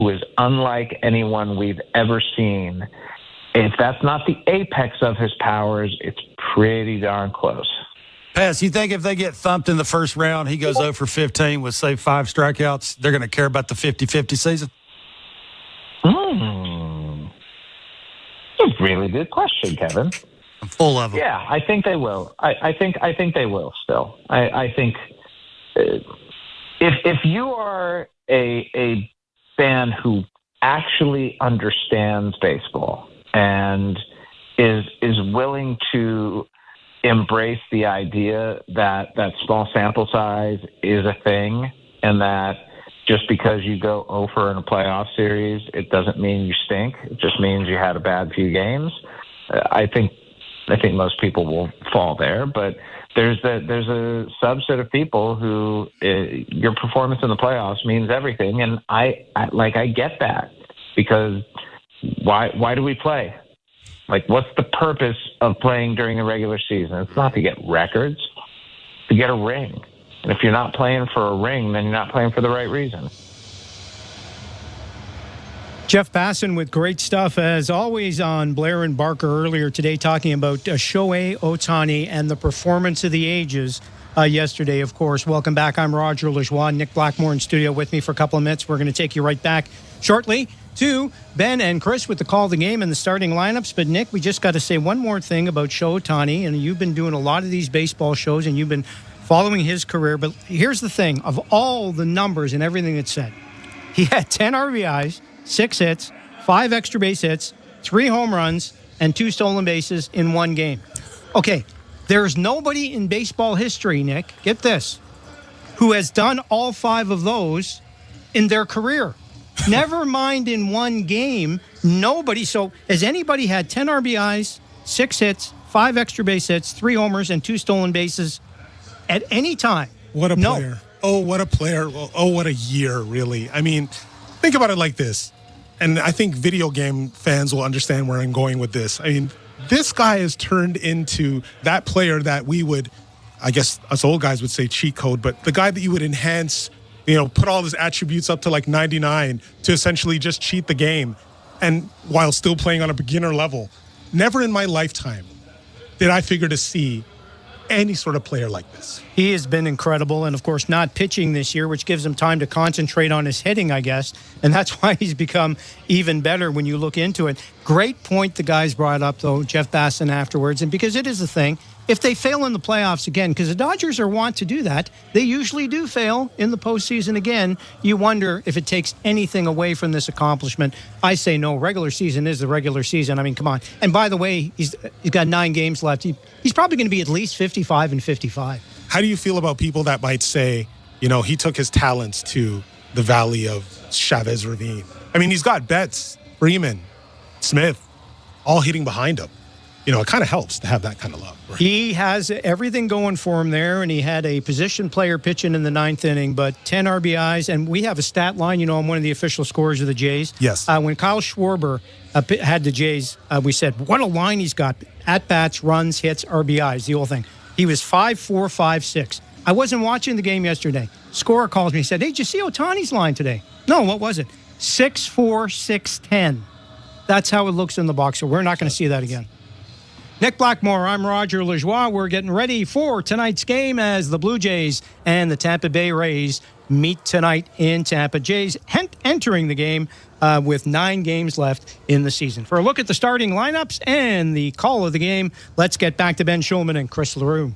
who is unlike anyone we've ever seen. If that's not the apex of his powers, it's pretty darn close. Pass, you think if they get thumped in the first round, he goes 0 for 15 with, say, 5 strikeouts, they're going to care about the 50-50 season? That's a really good question, Kevin. I'm full of them. Yeah, I think they will. I think they will still. I think if you are a fan who actually understands baseball and is willing to embrace the idea that small sample size is a thing, and that just because you go over in a playoff series, it doesn't mean you stink. It just means you had a bad few games. I think most people will fall there, but there's a subset of people who your performance in the playoffs means everything, and I get that, because why do we play? Like, what's the purpose of playing during the regular season? It's not to get records, to get a ring. And if you're not playing for a ring, then you're not playing for the right reason. Jeff Passan with great stuff, as always, on Blair and Barker earlier today, talking about Shohei Otani and the performance of the ages yesterday, of course. Welcome back. I'm Roger Lajoie. Nick Blackmore in studio with me for a couple of minutes. We're going to take you right back shortly to Ben and Chris with the call of the game and the starting lineups. But, Nick, we just got to say one more thing about Shohei Otani. And you've been doing a lot of these baseball shows, and you've been following his career. But here's the thing. Of all the numbers and everything that's said, he had 10 RBIs, 6 hits, 5 extra base hits, 3 home runs, and 2 stolen bases in one game. Okay, there's nobody in baseball history, Nick, get this, who has done all 5 of those in their career. Never mind in one game. Nobody. So has anybody had 10 RBIs, 6 hits, 5 extra base hits, 3 homers, and 2 stolen bases at any time? What a player. Oh, what a player. Oh, what a year, really. I mean, think about it like this. And I think video game fans will understand where I'm going with this. I mean, this guy has turned into that player that we would, I guess us old guys would say cheat code, but the guy that you would enhance, put all his attributes up to like 99 to essentially just cheat the game, and while still playing on a beginner level. Never in my lifetime did I figure to see any sort of player like this. He has been incredible, and of course not pitching this year, which gives him time to concentrate on his hitting, I guess, and that's why he's become even better when you look into it. Great point the guys brought up, though, Jeff Passan afterwards, and because it is the thing, if they fail in the playoffs again, because the Dodgers are wont to do that, they usually do fail in the postseason again. You wonder if it takes anything away from this accomplishment. I say no. Regular season is the regular season. I mean, come on. And by the way, he's got 9 games left. He's probably going to be at least 55 and 55. How do you feel about people that might say, he took his talents to the valley of Chavez Ravine? I mean, he's got Betts, Freeman, Smith, all hitting behind him. It kind of helps to have that kind of love. Right? He has everything going for him there, and he had a position player pitching in the 9th inning, but 10 RBIs, and we have a stat line. I'm one of the official scorers of the Jays. Yes. When Kyle Schwarber had the Jays, we said, what a line he's got. At-bats, runs, hits, RBIs, the whole thing. He was 5-4, 5-6. I wasn't watching the game yesterday. Scorer calls me and said, hey, did you see Otani's line today? No, what was it? 6-4, 6-10. That's how it looks in the box, so we're not going to see that again. Nick Blackmore, I'm Roger Lajoie. We're getting ready for tonight's game as the Blue Jays and the Tampa Bay Rays meet tonight in Tampa. Jays entering the game with 9 games left in the season. For a look at the starting lineups and the call of the game, let's get back to Ben Shulman and Chris LaRue.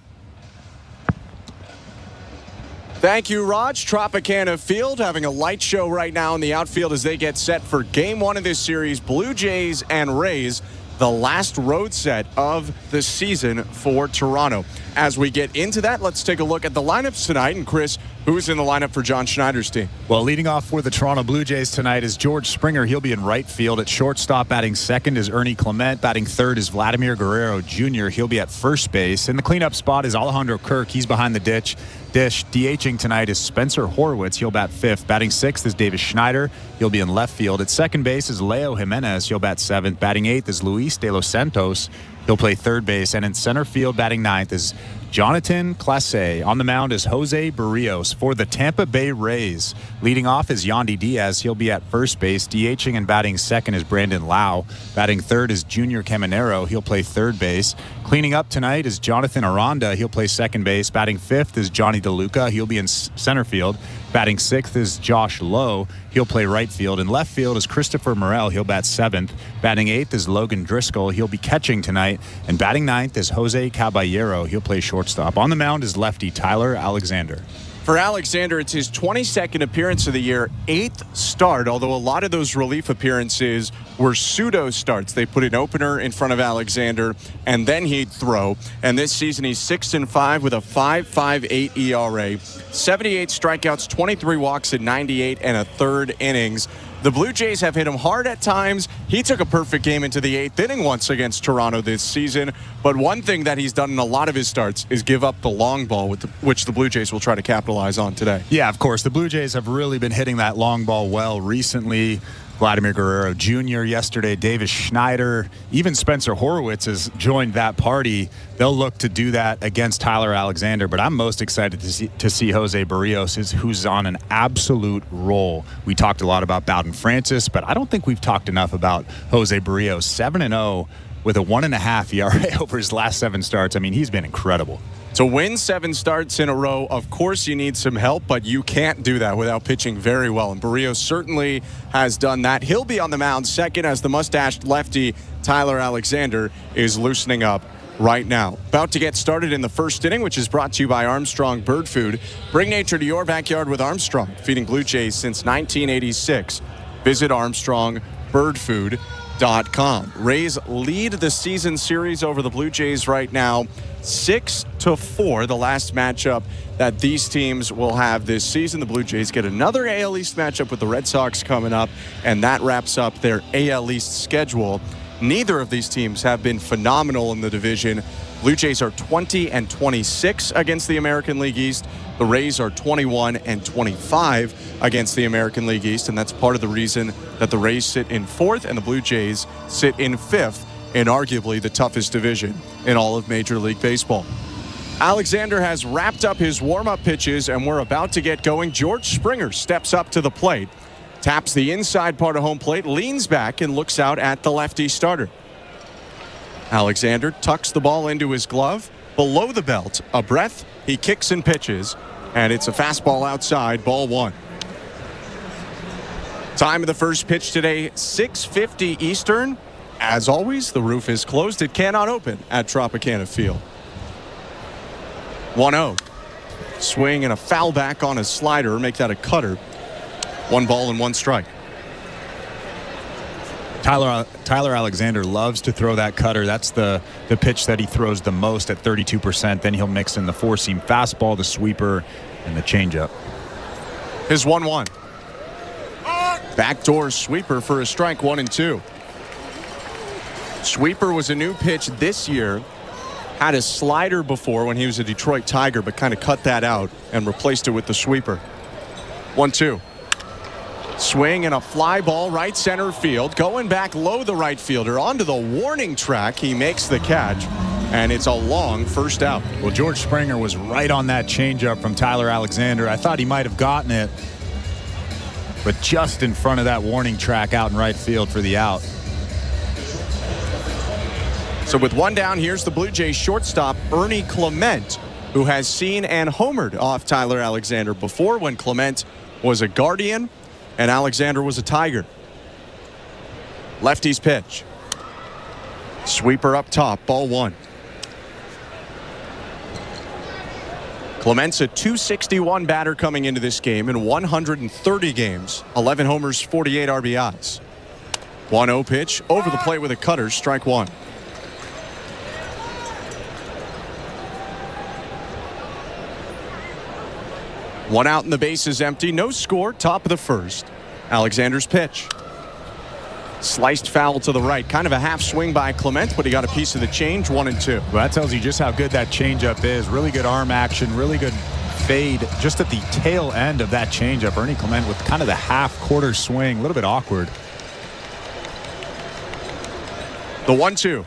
Thank you, Raj. Tropicana Field having a light show right now in the outfield as they get set for Game 1 of this series. Blue Jays and Rays, the last road set of the season for Toronto. As we get into that, let's take a look at the lineups tonight. And Chris, who's in the lineup for John Schneider's team? Well, leading off for the Toronto Blue Jays tonight is George Springer. He'll be in right field. At shortstop, batting second is Ernie Clement. Batting third is Vladimir Guerrero Jr. He'll be at first base. In the cleanup spot is Alejandro Kirk. He's behind the dish. DHing tonight is Spencer Horwitz. He'll bat fifth. Batting sixth is Davis Schneider. He'll be in left field. At second base is Leo Jimenez. He'll bat seventh. Batting eighth is Luis De Los Santos. He'll play third base. And in center field, batting ninth is Jonathan Clase. On the mound is Jose Berrios for the Tampa Bay Rays. Leading off is Yandy Diaz. He'll be at first base. DHing and batting second is Brandon Lau. Batting third is Junior Caminero. He'll play third base. Cleaning up tonight is Jonathan Aranda. He'll play second base. Batting fifth is Johnny DeLuca. He'll be in center field. Batting sixth is Josh Lowe. He'll play right field. In left field is Christopher Morel. He'll bat seventh. Batting eighth is Logan Driscoll. He'll be catching tonight. And batting ninth is Jose Caballero. He'll play shortstop. On the mound is lefty Tyler Alexander. For Alexander, it's his 22nd appearance of the year, 8th start, although a lot of those relief appearances were pseudo starts. They put an opener in front of Alexander, and then he'd throw. And this season, he's 6-5 with a 5.58 ERA, 78 strikeouts, 23 walks in 98 and a third innings. The Blue Jays have hit him hard at times. He took a perfect game into the 8th inning once against Toronto this season. But one thing that he's done in a lot of his starts is give up the long ball, which the Blue Jays will try to capitalize on today. Yeah, of course. The Blue Jays have really been hitting that long ball well recently. Vladimir Guerrero Jr. yesterday, Davis Schneider, even Spencer Horwitz has joined that party. They'll look to do that against Tyler Alexander, but I'm most excited to see Jose Berrios, who's on an absolute roll. We talked a lot about Bowden Francis, but I don't think we've talked enough about Jose Berrios. 7-0 with a 1.5 ERA over his last 7 starts. I mean, he's been incredible. To win 7 starts in a row, of course you need some help, but you can't do that without pitching very well. And Berrios certainly has done that. He'll be on the mound second as the mustached lefty Tyler Alexander is loosening up right now. About to get started in the first inning, which is brought to you by Armstrong Bird Food. Bring nature to your backyard with Armstrong, feeding Blue Jays since 1986. Visit ArmstrongBirdFood.com. Rays lead the season series over the Blue Jays right now, 6-4, the last matchup that these teams will have this season. The Blue Jays get another AL East matchup with the Red Sox coming up, and that wraps up their AL East schedule. Neither of these teams have been phenomenal in the division. Blue Jays are 20-26 against the American League East. The Rays are 21-25 against the American League East, and that's part of the reason that the Rays sit in 4th and the Blue Jays sit in 5th in arguably the toughest division in all of Major League Baseball. Alexander has wrapped up his warm-up pitches, and we're about to get going. George Springer steps up to the plate, taps the inside part of home plate, leans back, and looks out at the lefty starter. Alexander tucks the ball into his glove. Below the belt, a breath, he kicks and pitches, and it's a fastball outside, ball 1. Time of the first pitch today, 6:50 Eastern. As always, the roof is closed. It cannot open at Tropicana Field. 1-0. Swing and a foul back on a slider. Make that a cutter. 1 ball and 1 strike. Tyler Alexander loves to throw that cutter. That's the pitch that he throws the most at 32%. Then he'll mix in the 4-seam fastball, the sweeper, and the changeup. His 1-1. Backdoor sweeper for a strike, 1-2. Sweeper was a new pitch this year. Had a slider before when he was a Detroit Tiger, but kind of cut that out and replaced it with the sweeper. 1-2. Swing and a fly ball right center field. Going back low, the right fielder onto the warning track. He makes the catch, and it's a long first out. Well, George Springer was right on that changeup from Tyler Alexander. I thought he might have gotten it, but just in front of that warning track out in right field for the out. So with 1 down, here's the Blue Jays shortstop, Ernie Clement, who has seen and homered off Tyler Alexander before when Clement was a Guardian and Alexander was a Tiger. Lefty's pitch. Sweeper up top, ball 1. Clement's a .261 batter coming into this game in 130 games, 11 homers, 48 RBIs. 1-0 pitch, over the plate with a cutter, strike 1. One out and the base is empty. No score. Top of the first. Alexander's pitch. Sliced foul to the right. Kind of a half swing by Clement, but he got a piece of the change. 1-2. Well, that tells you just how good that changeup is. Really good arm action. Really good fade just at the tail end of that changeup. Ernie Clement with kind of the half-quarter swing. A little bit awkward. The 1-2.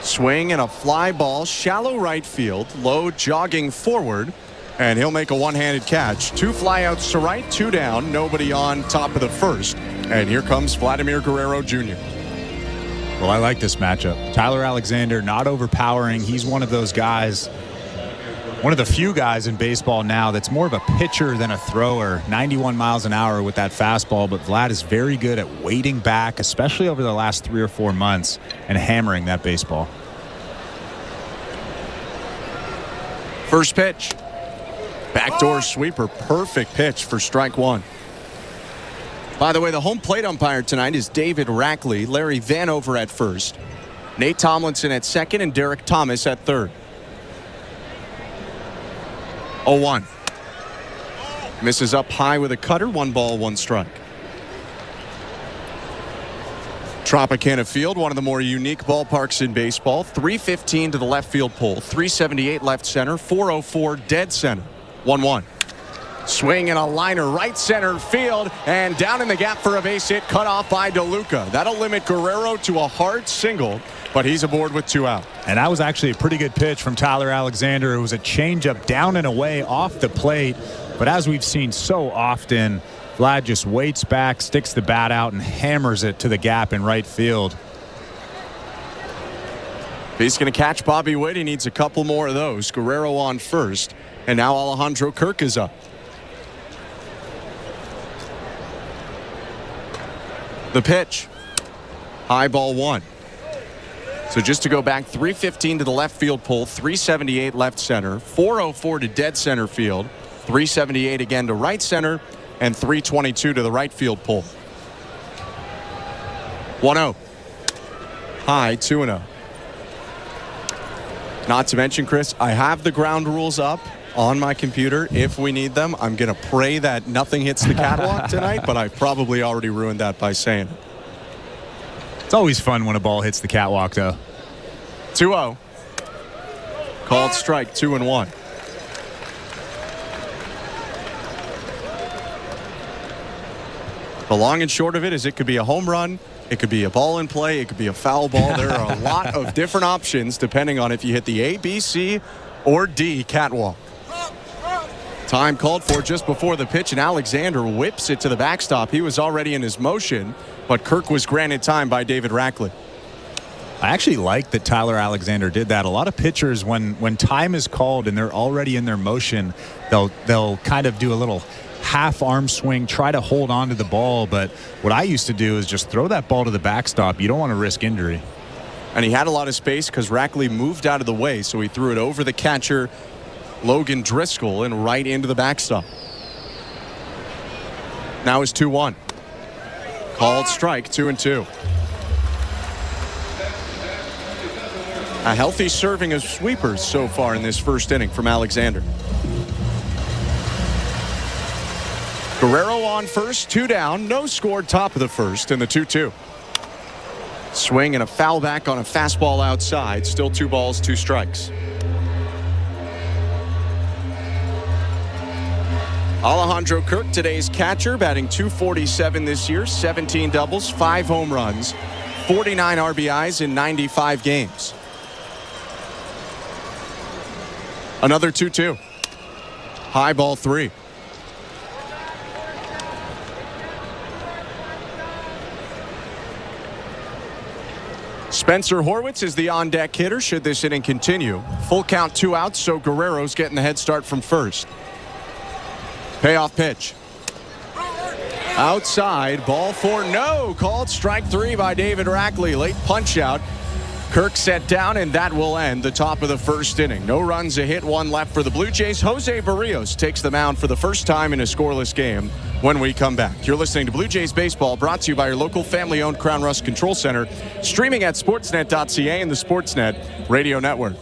Swing and a fly ball, shallow right field, low jogging forward, and he'll make a one-handed catch. 2 flyouts to right, 2 down, nobody on top of the first. And here comes Vladimir Guerrero Jr. Well, I like this matchup. Tyler Alexander, not overpowering. He's one of those guys, one of the few guys in baseball now that's more of a pitcher than a thrower. 91 miles an hour with that fastball, but Vlad is very good at waiting back, especially over the last 3 or 4 months, and hammering that baseball. First pitch. Backdoor sweeper. Perfect pitch for strike 1. By the way, the home plate umpire tonight is David Rackley, Larry Vanover at first, Nate Tomlinson at second, and Derek Thomas at third. 0-1. Misses up high with a cutter. 1 ball, 1 strike. Tropicana Field, one of the more unique ballparks in baseball. 315 to the left field pole, 378 left center, 404 dead center. 1-1. Swing and a liner right center field, and down in the gap for a base hit, cut off by DeLuca. That'll limit Guerrero to a hard single, but he's aboard with 2 out. And that was actually a pretty good pitch from Tyler Alexander. It was a changeup down and away off the plate, but as we've seen so often, Vlad just waits back, sticks the bat out, and hammers it to the gap in right field. If he's going to catch Bobby Witt, he needs a couple more of those. Guerrero on first, and now Alejandro Kirk is up. The pitch. High ball 1. So just to go back, 315 to the left field pole, 378 left center, 404 to dead center field, 378 again to right center, and 322 to the right field pole. 1-0. High, 2-0. Not to mention, Chris, I have the ground rules up on my computer if we need them. I'm going to pray that nothing hits the catwalk tonight, but I probably already ruined that by saying it. It's always fun when a ball hits the catwalk, though. 2-0. Called strike, 2-1. The long and short of it is it could be a home run, it could be a ball in play, it could be a foul ball. There are a lot of different options depending on if you hit the A, B, C, or D catwalk. Time called for just before the pitch, and Alexander whips it to the backstop. He was already in his motion, but Kirk was granted time by David Rackley. I actually like that Tyler Alexander did that. A lot of pitchers, when time is called and they're already in their motion, they'll kind of do a little half arm swing, try to hold on to the ball. But what I used to do is just throw that ball to the backstop. You don't want to risk injury. And he had a lot of space because Rackley moved out of the way, so he threw it over the catcher, Logan Driscoll, and right into the backstop. Now is 2-1. Called strike, 2-2. A healthy serving of sweepers so far in this first inning from Alexander. Guerrero on first, 2 down, no score, top of the first in the 2-2. Swing and a foul back on a fastball outside, still 2 balls, 2 strikes. Alejandro Kirk, today's catcher, batting .247 this year, 17 doubles, 5 home runs, 49 RBIs in 95 games. Another 2-2. High ball 3. Spencer Horwitz is the on-deck hitter should this inning continue. Full count, 2 outs, so Guerrero's getting the head start from first. Payoff pitch. Outside, ball 4, no. Called strike 3 by David Rackley. Late punch out. Kirk set down, and that will end the top of the first inning. No runs, a hit, 1 left for the Blue Jays. Jose Berrios takes the mound for the first time in a scoreless game when we come back. You're listening to Blue Jays Baseball, brought to you by your local family-owned Crown Rust Control Center, streaming at sportsnet.ca and the Sportsnet Radio Network.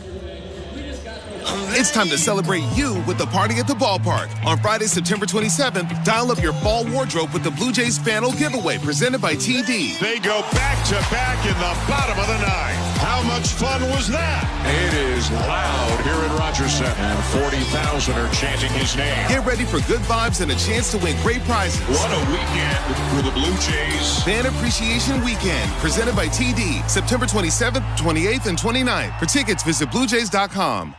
It's time to celebrate you with the Party at the Ballpark. On Friday, September 27th, dial up your fall wardrobe with the Blue Jays Fanal Giveaway presented by TD. They go back-to-back in the bottom of the ninth. How much fun was that? It is loud here at Rogers Center, and 40,000 are chanting his name. Get ready for good vibes and a chance to win great prizes. What a weekend for the Blue Jays. Fan Appreciation Weekend, presented by TD, September 27th, 28th, and 29th. For tickets, visit BlueJays.com.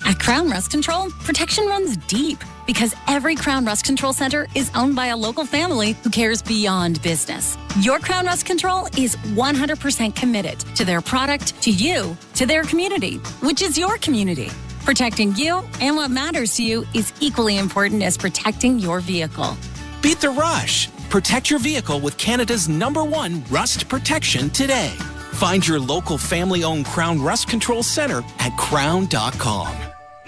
At Crown Rust Control, protection runs deep because every Crown Rust Control Center is owned by a local family who cares beyond business. Your Crown Rust Control is 100% committed to their product, to you, to their community, which is your community. Protecting you and what matters to you is equally important as protecting your vehicle. Beat the rush. Protect your vehicle with Canada's #1 rust protection today. Find your local family-owned Crown Rust Control Center at crown.com.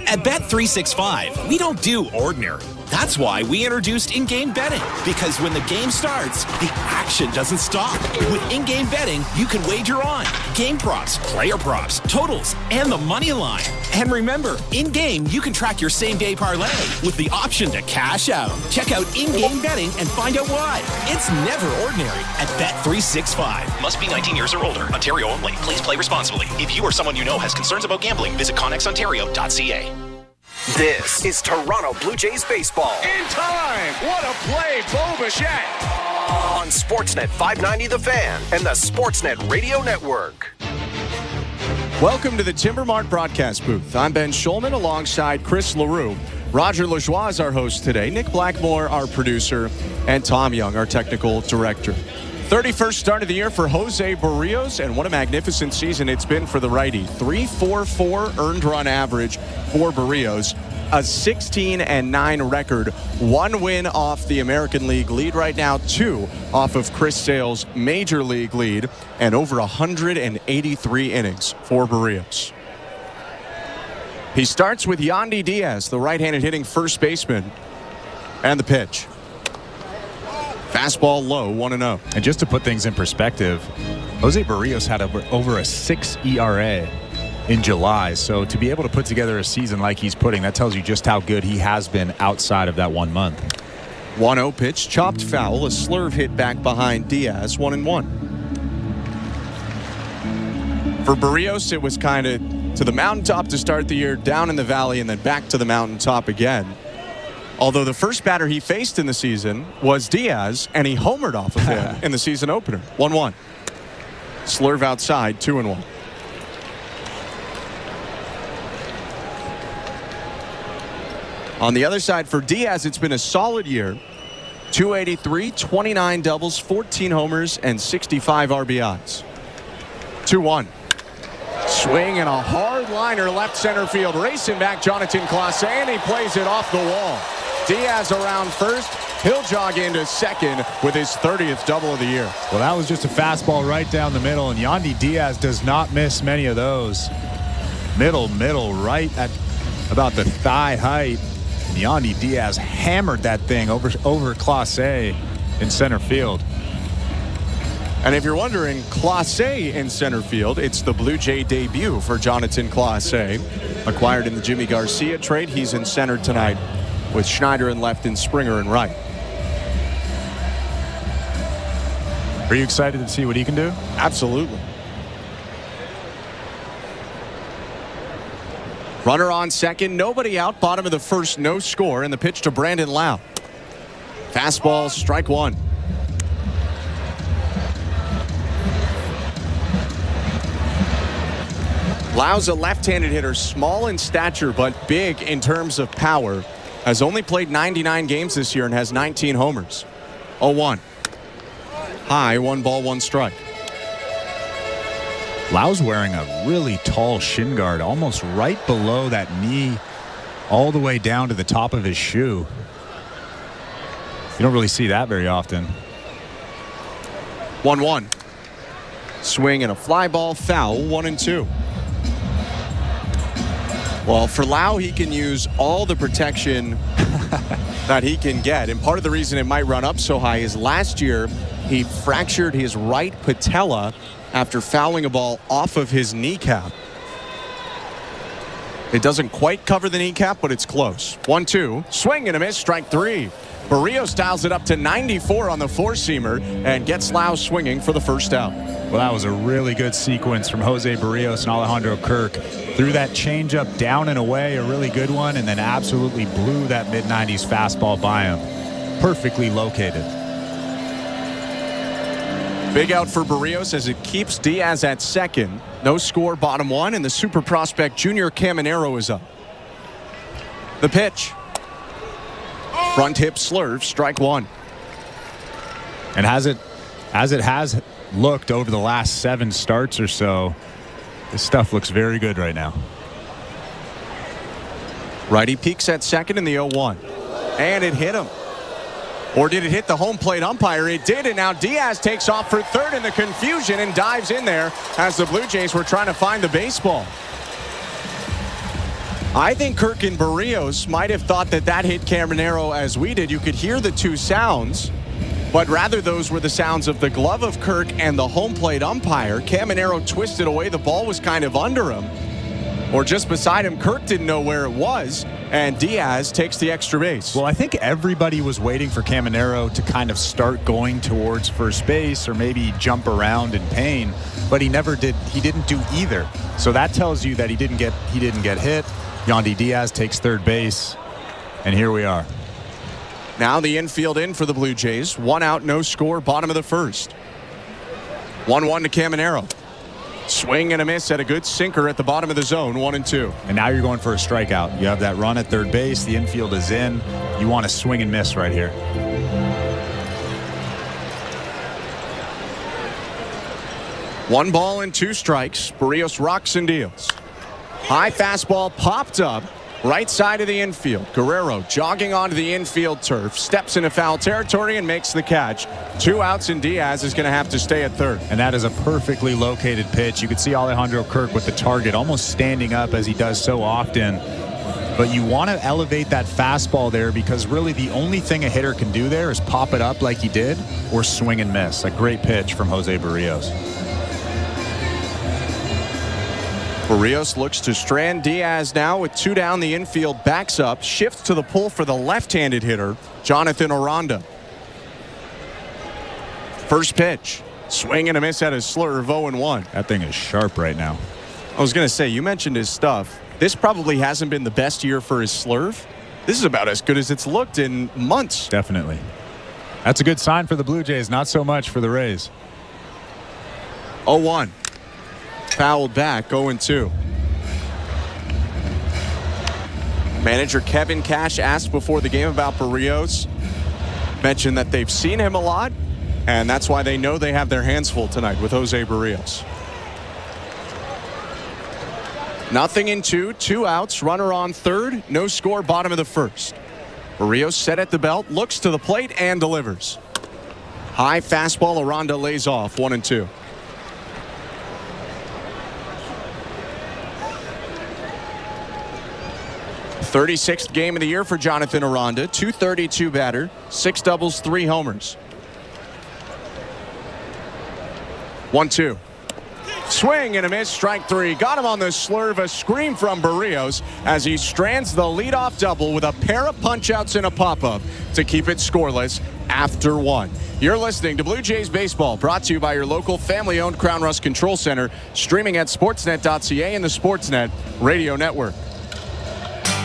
At Bet365, we don't do ordinary. That's why we introduced in-game betting. Because when the game starts, the action doesn't stop. With in-game betting, you can wager on game props, player props, totals, and the money line. And remember, in-game, you can track your same-day parlay with the option to cash out. Check out in-game betting and find out why. It's never ordinary at Bet365. Must be 19 years or older. Ontario only. Please play responsibly. If you or someone you know has concerns about gambling, visit connexontario.ca. This is Toronto Blue Jays baseball. In time! What a play, Bo Bichette! On Sportsnet 590 The Fan and the Sportsnet Radio Network. Welcome to the Timbermark broadcast booth. I'm Ben Schulman alongside Chris LaRue. Roger Lajoie is our host today. Nick Blackmore, our producer, and Tom Young, our technical director. 31st start of the year for Jose Berrios, and what a magnificent season it's been for the righty. 3.44 earned run average for Berrios, a 16-9 record, 1 win off the American League lead right now, 2 off of Chris Sale's Major League lead, and over 183 innings for Berrios. He starts with Yandy Diaz, the right-handed hitting first baseman, and the pitch. Fastball low, 1-0. And just to put things in perspective, Jose Berrios had over a 6 ERA in July. So to be able to put together a season like he's putting, that tells you just how good he has been outside of that 1 month. 1-0 pitch, chopped foul, a slurve hit back behind Diaz, 1-1. For Berrios, it was kind of to the mountaintop to start the year, down in the valley, and then back to the mountaintop again. Although the first batter he faced in the season was Diaz, and he homered off of him in the season opener. 1-1. Slurve outside, 2-1. On the other side for Diaz, it's been a solid year. 283, 29 doubles, 14 homers, and 65 RBIs. 2-1. Swing and a hard liner left center field. Racing back Jonathan Clase, and he plays it off the wall. Diaz around first. He'll jog into second with his 30th double of the year. Well, that was just a fastball right down the middle, and Yandy Diaz does not miss many of those. Middle, right at about the thigh height. And Yandy Diaz hammered that thing over Clase in center field. And if you're wondering, Clase in center field, it's the Blue Jay debut for Jonathan Clase. Acquired in the Jimmy Garcia trade, he's in center tonight with Schneider in left and Springer in right. Are you excited to see what he can do? Absolutely. Runner on second, nobody out, bottom of the first, no score, and the pitch to Brandon Lau. Fastball, strike one. Lau's a left-handed hitter, small in stature but big in terms of power. Has only played 99 games this year and has 19 homers. 0-1. High, 1 ball, 1 strike. Lau's wearing a really tall shin guard, almost right below that knee, all the way down to the top of his shoe. You don't really see that very often. 1-1. Swing and a fly ball, foul, 1-2. Well, for Lau, he can use all the protection that he can get. And part of the reason it might run up so high is last year he fractured his right patella after fouling a ball off of his kneecap. It doesn't quite cover the kneecap, but it's close. 1-2. Swing and a miss. Strike 3. Berrios dials it up to 94 on the four-seamer and gets Lau swinging for the first out. Well, that was a really good sequence from Jose Berrios and Alejandro Kirk. Threw that changeup down and away, a really good one, and then absolutely blew that mid-90s fastball by him. Perfectly located. Big out for Berrios as it keeps Diaz at second. No score, bottom one, and the super prospect Junior Caminero is up. The pitch. Front hip slurve, strike 1. And as it has looked over the last 7 starts or so, this stuff looks very good right now. Righty peaks at second in the 0-1. And it hit him. Or did it hit the home plate umpire? It did, and now Diaz takes off for third in the confusion and dives in there as the Blue Jays were trying to find the baseball. I think Kirk and Berrios might have thought that hit Caminero as we did. You could hear the two sounds, but rather those were the sounds of the glove of Kirk and the home plate umpire. Caminero twisted away. The ball was kind of under him or just beside him. Kirk didn't know where it was, and Diaz takes the extra base. Well, I think everybody was waiting for Caminero to kind of start going towards first base or maybe jump around in pain, but he never did. He didn't do either. So that tells you that he didn't get hit. Yandy Diaz takes third base, and here we are. Now the infield in for the Blue Jays. 1 out, no score, bottom of the first. 1-1 to Caminero. Swing and a miss at a good sinker at the bottom of the zone, 1-2. And now you're going for a strikeout. You have that run at third base. The infield is in. You want to swing and miss right here. One ball and 2 strikes. Berrios rocks and deals. High fastball popped up right side of the infield. Guerrero jogging onto the infield turf, steps into foul territory and makes the catch. 2 outs, and Diaz is going to have to stay at third. And that is a perfectly located pitch. You could see Alejandro Kirk with the target almost standing up as he does so often. But you want to elevate that fastball there because really the only thing a hitter can do there is pop it up like he did or swing and miss. A great pitch from Jose Berrios. Berrios looks to strand Diaz now with 2 down. The infield backs up, shifts to the pull for the left-handed hitter, Jonathan Aranda. First pitch. Swing and a miss at his slurve, 0-1. That thing is sharp right now. I was going to say, you mentioned his stuff. This probably hasn't been the best year for his slurve. This is about as good as it's looked in months. Definitely. That's a good sign for the Blue Jays, not so much for the Rays. 0-1. Fouled back, 0-2. Manager Kevin Cash asked before the game about Berrios. Mentioned that they've seen him a lot, and that's why they know they have their hands full tonight with Jose Berrios. 0-2, 2 outs, runner on third, no score, bottom of the first. Berrios set at the belt, looks to the plate, and delivers. High fastball, Aranda lays off, 1-2. 36th game of the year for Jonathan Aranda. .232 batter, 6 doubles, 3 homers. 1-2. Swing and a miss, strike 3. Got him on the slurve. A scream from Berrios as he strands the leadoff double with a pair of punch-outs and a pop-up to keep it scoreless after 1. You're listening to Blue Jays Baseball, brought to you by your local family-owned Crown Rust Control Center, streaming at sportsnet.ca and the Sportsnet Radio Network.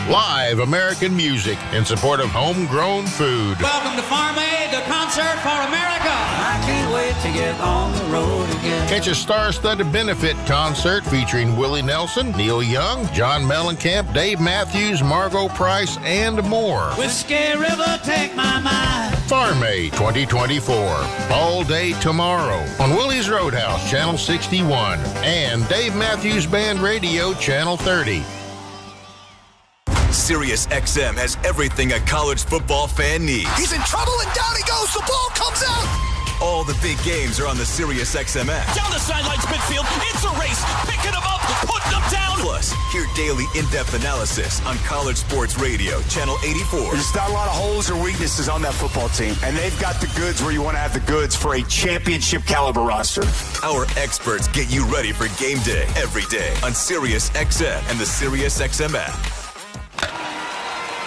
Live American music in support of homegrown food. Welcome to Farm Aid, the concert for America. I can't wait to get on the road again. Catch a star-studded benefit concert featuring Willie Nelson, Neil Young, John Mellencamp, Dave Matthews, Margot Price, and more. Whiskey River, take my mind. Farm Aid 2024, all day tomorrow on Willie's Roadhouse, Channel 61, and Dave Matthews Band Radio, Channel 30. Sirius XM has everything a college football fan needs. He's in trouble, and down he goes. The ball comes out. All the big games are on the SiriusXM app. Down the sidelines midfield. It's a race. Picking them up. Putting them down. Plus, hear daily in-depth analysis on College Sports Radio, Channel 84. There's not a lot of holes or weaknesses on that football team, and they've got the goods where you want to have the goods for a championship caliber roster. Our experts get you ready for game day every day on SiriusXM and the SiriusXM app.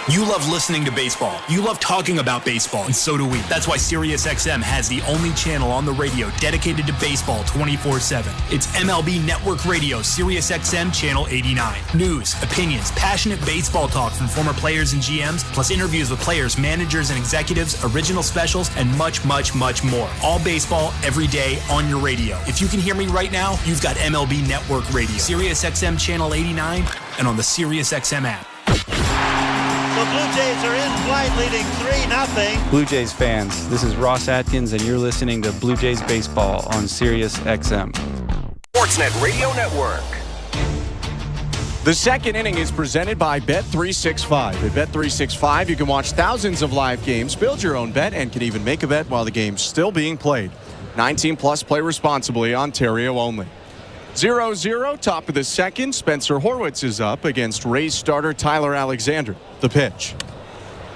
You love listening to baseball. You love talking about baseball, and so do we. That's why SiriusXM has the only channel on the radio dedicated to baseball 24/7. It's MLB Network Radio, SiriusXM Channel 89. News, opinions, passionate baseball talk from former players and GMs, plus interviews with players, managers, and executives, original specials, and much, much, much more. All baseball, every day, on your radio. If you can hear me right now, you've got MLB Network Radio, SiriusXM Channel 89, and on the SiriusXM app. The Blue Jays are in flight, leading 3-0. Blue Jays fans, this is Ross Atkins, and you're listening to Blue Jays Baseball on Sirius XM. Sportsnet Radio Network. The second inning is presented by Bet365. At Bet365, you can watch thousands of live games, build your own bet, and can even make a bet while the game's still being played. 19 plus, play responsibly, Ontario only. 0-0, top of the second. Spencer Horwitz is up against Rays starter Tyler Alexander. The pitch.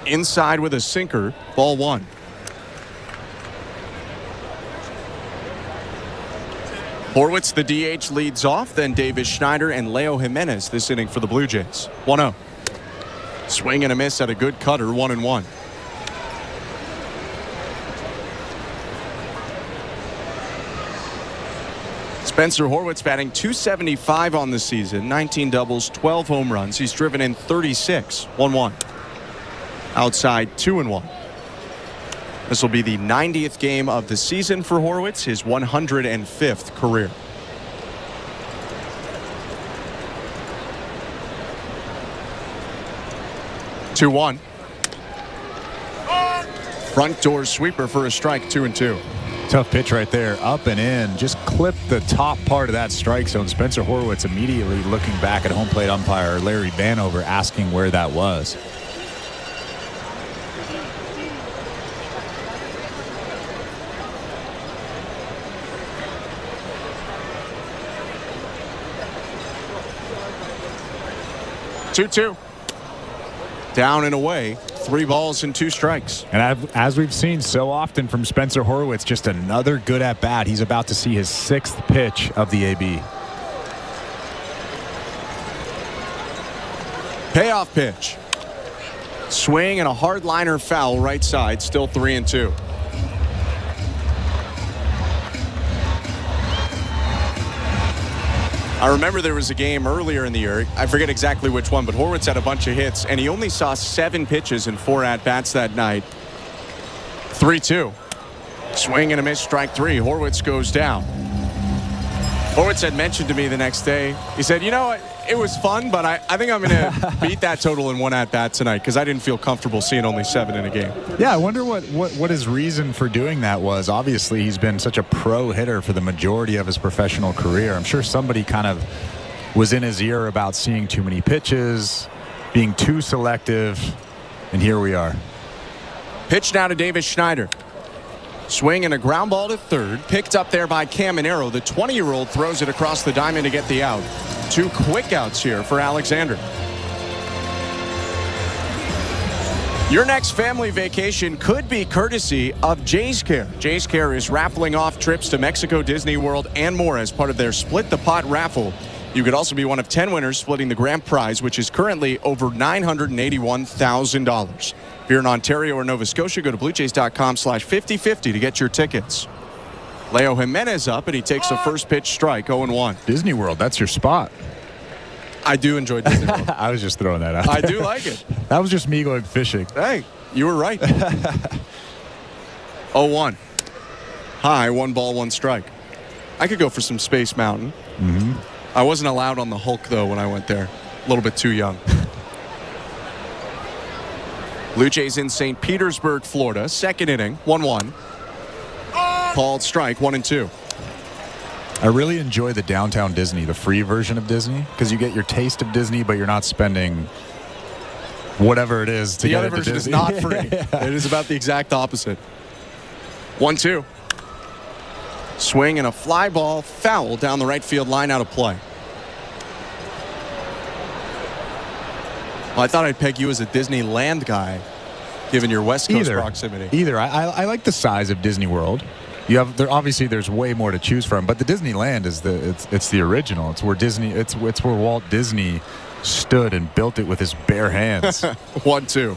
Inside with a sinker, ball one. Horwitz, the DH, leads off, then Davis Schneider and Leo Jimenez this inning for the Blue Jays. 1-0. Swing and a miss at a good cutter, 1-1. Spencer Horwitz batting .275 on the season, 19 doubles, 12 home runs. He's driven in 36, 1-1. Outside 2-1. This will be the 90th game of the season for Horwitz, his 105th career. (2-1). Front door sweeper for a strike, 2-2. Tough pitch right there, up and in. Just clipped the top part of that strike zone. Spencer Horwitz immediately looking back at home plate umpire Larry Vanover, asking where that was. (2-2). Down and away. 3 balls and 2 strikes. And as we've seen so often from Spencer Horwitz, just another good at bat. He's about to see his 6th pitch of the AB. Payoff pitch. Swing and a hard liner foul right side. Still 3-2. I remember there was a game earlier in the year. I forget exactly which one, but Horwitz had a bunch of hits, and he only saw 7 pitches and 4 at-bats that night. 3-2. Swing and a miss, strike 3. Horwitz goes down. Horwitz had mentioned to me the next day, he said, you know what, it was fun, but I think I'm going to beat that total in 1 at-bat tonight because I didn't feel comfortable seeing only 7 in a game. Yeah, I wonder what his reason for doing that was. Obviously, he's been such a pro hitter for the majority of his professional career. I'm sure somebody kind of was in his ear about seeing too many pitches, being too selective, and here we are. Pitch now to Davis Schneider. Swing and a ground ball to third. Picked up there by Caminero. The 20-year-old throws it across the diamond to get the out. 2 quick outs here for Alexander. Your next family vacation could be courtesy of Jay's Care. Jay's Care is raffling off trips to Mexico, Disney World, and more as part of their Split the Pot raffle. You could also be one of 10 winners splitting the grand prize, which is currently over $981,000. If you're in Ontario or Nova Scotia, go to bluejays.com/5050 to get your tickets. Leo Jimenez up, and he takes a first pitch strike, 0-1. Disney World, that's your spot. I do enjoy Disney World. I was just throwing that out there. I do like it. That was just me going fishing. Hey, you were right. 0-1. High, 1 ball, 1 strike. I could go for some Space Mountain. Mm-hmm. I wasn't allowed on the Hulk, though, when I went there. A little bit too young. Blue Jays in St. Petersburg, Florida. Second inning, 1-1. Called strike, 1-2. I really enjoy the downtown Disney, the free version of Disney, because you get your taste of Disney, but you're not spending whatever it is to the get other it to version Disney. is not free. It is about the exact opposite. 1-2. Swing and a fly ball, foul down the right field line, out of play. Well, I thought I'd peg you as a Disneyland guy, given your West Coast proximity. Either. I like the size of Disney World. Obviously there's way more to choose from, but the Disneyland is the original. It's where it's where Walt Disney stood and built it with his bare hands. 1-2.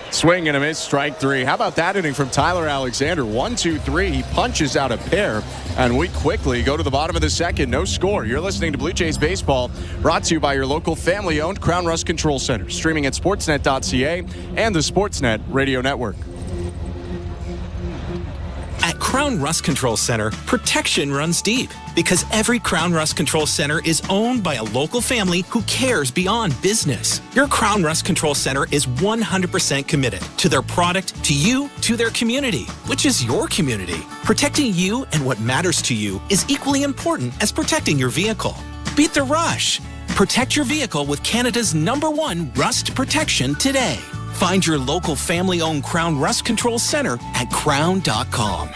Swing and a miss, strike 3. How about that inning from Tyler Alexander? 1-2-3. He punches out a pair, and we quickly go to the bottom of the second. No score. You're listening to Blue Jays Baseball, brought to you by your local family-owned Crown Rust Control Center, streaming at sportsnet.ca and the Sportsnet Radio Network. At Crown Rust Control Center, protection runs deep because every Crown Rust Control Center is owned by a local family who cares beyond business. Your Crown Rust Control Center is 100% committed to their product, to you, to their community, which is your community. Protecting you and what matters to you is equally important as protecting your vehicle. Beat the rush. Protect your vehicle with Canada's #1 rust protection today. Find your local family-owned Crown Rust Control Center at crown.com.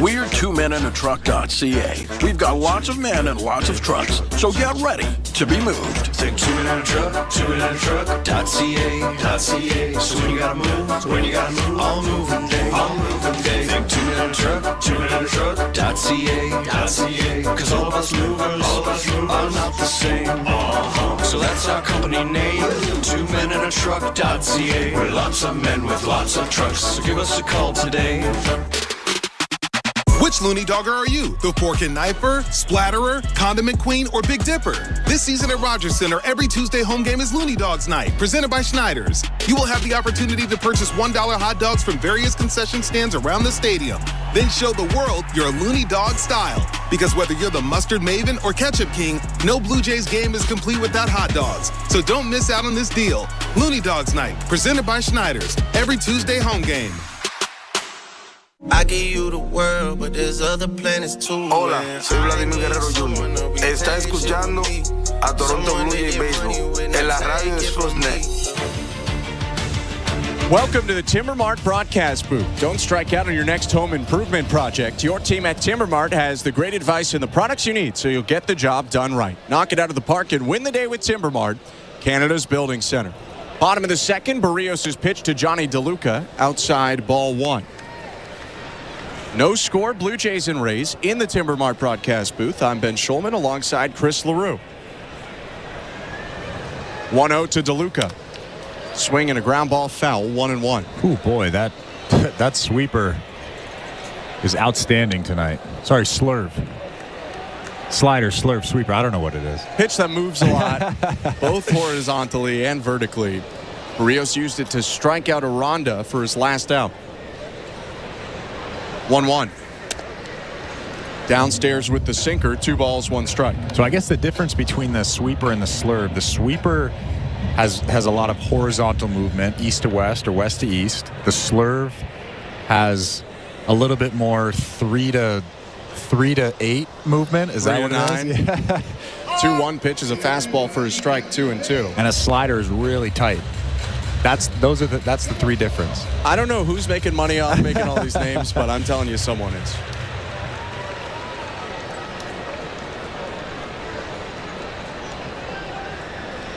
We're 2menintruck.ca. We've got lots of men and lots of trucks, so get ready to be moved. Think 2menintruck.ca. So when you gotta move, all moving day. Think 2menintruck.ca. Cause all of us movers are not the same. So that's our company name, 2menintruck.ca. We're lots of men with lots of trucks, so give us a call today. Which Looney Dogger are you? The fork and knifer, splatterer, condiment queen, or Big Dipper? This season at Rogers Center, every Tuesday home game is Looney Dogs Night, presented by Schneider's. You will have the opportunity to purchase $1 hot dogs from various concession stands around the stadium. Then show the world your Looney Dog style. Because whether you're the mustard maven or ketchup king, no Blue Jays game is complete without hot dogs. So don't miss out on this deal. Looney Dogs Night, presented by Schneider's, every Tuesday home game. I give you the world, but there's other planets too. Hola, soy Vladimir Guerrero Jr. Está escuchando a Toronto Blue Jays Baseball en la radio de Sportsnet. Welcome to the Timber Mart broadcast booth. Don't strike out on your next home improvement project. Your team at Timber Mart has the great advice and the products you need so you'll get the job done right. Knock it out of the park and win the day with Timber Mart, Canada's building center. Bottom of the second, Berrios' pitch to Johnny DeLuca, outside ball 1. No score, Blue Jays and Rays in the Timber Mart broadcast booth. I'm Ben Schulman alongside Chris LaRue. 1-0 to DeLuca. Swing and a ground ball foul, 1-1. Oh boy, that sweeper is outstanding tonight. Sorry, slurve. Slider, slurve, sweeper. I don't know what it is. Pitch that moves a lot, both horizontally and vertically. Berrios used it to strike out Aranda for his last out. 1-1. Downstairs with the sinker, 2 balls, 1 strike. So I guess the difference between the sweeper and the slurve, the sweeper has a lot of horizontal movement, east to west or west to east. The slurve has a little bit more 3 to 8 movement. Is that what it is? Yeah. 2-1 pitch is a fastball for his strike, 2-2. And a slider is really tight. That's the 3 difference. I don't know who's making money off making all these names, but I'm telling you someone is.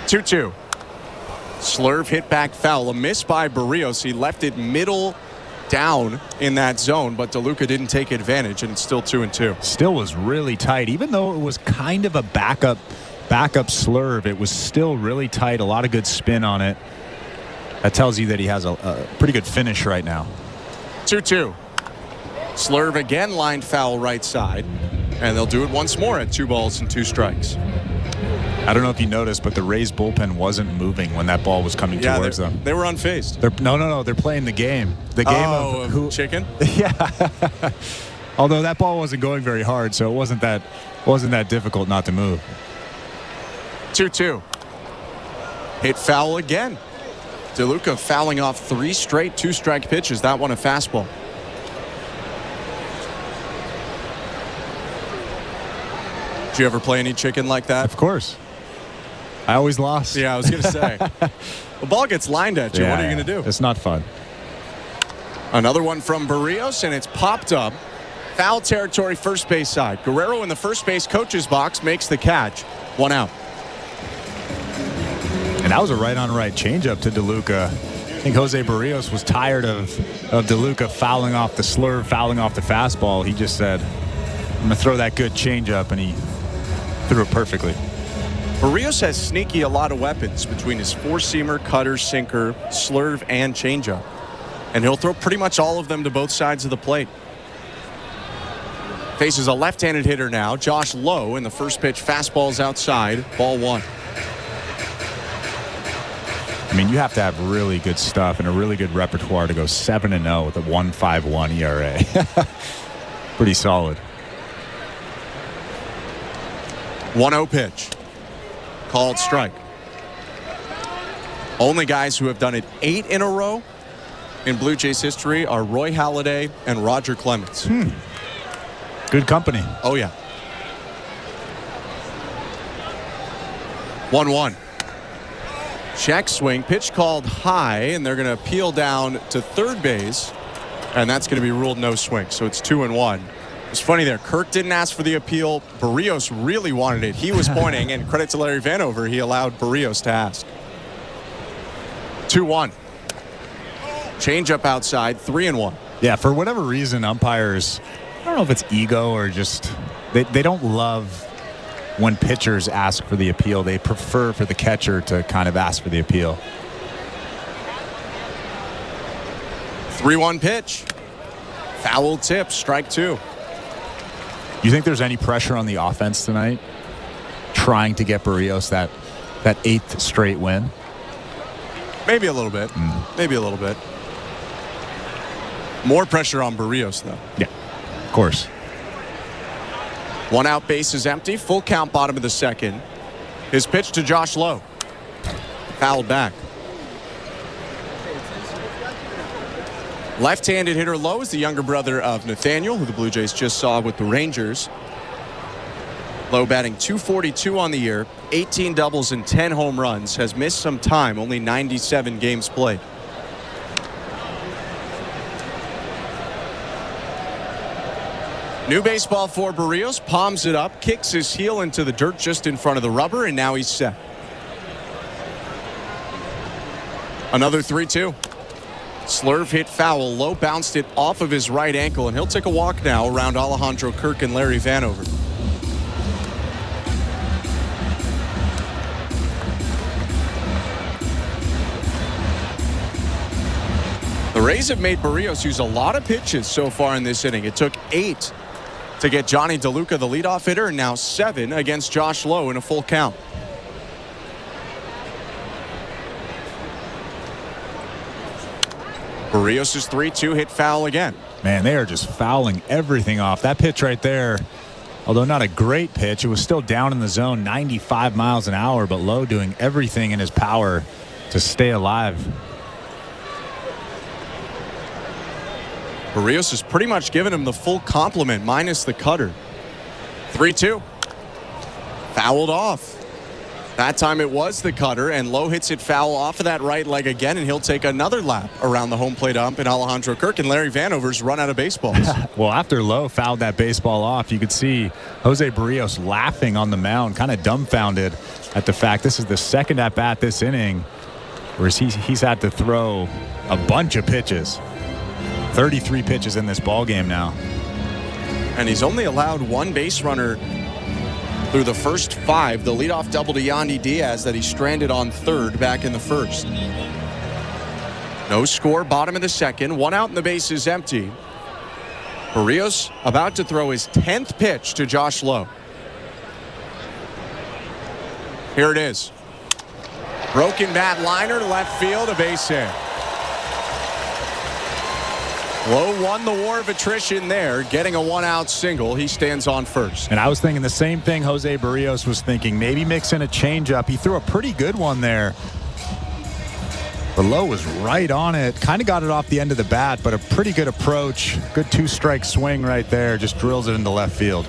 Two-two. Slurve hit back foul. A miss by Berrios. He left it middle down in that zone, but DeLuca didn't take advantage, and it's still 2-2. Still was really tight. Even though it was kind of a backup slurve, it was still really tight. A lot of good spin on it. That tells you that he has a pretty good finish right now. 2-2. Slurve again lined foul right side, and they'll do it once more at 2 balls and 2 strikes. I don't know if you noticed, but the Rays bullpen wasn't moving when that ball was coming towards them. They were unfazed. No. They're playing the game. The game of who, chicken? Yeah. Although that ball wasn't going very hard, so it wasn't that difficult not to move. 2-2. Hit foul again. DeLuca fouling off 3 straight 2-strike pitches. That one a fastball. Did you ever play any chicken like that? Of course. I always lost. Yeah, I was going to say. The ball gets lined at you. What are you going to do? It's not fun. Another one from Berrios, and it's popped up Foul territory, first base side. Guerrero in the first base coach's box makes the catch. 1 out. And that was a right-on-right changeup to DeLuca. I think Jose Berrios was tired of DeLuca fouling off the slurve, fouling off the fastball. He just said, I'm going to throw that good changeup, and he threw it perfectly. Berrios has sneaky a lot of weapons between his four-seamer, cutter, sinker, slurve, and changeup. And he'll throw pretty much all of them to both sides of the plate. Faces a left-handed hitter now, Josh Lowe, in the first pitch. Fastball's outside, ball 1. I mean, you have to have really good stuff and a really good repertoire to go 7-0 with a 1.51 ERA. Pretty solid. 1-0 pitch. Called strike. Only guys who have done it 8 in a row in Blue Jays history are Roy Halladay and Roger Clemens. Good company. Oh, yeah. 1-1. Check swing, pitch called high, and they're going to peel down to third base, and that's going to be ruled no swing. So it's 2-1. It's funny there. Kirk didn't ask for the appeal. Berrios really wanted it. He was pointing, and credit to Larry Vanover, he allowed Berrios to ask. 2-1. Change up outside, 3-1. Yeah, for whatever reason, umpires, I don't know if it's ego or just they don't love when pitchers ask for the appeal. They prefer for the catcher to kind of ask for the appeal. 3-1 pitch. Foul tip, strike 2. You think there's any pressure on the offense tonight trying to get Berrios that 8th straight win? Maybe a little bit. Maybe a little bit. More pressure on Berrios, though. Yeah, of course. 1 out, base is empty. Full count, bottom of the second. His pitch to Josh Lowe. Fouled back. Left-handed hitter Lowe is the younger brother of Nathaniel, who the Blue Jays just saw with the Rangers. Lowe batting .242 on the year, 18 doubles and 10 home runs. Has missed some time, only 97 games played. New baseball for Berrios. Palms it up, kicks his heel into the dirt just in front of the rubber, and now he's set. Another 3-2. Slurve hit foul. Lowe bounced it off of his right ankle, and he'll take a walk now around Alejandro Kirk and Larry Vanover. The Rays have made Berrios use a lot of pitches so far in this inning. It took 8 to get Johnny DeLuca, the leadoff hitter, and now 7 against Josh Lowe in a full count. Berrios' 3-2 hit foul again. Man, they are just fouling everything off. That pitch right there, although not a great pitch, it was still down in the zone, 95 miles an hour, but Lowe doing everything in his power to stay alive. Berrios has pretty much given him the full complement, minus the cutter. 3-2. Fouled off. That time it was the cutter, and Lowe hits it foul off of that right leg again, and he'll take another lap around the home plate ump, and Alejandro Kirk and Larry Vanover's run out of baseballs. Well, after Lowe fouled that baseball off, you could see Jose Berrios laughing on the mound, kind of dumbfounded at the fact this is the second at-bat this inning, whereas he's had to throw a bunch of pitches. 33 pitches in this ball game now. And he's only allowed 1 base runner through the first 5. The leadoff double to Yandy Diaz that he stranded on third back in the first. No score, bottom of the second. 1 out and the base is empty. Berrios about to throw his 10th pitch to Josh Lowe. Here it is. Broken bat liner to left field, a base hit. Lowe won the war of attrition there, getting a 1-out single. He stands on first. And I was thinking the same thing Jose Berrios was thinking. Maybe mix in a changeup. He threw a pretty good one there. But Lowe was right on it. Kind of got it off the end of the bat, but a pretty good approach. Good 2-strike swing right there. Just drills it into left field.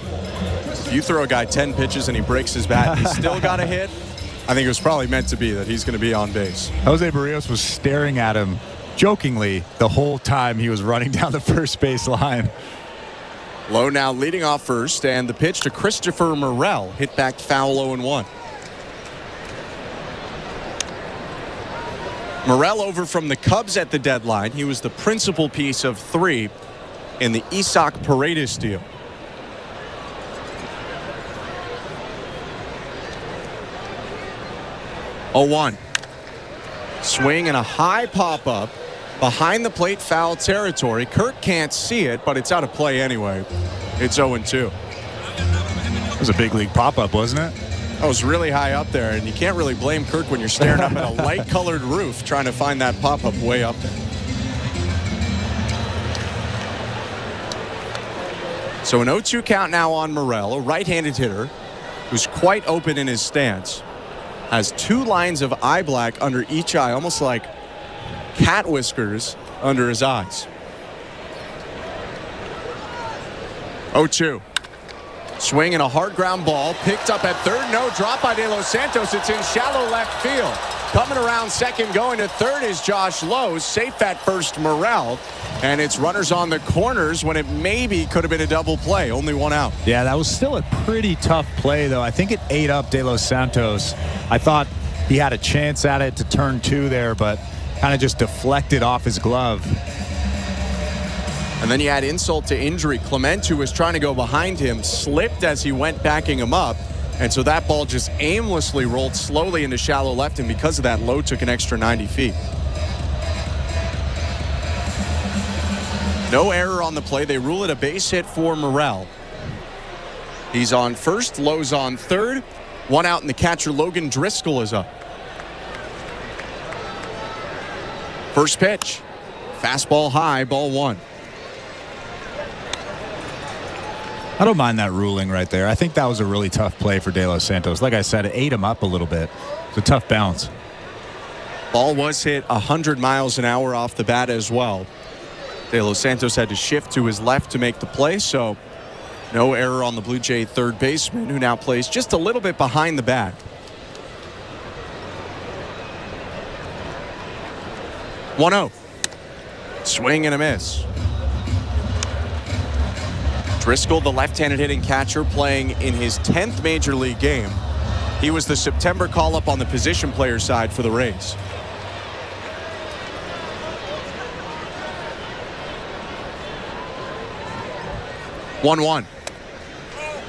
If you throw a guy 10 pitches and he breaks his bat, he still got a hit. I think it was probably meant to be that he's going to be on base. Jose Berrios was staring at him jokingly the whole time he was running down the first base line. Lowe now leading off first, and the pitch to Christopher Morel. Hit back foul 0-1. Morel over from the Cubs at the deadline. He was the principal piece of 3 in the Isaac Paredes deal. Oh, 1. Swing and a high pop-up. Behind the plate, foul territory. Kirk can't see it, but it's out of play anyway. It's 0-2. It was a big league pop-up, wasn't it? That was really high up there, and you can't really blame Kirk when you're staring up at a light-colored roof trying to find that pop-up way up there. So an 0-2 count now on Morel, a right-handed hitter who's quite open in his stance. Has 2 lines of eye black under each eye, almost like cat whiskers under his eyes. 0-2. Swing and a hard ground ball. Picked up at third. No drop by De Los Santos. It's in shallow left field. Coming around second, going to third is Josh Lowe. Safe at first, Morel. And it's runners on the corners when it maybe could have been a double play. Only 1 out. Yeah, that was still a pretty tough play, though. I think it ate up De Los Santos. I thought he had a chance at it to turn 2 there, but kind of just deflected off his glove. And then you add insult to injury. Clement, who was trying to go behind him, slipped as he went backing him up. And so that ball just aimlessly rolled slowly into shallow left. And because of that, Lowe took an extra 90 feet. No error on the play. They rule it a base hit for Morel. He's on first. Lowe's on third. 1 out, and the catcher, Logan Driscoll, is up. First pitch. Fastball high, ball 1. I don't mind that ruling right there. I think that was a really tough play for De Los Santos. Like I said, it ate him up a little bit. It's a tough bounce. Ball was hit 100 miles an hour off the bat as well. De Los Santos had to shift to his left to make the play, so no error on the Blue Jay third baseman, who now plays just a little bit behind the bat. 1-0. Swing and a miss. Driscoll, the left-handed hitting catcher, playing in his 10th major league game. He was the September call-up on the position player side for the Rays. One.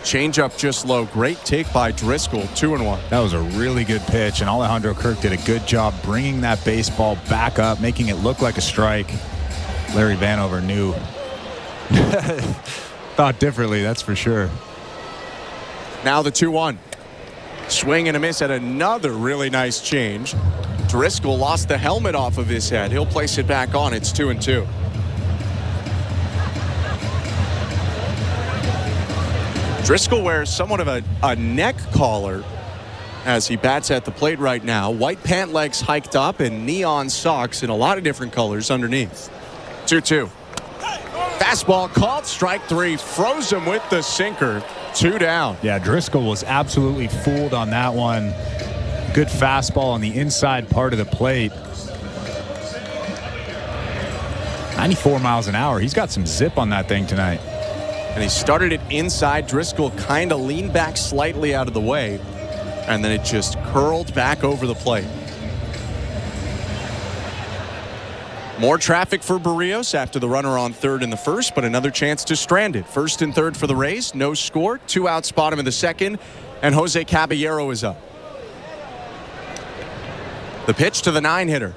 Changeup just low. Great take by Driscoll. 2-1. That was a really good pitch, and Alejandro Kirk did a good job bringing that baseball back up, making it look like a strike. Larry Vanover knew. Thought differently, that's for sure. Now the 2-1. Swing and a miss at another really nice change. Driscoll lost the helmet off of his head. He'll place it back on. It's 2-2. Driscoll wears somewhat of a neck collar as he bats at the plate right now. White pant legs hiked up and neon socks in a lot of different colors underneath. 2-2. Fastball called, strike 3. Froze him with the sinker. 2 down. Yeah, Driscoll was absolutely fooled on that one. Good fastball on the inside part of the plate. 94 miles an hour. He's got some zip on that thing tonight. And he started it inside. Driscoll kind of leaned back slightly out of the way, and then it just curled back over the plate. More traffic for Berrios after the runner on third in the first, but another chance to strand it. First and third for the Rays. No score. 2 outs, bottom of the second, and Jose Caballero is up. The pitch to the 9-hitter.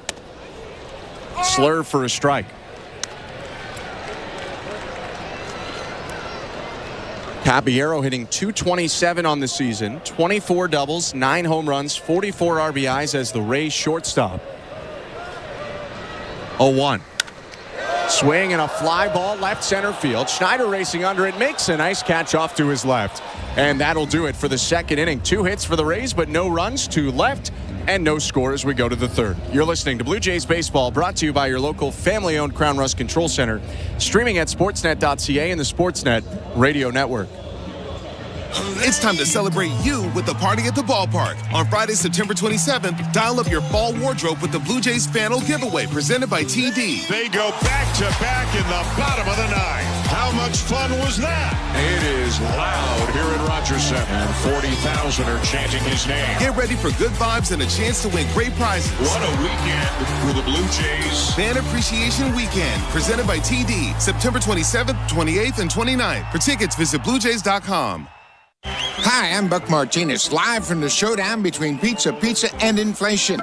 Slur for a strike. Caballero hitting .227 on the season, 24 doubles, 9 home runs, 44 RBIs as the Rays shortstop. 0-1. Swing and a fly ball left center field. Schneider racing under it, makes a nice catch off to his left. And that'll do it for the second inning. 2 hits for the Rays, but no runs, 2 left, and no score as we go to the third. You're listening to Blue Jays Baseball, brought to you by your local family-owned Crown Rust Control Center, streaming at sportsnet.ca and the Sportsnet Radio Network. It's time to celebrate you with the party at the ballpark. On Friday, September 27th, dial up your fall wardrobe with the Blue Jays Fanal giveaway presented by TD. They go back-to-back in the bottom of the ninth. How much fun was that? It is loud here at Rogers Center, and 40,000 are chanting his name. Get ready for good vibes and a chance to win great prizes. What a weekend for the Blue Jays. Fan Appreciation Weekend, presented by TD, September 27th, 28th, and 29th. For tickets, visit BlueJays.com. Hi, I'm Buck Martinez, live from the showdown between Pizza and inflation.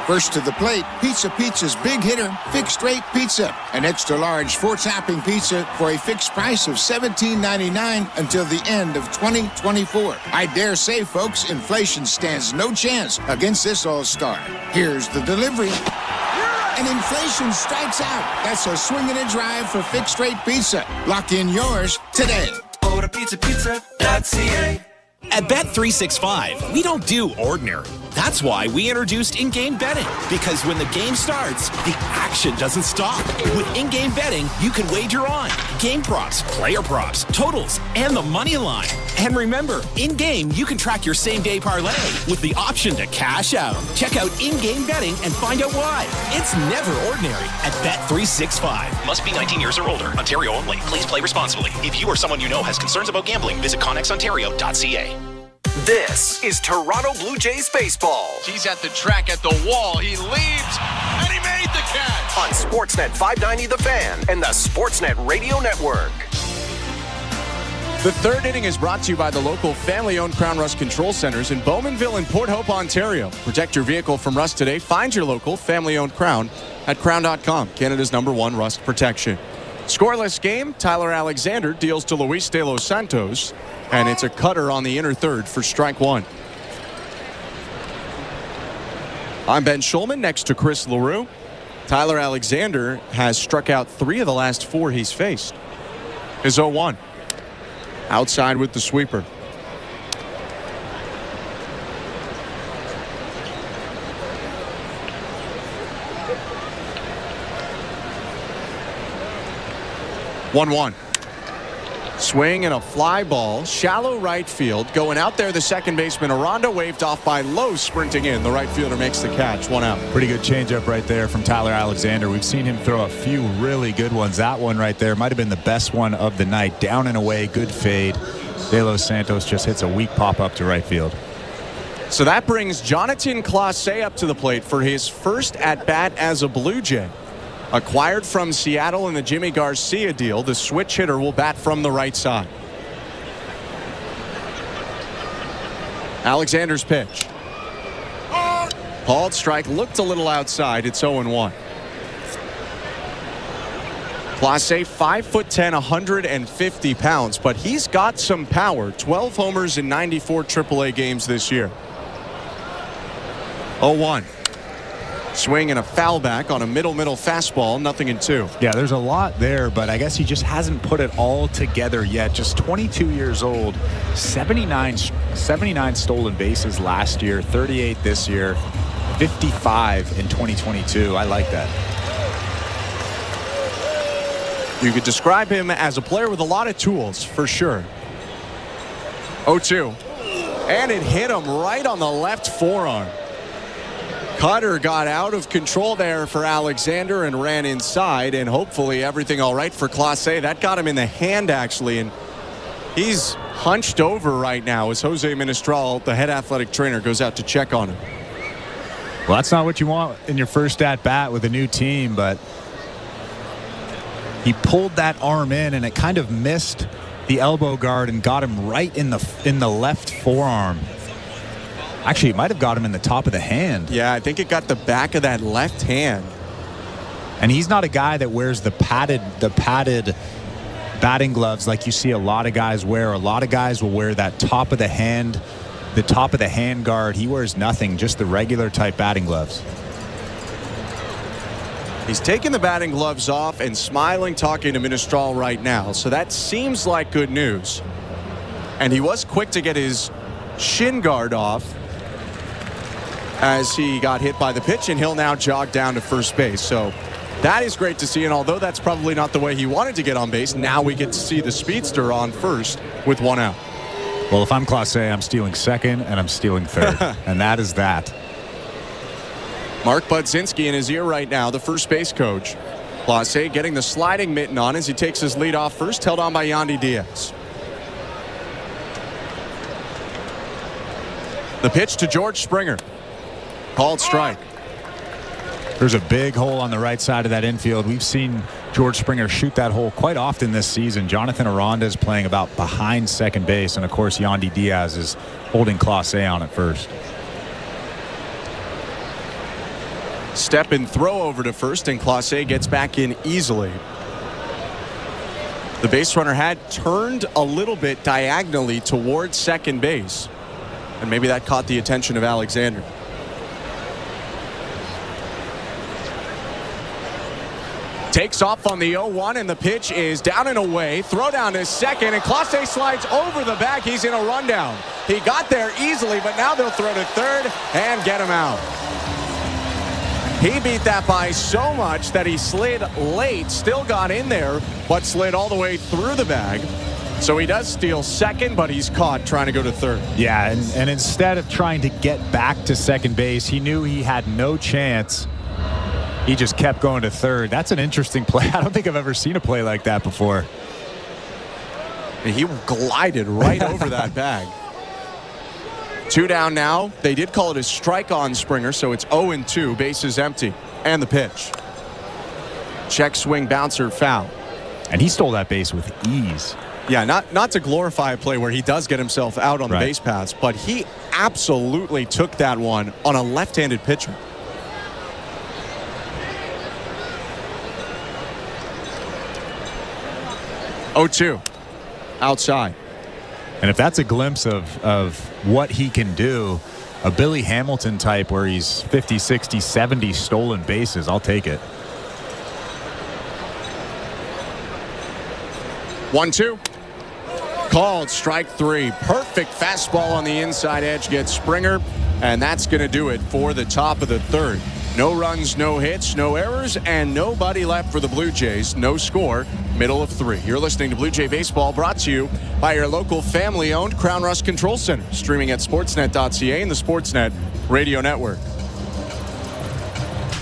First to the plate, Pizza's big hitter, fixed rate pizza. An extra large 4-topping pizza for a fixed price of $17.99 until the end of 2024. I dare say, folks, inflation stands no chance against this all-star. Here's the delivery. And inflation strikes out. That's a swing and a drive for fixed rate pizza. Lock in yours today. Order pizza.ca. At Bet365, we don't do ordinary. That's why we introduced in-game betting. Because when the game starts, the action doesn't stop. With in-game betting, you can wager on game props, player props, totals, and the money line. And remember, in-game, you can track your same-day parlay with the option to cash out. Check out in-game betting and find out why. It's never ordinary at Bet365. Must be 19 years or older. Ontario only. Please play responsibly. If you or someone you know has concerns about gambling, visit connexontario.ca. This is Toronto Blue Jays baseball. He's at the track, at the wall. He leaps, and he made the catch. On Sportsnet 590 The Fan and the Sportsnet Radio Network. The third inning is brought to you by the local family-owned Crown Rust Control Centers in Bowmanville and Port Hope, Ontario. Protect your vehicle from rust today. Find your local family-owned Crown at crown.com, Canada's #1 rust protection. Scoreless game, Tyler Alexander deals to Luis De Los Santos, and it's a cutter on the inner third for strike one. I'm Ben Schulman next to Chris LaRue. Tyler Alexander has struck out 3 of the last 4 he's faced. His 0-1. Outside with the sweeper. One. Swing and a fly ball, shallow right field. Going out there, the second baseman Aranda waved off by Lowe, sprinting in. The right fielder makes the catch. 1 out. Pretty good changeup right there from Tyler Alexander. We've seen him throw a few really good ones. That one right there might have been the best one of the night. Down and away, good fade. De Los Santos just hits a weak pop-up to right field. So that brings Jonathan Clase up to the plate for his first at-bat as a Blue Jay. Acquired from Seattle in the Jimmy Garcia deal, the switch hitter will bat from the right side. Alexander's pitch. Called strike, looked a little outside. It's 0-1. Clase, 5'10", 150 pounds, but he's got some power. 12 homers in 94 AAA games this year. 0-1. Swing and a foul back on a middle fastball, 0-2. Yeah, there's a lot there, but I guess he just hasn't put it all together yet. Just 22 years old, 79 stolen bases last year, 38 this year, 55 in 2022. I like that. You could describe him as a player with a lot of tools, for sure. 0-2. And it hit him right on the left forearm. Cutter got out of control there for Alexander and ran inside, and hopefully everything all right for Clase. That got him in the hand, actually, and he's hunched over right now as Jose Ministral, the head athletic trainer, goes out to check on him. Well, that's not what you want in your first at-bat with a new team, but he pulled that arm in, and it kind of missed the elbow guard and got him right in the left forearm. Actually, it might have got him in the top of the hand. Yeah, I think it got the back of that left hand. And he's not a guy that wears the padded batting gloves like you see a lot of guys wear. A lot of guys will wear that top of the hand guard. He wears nothing, just the regular type batting gloves. He's taking the batting gloves off and smiling, talking to Ministral right now. So that seems like good news. And he was quick to get his shin guard off as he got hit by the pitch, and he'll now jog down to first base. So that is great to see, and although that's probably not the way he wanted to get on base, now we get to see the speedster on first with 1 out. Well, if I'm Clase, I'm stealing second and I'm stealing third. And that is that. Mark Budzinski in his ear right now, the first base coach. Clase getting the sliding mitten on as he takes his lead off first, held on by Yandy Diaz. The pitch to George Springer. Called strike. There's a big hole on the right side of that infield. We've seen George Springer shoot that hole quite often this season. Jonathan Aranda is playing about behind second base, and of course Yandy Diaz is holding Clase on at first. Step and throw over to first, and Clase gets back in easily. The base runner had turned a little bit diagonally towards second base, and maybe that caught the attention of Alexander. Takes off on the 0-1, and the pitch is down and away. Throw down to second, and Clase slides over the bag. He's in a rundown. He got there easily, but now they'll throw to third and get him out. He beat that by so much that he slid late, still got in there, but slid all the way through the bag. So he does steal second, but he's caught trying to go to third. Yeah, and instead of trying to get back to second base, he knew he had no chance. He just kept going to third. That's an interesting play. I don't think I've ever seen a play like that before. He glided right over that bag. 2 down now. They did call it a strike on Springer, so it's 0-2. Bases empty. And the pitch. Check swing bouncer foul. And he stole that base with ease. Yeah, not to glorify a play where he does get himself out on the base paths, but he absolutely took that one on a left-handed pitcher. 0-2 outside. And if that's a glimpse of what he can do, a Billy Hamilton type where he's 50, 60, 70 stolen bases, I'll take it. 1-2. Called strike 3. Perfect fastball on the inside edge gets Springer, and that's going to do it for the top of the third. No runs, no hits, no errors, and nobody left for the Blue Jays. No score, middle of 3. You're listening to Blue Jay Baseball, brought to you by your local family-owned Crown Rust Control Center. Streaming at sportsnet.ca and the Sportsnet Radio Network.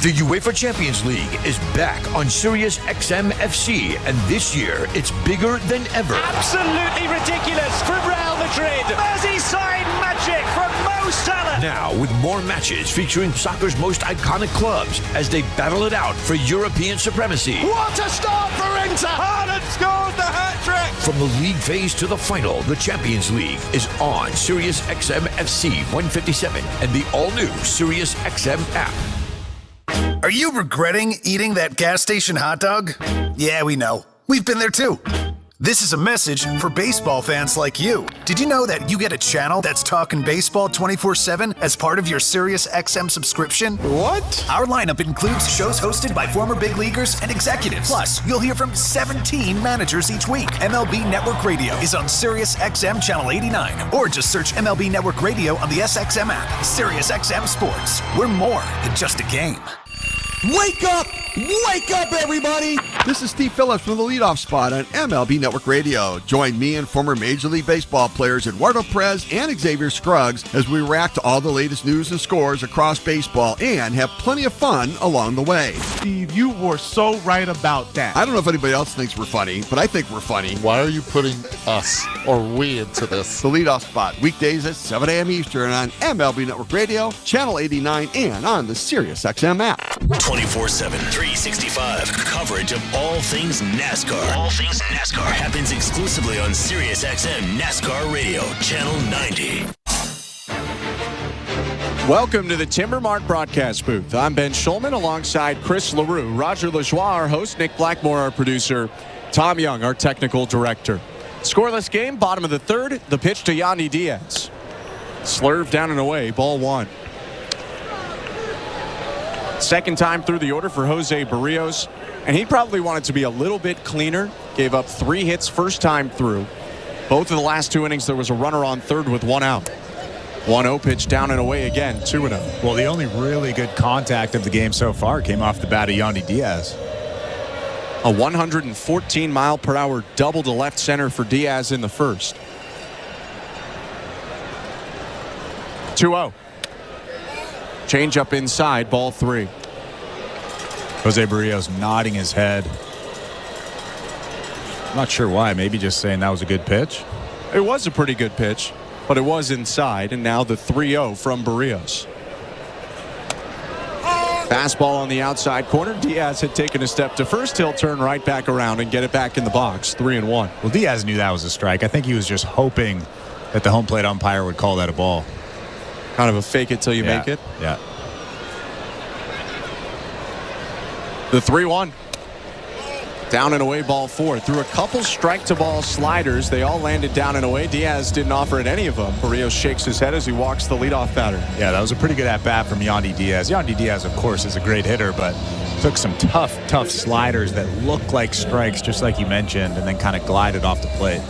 The UEFA Champions League is back on Sirius XM FC, and this year it's bigger than ever. Absolutely ridiculous from Real Madrid. Merseyside magic from Mo Salah. Now with more matches featuring soccer's most iconic clubs as they battle it out for European supremacy. What a start for Inter! Haaland scores the hat-trick! From the league phase to the final, the Champions League is on Sirius XM FC 157 and the all-new Sirius XM app. Are you regretting eating that gas station hot dog? Yeah, we know. We've been there too. This is a message for baseball fans like you. Did you know that you get a channel that's talking baseball 24/7 as part of your Sirius XM subscription? What? Our lineup includes shows hosted by former big leaguers and executives. Plus, you'll hear from 17 managers each week. MLB Network Radio is on Sirius XM Channel 89. Or just search MLB Network Radio on the SXM app. Sirius XM Sports. We're more than just a game. Wake up! Wake up, everybody! This is Steve Phillips from the leadoff spot on MLB Network Radio. Join me and former Major League Baseball players Eduardo Perez and Xavier Scruggs as we react to all the latest news and scores across baseball and have plenty of fun along the way. Steve, you were so right about that. I don't know if anybody else thinks we're funny, but I think we're funny. Why are you putting us or we into this? The leadoff spot, weekdays at 7 a.m. Eastern on MLB Network Radio, Channel 89, and on the Sirius XM app. 24/7, 365 coverage of all things NASCAR. All things NASCAR happens exclusively on Sirius XM NASCAR Radio, Channel 90. Welcome to the Timber Mart broadcast booth. I'm Ben Schulman alongside Chris LaRue, Roger Lajoie, our host, Nick Blackmore, our producer, Tom Young, our technical director. Scoreless game, bottom of the third. The pitch to Yandy Diaz. Slurve down and away, ball 1. Second time through the order for Jose Berrios, and he probably wanted to be a little bit cleaner. Gave up 3 hits first time through. Both of the last 2 innings, there was a runner on third with 1 out. 1-0 pitch down and away again, 2-0. Well, the only really good contact of the game so far came off the bat of Yandy Diaz. A 114-mile-per-hour double to left center for Diaz in the first. 2-0. Change up inside, ball 3. Jose Berrios nodding his head. Not sure why. Maybe just saying that was a good pitch. It was a pretty good pitch, but it was inside, and now the 3-0 from Berrios. Fastball on the outside corner. Diaz had taken a step to first. He'll turn right back around and get it back in the box. 3-1. Well, Diaz knew that was a strike. I think he was just hoping that the home plate umpire would call that a ball. Kind of a fake it till you make it. Yeah. The 3-1. Down and away, ball 4. Through a couple strike-to-ball sliders, they all landed down and away. Diaz didn't offer at any of them. Berrios shakes his head as he walks the leadoff batter. Yeah, that was a pretty good at-bat from Yandy Diaz. Yandy Diaz, of course, is a great hitter, but took some tough sliders that look like strikes, just like you mentioned, and then kind of glided off the plate.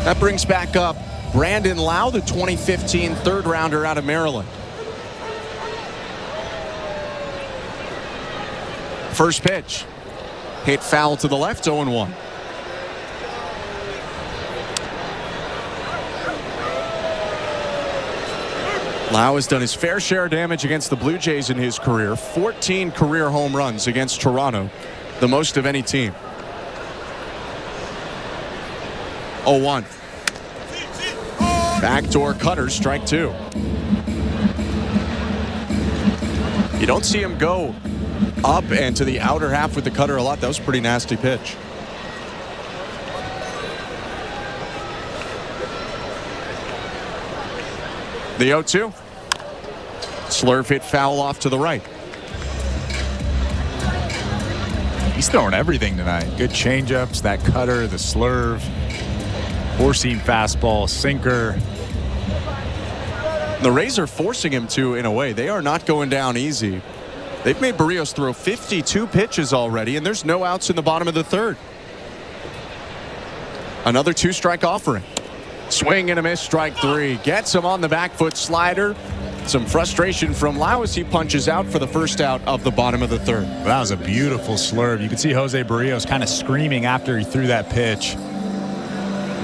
That brings back up Brandon Lau, the 2015 third-rounder out of Maryland. First pitch. Hit foul to the left, 0-1. Lau has done his fair share of damage against the Blue Jays in his career. 14 career home runs against Toronto, the most of any team. 0-1. Backdoor cutter, strike 2. You don't see him go up and to the outer half with the cutter a lot. That was a pretty nasty pitch. The 0-2. Slurve hit foul off to the right. He's throwing everything tonight. Good changeups, that cutter, the slurve, four-seam fastball, sinker. The Rays are forcing him to, in a way. They are not going down easy. They've made Berrios throw 52 pitches already, and there's no outs in the bottom of the 3rd. Another 2-strike offering. Swing and a miss, strike 3. Gets him on the back foot slider. Some frustration from Lau as he punches out for the first out of the bottom of the 3rd. Well, that was a beautiful slurve. You could see Jose Berrios kind of screaming after he threw that pitch.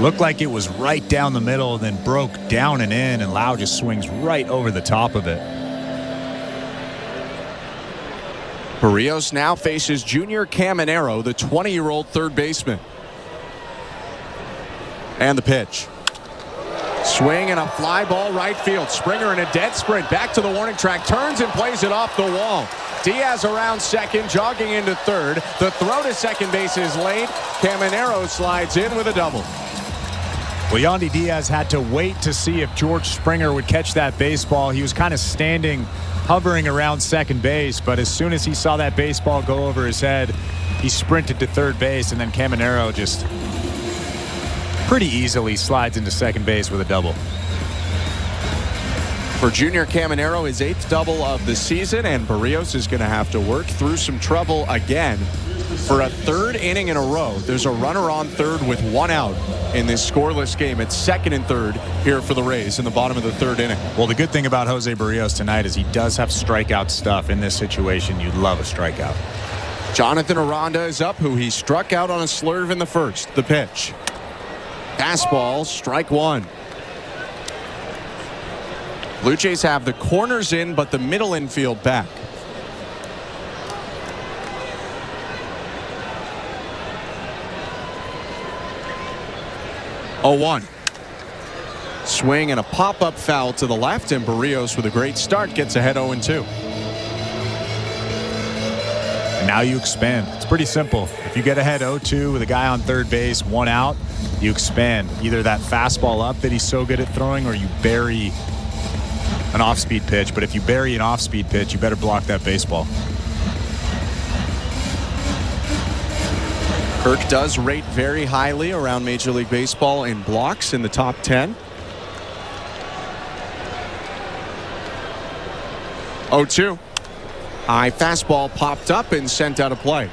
Looked like it was right down the middle, then broke down and in, and Lau just swings right over the top of it. Berrios now faces Junior Caminero, the 20-year-old third baseman. And the pitch. Swing and a fly ball right field. Springer in a dead sprint back to the warning track. Turns and plays it off the wall. Diaz around second, jogging into 3rd. The throw to second base is late. Caminero slides in with a double. Well, Yandy Diaz had to wait to see if George Springer would catch that baseball. He was kind of standing, hovering around second base, but as soon as he saw that baseball go over his head, he sprinted to 3rd base, and then Caminero just pretty easily slides into second base with a double. For Junior Caminero, his 8th double of the season, and Berrios is going to have to work through some trouble again for a 3rd inning in a row. There's a runner on 3rd with 1 out in this scoreless game. It's 2nd and 3rd here for the Rays in the bottom of the 3rd inning. Well, the good thing about Jose Berrios tonight is he does have strikeout stuff. In this situation, you'd love a strikeout. Jonathan Aranda is up, who he struck out on a slurve in the 1st. The pitch. Fastball, strike 1. Blue Jays have the corners in, but the middle infield back. Oh, 1. Swing and a pop-up foul to the left, and Berrios with a great start gets ahead 0-2. And now you expand. It's pretty simple. If you get ahead 0-2 with a guy on 3rd base, 1 out, you expand. Either that fastball up that he's so good at throwing, or you bury an off-speed pitch. But if you bury an off-speed pitch, you better block that baseball. Kirk does rate very highly around Major League Baseball in blocks in the top 10. 0-2. High fastball popped up and sent out of play.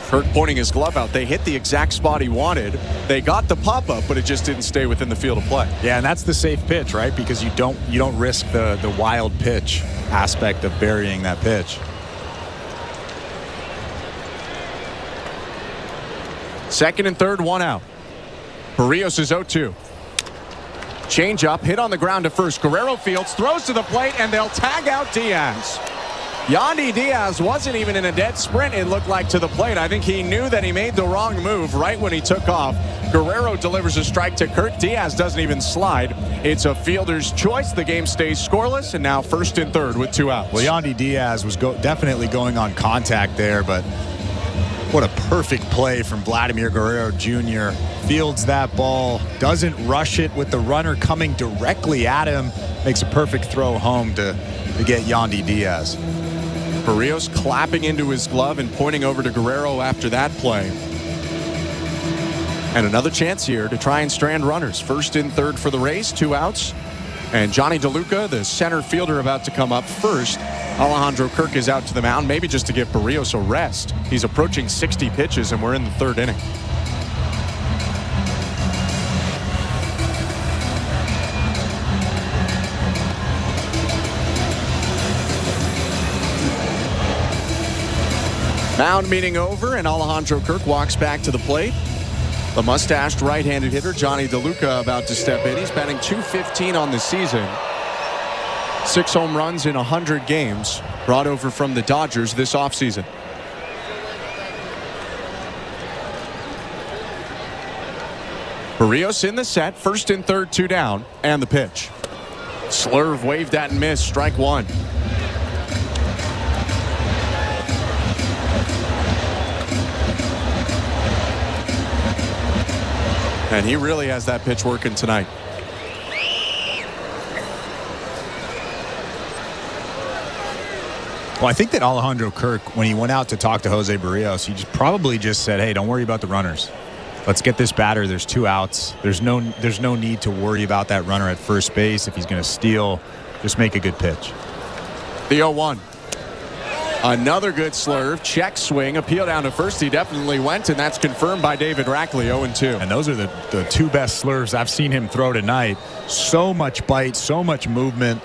Kirk pointing his glove out. They hit the exact spot he wanted. They got the pop-up, but it just didn't stay within the field of play. Yeah, and that's the safe pitch, right? Because you don't risk the wild pitch aspect of burying that pitch. Second and 3rd, 1 out. Berrios is 0-2. Change-up, hit on the ground to first. Guerrero fields, throws to the plate, and they'll tag out Diaz. Yandy Diaz wasn't even in a dead sprint, it looked like, to the plate. I think he knew that he made the wrong move right when he took off. Guerrero delivers a strike to Kirk. Diaz doesn't even slide. It's a fielder's choice. The game stays scoreless, and now first and third with 2 outs. Well, Yandy Diaz was definitely going on contact there, but what a perfect play from Vladimir Guerrero Jr. Fields that ball, doesn't rush it with the runner coming directly at him. Makes a perfect throw home to get Yandy Diaz. Berrios clapping into his glove and pointing over to Guerrero after that play. And another chance here to try and strand runners. First and third for the Rays, 2 outs. And Johnny DeLuca, the center fielder, about to come up first. Alejandro Kirk is out to the mound, maybe just to give Berrios a rest. He's approaching 60 pitches, and we're in the third inning. Mound meeting over, and Alejandro Kirk walks back to the plate. The mustached right-handed hitter, Johnny DeLuca, about to step in. He's batting .215 on the season. 6 home runs in 100 games, brought over from the Dodgers this offseason. Berrios in the set, first and third, 2 down, and the pitch. Slurve waved at and missed, strike 1. And he really has that pitch working tonight. Well, I think that Alejandro Kirk, when he went out to talk to Jose Berrios, he probably just said, hey, don't worry about the runners. Let's get this batter. There's 2 outs. There's no need to worry about that runner at first base. If he's going to steal, just make a good pitch. The 0-1. Another good slurve, check swing, appeal down to first. He definitely went, and that's confirmed by David Rackley, 0-2. And those are the 2 best slurves I've seen him throw tonight. So much bite, so much movement.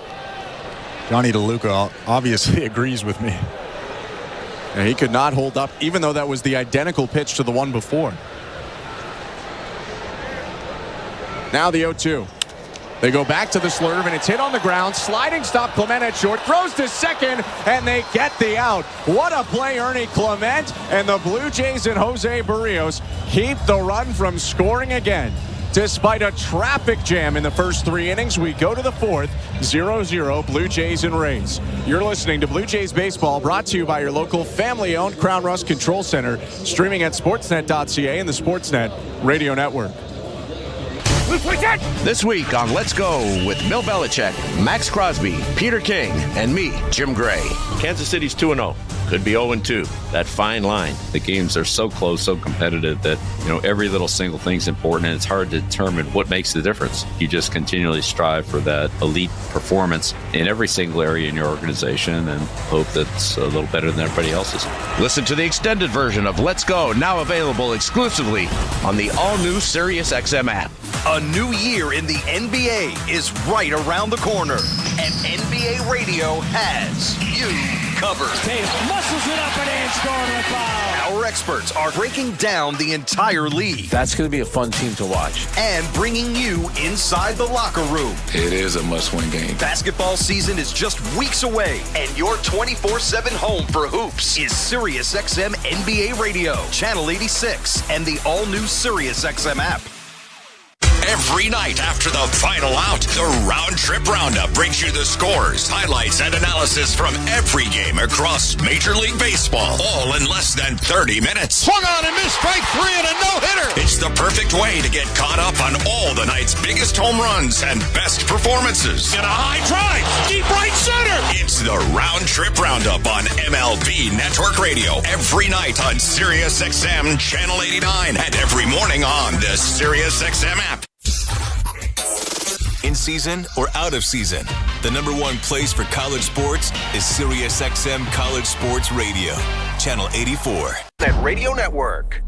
Johnny DeLuca obviously agrees with me. And he could not hold up, even though that was the identical pitch to the one before. Now the 0-2. They go back to the slurve, and it's hit on the ground. Sliding stop, Clement at short. Throws to second, and they get the out. What a play, Ernie Clement. And the Blue Jays and Jose Berrios keep the run from scoring again. Despite a traffic jam in the first 3 innings, we go to the 4th, 0-0, Blue Jays and Rays. You're listening to Blue Jays Baseball, brought to you by your local family-owned Crown Rust Control Center, streaming at sportsnet.ca and the Sportsnet Radio Network. This week on Let's Go with Bill Belichick, Max Crosby, Peter King, and me, Jim Gray. Kansas City's 2-0. Could be 0-2. That fine line. The games are so close, so competitive that, every little single thing's important, and it's hard to determine what makes the difference. You just continually strive for that elite performance in every single area in your organization and hope that's a little better than everybody else's. Listen to the extended version of Let's Go, now available exclusively on the all-new SiriusXM app. A new year in the NBA is right around the corner, and NBA Radio has you covered. Muscles it up and scoring the foul. Our experts are breaking down the entire league. That's going to be a fun team to watch. And bringing you inside the locker room. It is a must-win game. Basketball season is just weeks away, and your 24/7 home for hoops is SiriusXM NBA Radio, Channel 86, and the all-new SiriusXM app. Every night after the final out, the Round Trip Roundup brings you the scores, highlights, and analysis from every game across Major League Baseball, all in less than 30 minutes. Swung on and missed, strike 3 and a no-hitter. It's the perfect way to get caught up on all the night's biggest home runs and best performances. And a high drive, deep right center. It's the Round Trip Roundup on MLB Network Radio, every night on SiriusXM Channel 89 and every morning on the SiriusXM app. In season or out of season, the #1 place for college sports is SiriusXM College Sports Radio, Channel 84. That Radio Network.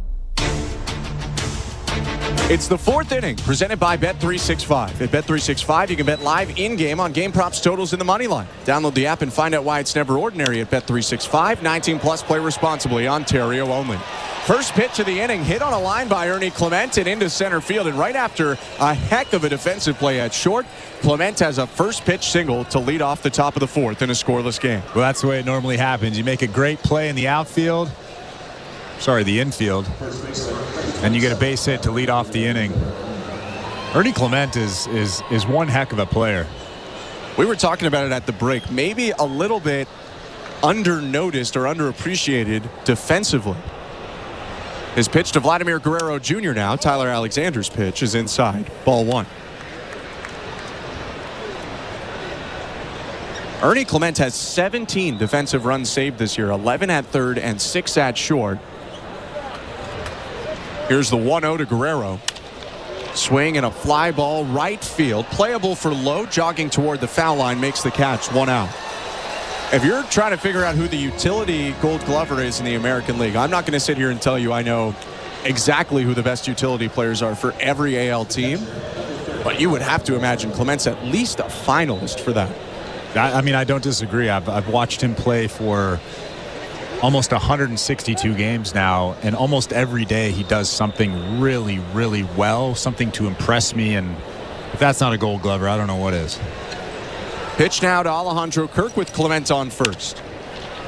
It's the fourth inning, presented by Bet365. At Bet365, you can bet live in-game on game props, totals, and the money line. Download the app and find out why it's never ordinary at Bet365. 19+, play responsibly. Ontario only. First pitch of the inning, hit on a line by Ernie Clement and into center field. And right after a heck of a defensive play at short, Clement has a first pitch single to lead off the top of the fourth in a scoreless game. Well, that's the way it normally happens. You make a great play in the infield, and you get a base hit to lead off the inning. Ernie Clement is one heck of a player. We were talking about it at the break. Maybe a little bit under-noticed or underappreciated defensively. His pitch to Vladimir Guerrero Jr. now. Tyler Alexander's pitch is inside. Ball one. Ernie Clement has 17 defensive runs saved this year. 11 at third and 6 at short. Here's the 1-0 to Guerrero. Swing and a fly ball right field. Playable for Lowe, jogging toward the foul line, makes the catch. 1 out. If you're trying to figure out who the utility Gold Glover is in the American League, I'm not going to sit here and tell you I know exactly who the best utility players are for every AL team. But you would have to imagine Clement's at least a finalist for that. I mean, I don't disagree. I've watched him play for almost 162 games now, and almost every day he does something really, really well, something to impress me, and if that's not a Gold Glover, I don't know what is. Pitch now to Alejandro Kirk with Clement on first.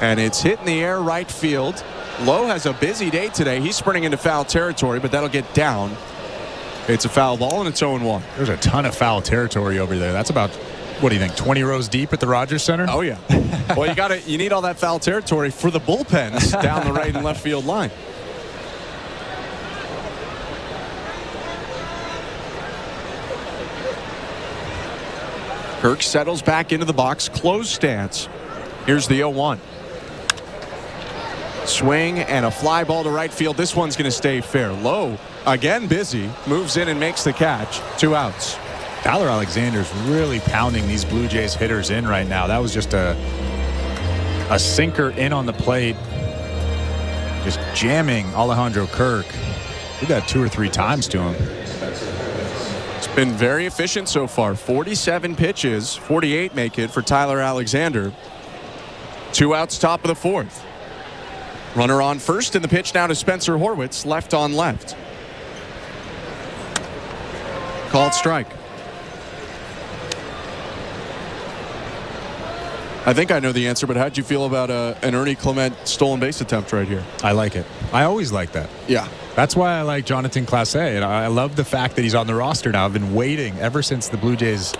And it's hit in the air right field. Lowe has a busy day today. He's sprinting into foul territory, but that'll get down. It's a foul ball, and it's 0-1. There's a ton of foul territory over there. That's about, what do you think, 20 rows deep at the Rogers Center? Oh, yeah. Well, you need all that foul territory for the bullpens down the right and left field line. Kirk settles back into the box, closed stance. Here's the 0-1. Swing and a fly ball to right field. This one's going to stay fair. Lowe, again busy, moves in and makes the catch. 2 outs. Tyler Alexander's really pounding these Blue Jays hitters in right now. That was just a sinker in on the plate. Just jamming Alejandro Kirk. Did that 2 or 3 times to him. It's been very efficient so far. 47 pitches, 48 make it for Tyler Alexander. 2 outs, top of the fourth. Runner on first, and the pitch now to Spencer Horwitz, left on left. Called strike. I think I know the answer, but how'd you feel about an Ernie Clement stolen base attempt right here? I like it. I always like that. Yeah. That's why I like Jonathan Clase, and I love the fact that he's on the roster now. I've been waiting ever since the Blue Jays.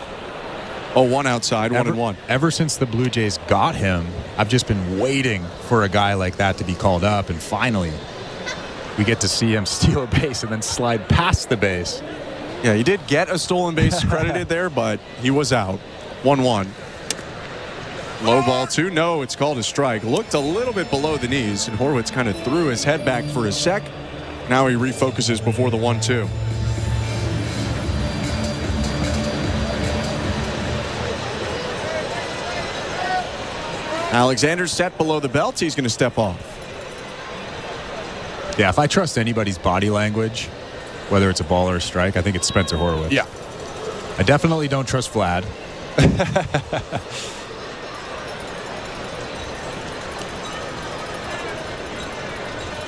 Oh, 1 outside, 1-1. Ever since the Blue Jays got him, I've just been waiting for a guy like that to be called up, and finally we get to see him steal a base and then slide past the base. Yeah, he did get a stolen base credited there, but he was out. 1-1. Low ball 2. No, it's called a strike. Looked a little bit below the knees, and Horwitz kind of threw his head back for a sec. Now he refocuses before the 1-2. Alexander's set below the belt. He's going to step off. Yeah, if I trust anybody's body language, whether it's a ball or a strike, I think it's Spencer Horwitz. Yeah. I definitely don't trust Vlad.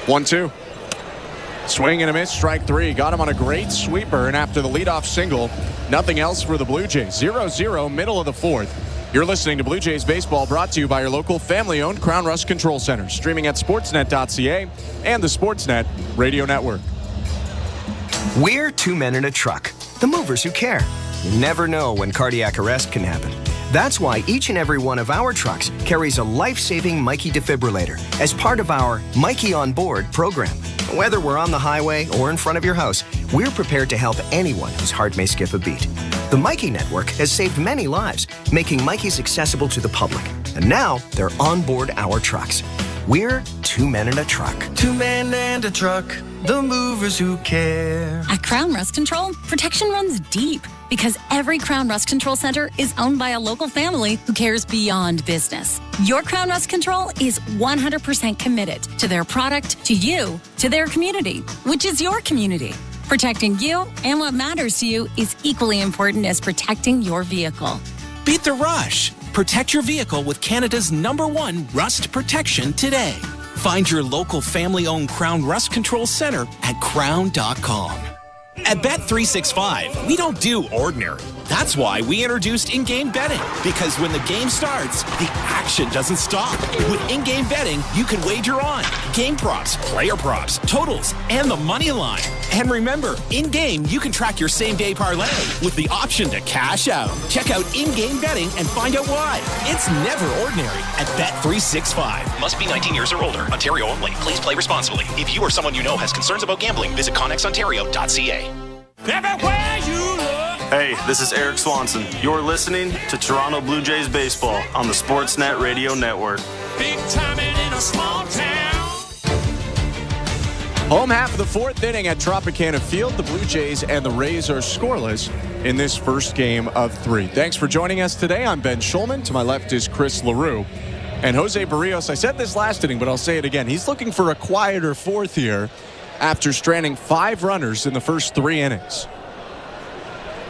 1-2. Swing and a miss, strike 3. Got him on a great sweeper, and after the leadoff single, nothing else for the Blue Jays. 0-0, middle of the fourth. You're listening to Blue Jays Baseball, brought to you by your local family-owned Crown Rust Control Center, streaming at sportsnet.ca and the Sportsnet Radio Network. We're 2 men in a truck, the movers who care. You never know when cardiac arrest can happen. That's why each and every one of our trucks carries a life-saving Mikey defibrillator as part of our Mikey on Board program. Whether we're on the highway or in front of your house, we're prepared to help anyone whose heart may skip a beat. The Mikey Network has saved many lives, making Mikeys accessible to the public. And now they're on board our trucks. We're 2 men in a truck. 2 men and a truck, the movers who care. At Crown Rust Control, protection runs deep because every Crown Rust Control Center is owned by a local family who cares beyond business. Your Crown Rust Control is 100% committed to their product, to you, to their community, which is your community. Protecting you and what matters to you is equally important as protecting your vehicle. Beat the rush. Protect your vehicle with Canada's #1 rust protection today. Find your local family-owned Crown Rust Control Center at crown.com. At Bet365, we don't do ordinary. That's why we introduced in-game betting. Because when the game starts, the action doesn't stop. With in-game betting, you can wager on game props, player props, totals, and the money line. And remember, in-game, you can track your same-day parlay with the option to cash out. Check out in-game betting and find out why. It's never ordinary at Bet365. Must be 19 years or older. Ontario only. Please play responsibly. If you or someone you know has concerns about gambling, visit connexontario.ca. Everywhere you look. Hey, this is Eric Swanson. You're listening to Toronto Blue Jays baseball on the Sportsnet Radio Network. Big time in a small town. Home half of the fourth inning at Tropicana Field. The Blue Jays and the Rays are scoreless in this first game of 3. Thanks for joining us today. I'm Ben Schulman. To my left is Chris LaRue. And Jose Berrios, I said this last inning, but I'll say it again. He's looking for a quieter fourth here after stranding 5 runners in the first 3 innings.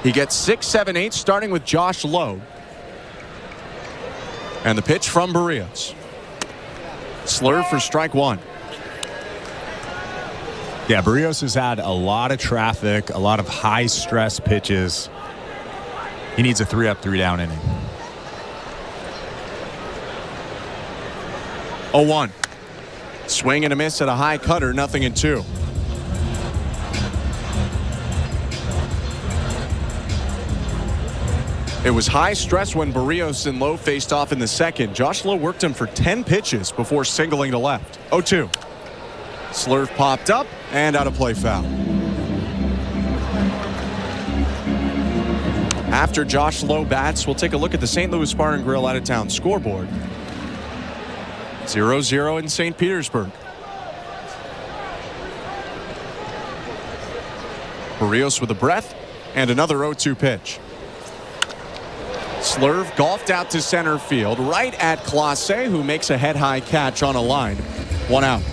He gets 6, 7, 8, starting with Josh Lowe. And the pitch from Berrios. Slurve for strike 1. Yeah, Berrios has had a lot of traffic, a lot of high-stress pitches. He needs a 3-up, 3-down inning. 0-1. Swing and a miss at a high cutter, 0-2. It was high stress when Berrios and Lowe faced off in the second. Josh Lowe worked him for 10 pitches before singling to left. 0-2. Slurve popped up and out of play foul. After Josh Lowe bats, we'll take a look at the St. Louis Bar and Grill out-of-town scoreboard. 0-0 in St. Petersburg. Berrios with a breath and another 0-2 pitch. Slurve golfed out to center field right at Clase, who makes a head-high catch on a line. 1 out.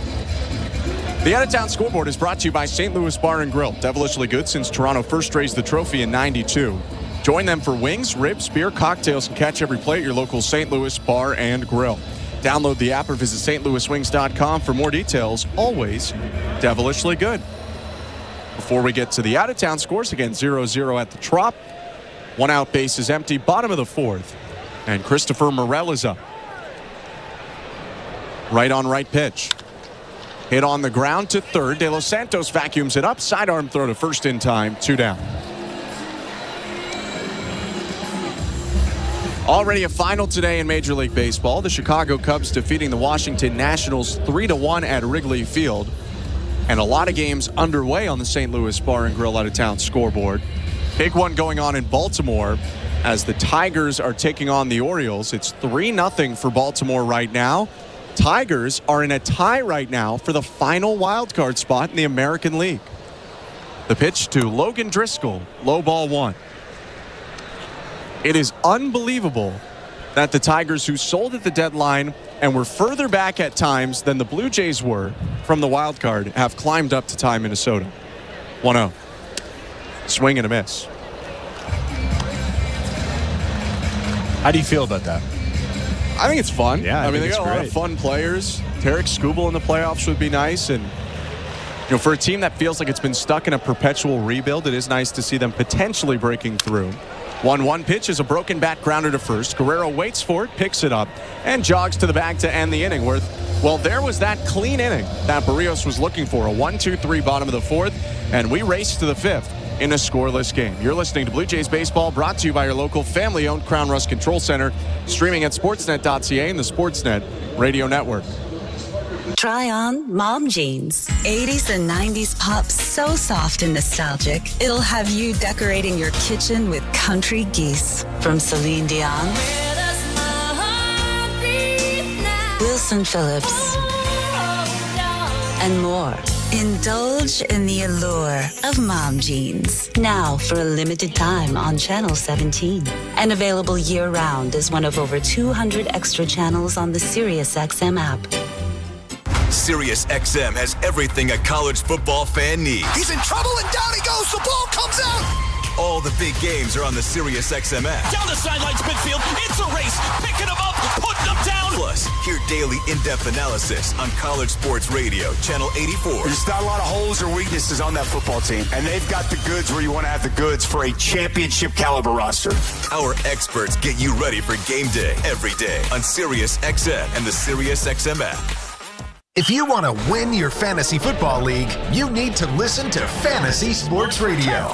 The out-of-town scoreboard is brought to you by St. Louis Bar and Grill. Devilishly good since Toronto first raised the trophy in '92. Join them for wings, ribs, beer, cocktails, and catch every play at your local St. Louis Bar and Grill. Download the app or visit stlouiswings.com for more details. Always devilishly good. Before we get to the out-of-town scores, again 0-0 at the Trop. 1 out, base is empty, bottom of the 4th. And Christopher Morel is up. Right on right pitch. Hit on the ground to third. De Los Santos vacuums it up. Sidearm throw to first in time. 2 down. Already a final today in Major League Baseball. The Chicago Cubs defeating the Washington Nationals 3-1 at Wrigley Field. And a lot of games underway on the St. Louis Bar and Grill out-of-town scoreboard. Big one going on in Baltimore as the Tigers are taking on the Orioles. It's 3-0 for Baltimore right now. Tigers are in a tie right now for the final wild card spot in the American League. The pitch to Logan Driscoll, low ball 1. It is unbelievable that the Tigers, who sold at the deadline and were further back at times than the Blue Jays were from the wild card, have climbed up to tie Minnesota. 1-0. Swing and a miss. How do you feel about that? I think it's fun. Yeah, I mean, they got a lot of fun players. Tarek Skubal in the playoffs would be nice. And, for a team that feels like it's been stuck in a perpetual rebuild, it is nice to see them potentially breaking through. 1-1 pitch is a broken bat grounder to first. Guerrero waits for it, picks it up, and jogs to the bag to end the inning. Well, there was that clean inning that Berrios was looking for. A 1-2-3 bottom of the 4th, and we race to the 5th. In a scoreless game. You're listening to Blue Jays Baseball, brought to you by your local family-owned Crown Rust Control Center, streaming at sportsnet.ca and the Sportsnet Radio Network. Try on mom jeans. 80s and 90s pop, so soft and nostalgic. It'll have you decorating your kitchen with country geese. From Celine Dion, Wilson Phillips, and more. Indulge in the allure of mom jeans. Now for a limited time on Channel 17. And available year-round as one of over 200 extra channels on the SiriusXM app. Sirius XM has everything a college football fan needs. He's in trouble and down he goes. The ball comes out. All the big games are on the Sirius XM app. Down the sidelines, midfield. It's a race. Picking them up, putting them down. Plus, hear daily in-depth analysis on College Sports Radio, Channel 84. There's not a lot of holes or weaknesses on that football team, and they've got the goods where you want to have the goods for a championship caliber roster. Our experts get you ready for game day every day on Sirius XM and the Sirius XM app. If you want to win your fantasy football league, you need to listen to Fantasy Sports Radio.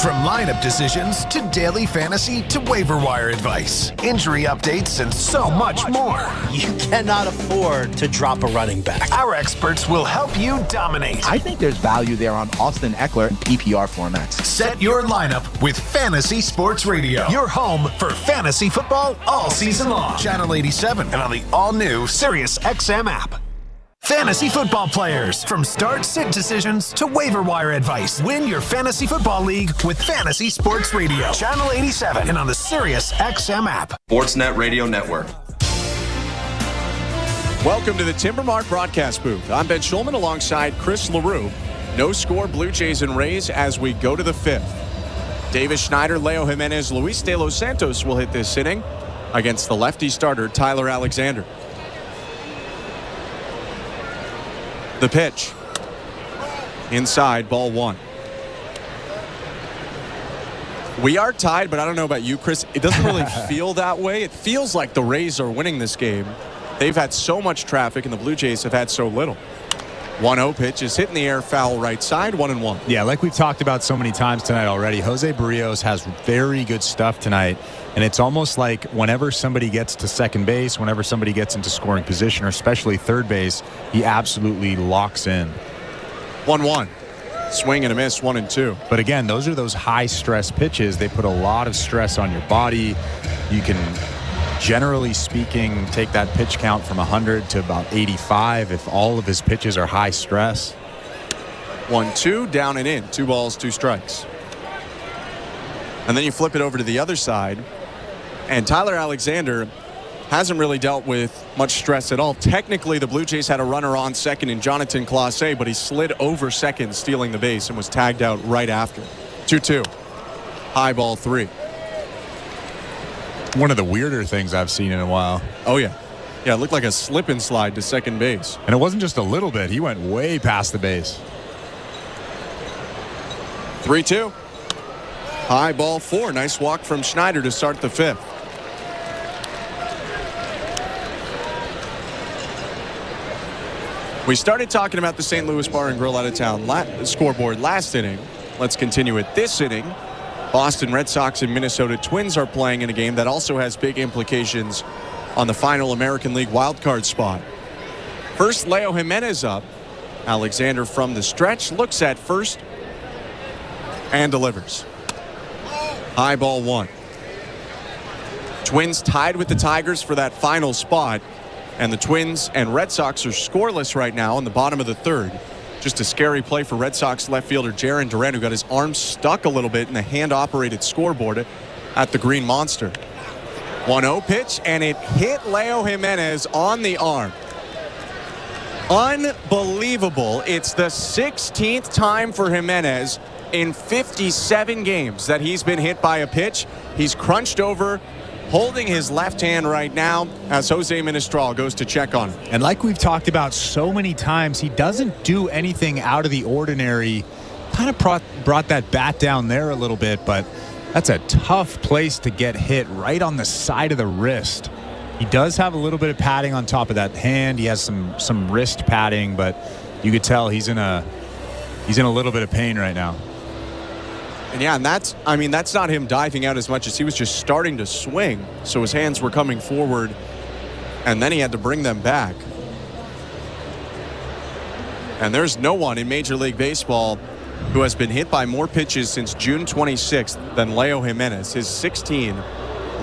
From lineup decisions to daily fantasy to waiver wire advice, injury updates, and so much more. You cannot afford to drop a running back. Our experts will help you dominate. I think there's value there on Austin Eckler in PPR formats. Set your lineup with Fantasy Sports Radio. Your home for fantasy football all season long. Channel 87 and on the all-new Sirius XM app. Fantasy football players, from start-sit decisions to waiver wire advice. Win your fantasy football league with Fantasy Sports Radio. Channel 87 and on the Sirius XM app. Sportsnet Radio Network. Welcome to the Timbermark broadcast booth. I'm Ben Schulman alongside Chris LaRue. No score, Blue Jays and Rays as we go to the fifth. Davis Schneider, Leo Jimenez, Luis De Los Santos will hit this inning against the lefty starter Tyler Alexander. The pitch. Inside, ball one. We are tied, but I don't know about you, Chris. It doesn't really feel that way. It feels like the Rays are winning this game. They've had so much traffic, and the Blue Jays have had so little. 1-0 pitch is hit in the air, foul right side, 1-1. Yeah, like we've talked about so many times tonight already, Jose Berrios has very good stuff tonight. And it's almost like whenever somebody gets to second base, whenever somebody gets into scoring position, or especially third base, he absolutely locks in. 1-1. Swing and a miss, 1-2. But again, those are those high-stress pitches. They put a lot of stress on your body. You can, generally speaking, take that pitch count from 100 to about 85 if all of his pitches are high stress. 1-2, down and in. 2 balls, 2 strikes. And then you flip it over to the other side. And Tyler Alexander hasn't really dealt with much stress at all. Technically, the Blue Jays had a runner on second in Jonathan Clase, but he slid over second, stealing the base, and was tagged out right after. 2-2. High ball 3. One of the weirder things I've seen in a while. Oh, yeah. Yeah, it looked like a slip and slide to second base. And it wasn't just a little bit. He went way past the base. 3-2. High ball 4. Nice walk from Schneider to start the fifth. We started talking about the St. Louis Bar and Grill out of town scoreboard last inning. Let's continue it this inning. Boston Red Sox and Minnesota Twins are playing in a game that also has big implications on the final American League wildcard spot. First, Leo Jimenez up. Alexander from the stretch looks at first and delivers. High ball 1. Twins tied with the Tigers for that final spot. And the Twins and Red Sox are scoreless right now in the bottom of the third. Just a scary play for Red Sox left fielder Jarren Duran, who got his arm stuck a little bit in the hand-operated scoreboard at the Green Monster. 1-0 pitch, and it hit Leo Jimenez on the arm. Unbelievable. It's the 16th time for Jimenez in 57 games that he's been hit by a pitch. He's crunched over, holding his left hand right now as Jose Ministral goes to check on him. And like we've talked about so many times, he doesn't do anything out of the ordinary. Kind of brought that bat down there a little bit, but that's a tough place to get hit right on the side of the wrist. He does have a little bit of padding on top of that hand. He has some wrist padding, but you could tell he's in a little bit of pain right now. And yeah, and that's not him diving out as much as he was just starting to swing. So his hands were coming forward, and then he had to bring them back. And there's no one in Major League Baseball who has been hit by more pitches since June 26th than Leo Jimenez. His 16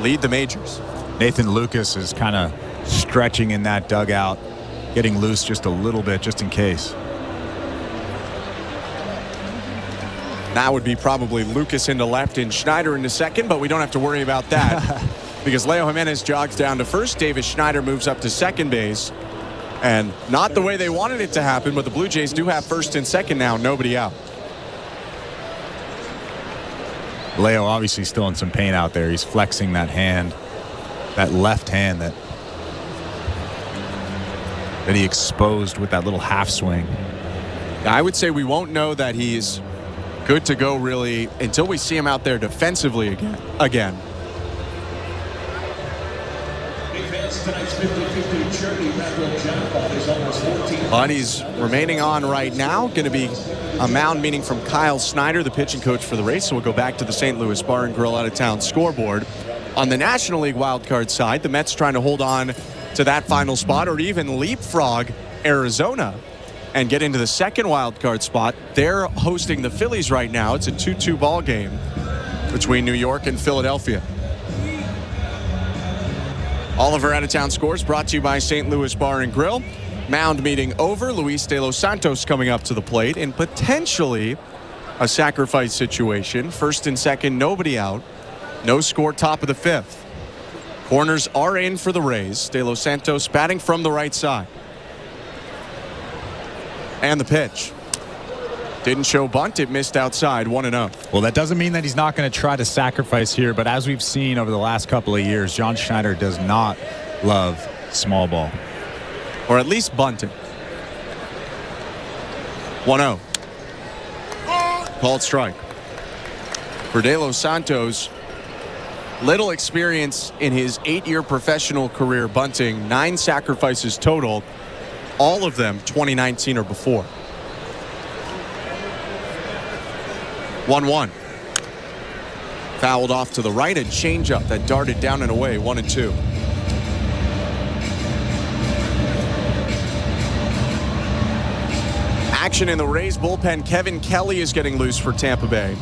lead the majors. Nathan Lucas is kind of stretching in that dugout, getting loose just a little bit, just in case. That would be probably Lucas into left and Schneider into second, but we don't have to worry about that because Leo Jimenez jogs down to first. Davis Schneider moves up to second base, And not the way they wanted it to happen, but the Blue Jays do have first and second now, nobody out. Leo obviously still in some pain out there. He's flexing that hand, that left hand that he exposed with that little half swing. I would say we won't know that he's good to go really until we see him out there defensively again. He's remaining on right now. Going to be a mound meeting from Kyle Snyder, the pitching coach for the Rays. So we'll go back to the St. Louis Bar and Grill out-of-town scoreboard. On the National League wildcard side, the Mets trying to hold on to that final spot or even leapfrog Arizona and get into the second wildcard spot. They're hosting the Phillies right now. It's a 2-2 ball game between New York and Philadelphia. All of our out-of-town scores brought to you by St. Louis Bar and Grill. Mound meeting over. Luis De Los Santos coming up to the plate in potentially a sacrifice situation. First and second, nobody out. No score, top of the fifth. Corners are in for the Rays. De Los Santos batting from the right side. And the pitch. Didn't show bunt. It missed outside, 1-0. Well, that doesn't mean that he's not going to try to sacrifice here, but as we've seen over the last couple of years, John Schneider does not love small ball. Or at least bunting. 1-0. Called strike. For De Los Santos, little experience in his 8-year professional career bunting, 9 sacrifices total, all of them 2019 or before. 1-1. Fouled off to the right, a changeup that darted down and away, 1-2. Action in the Rays bullpen. Kevin Kelly is getting loose for Tampa Bay.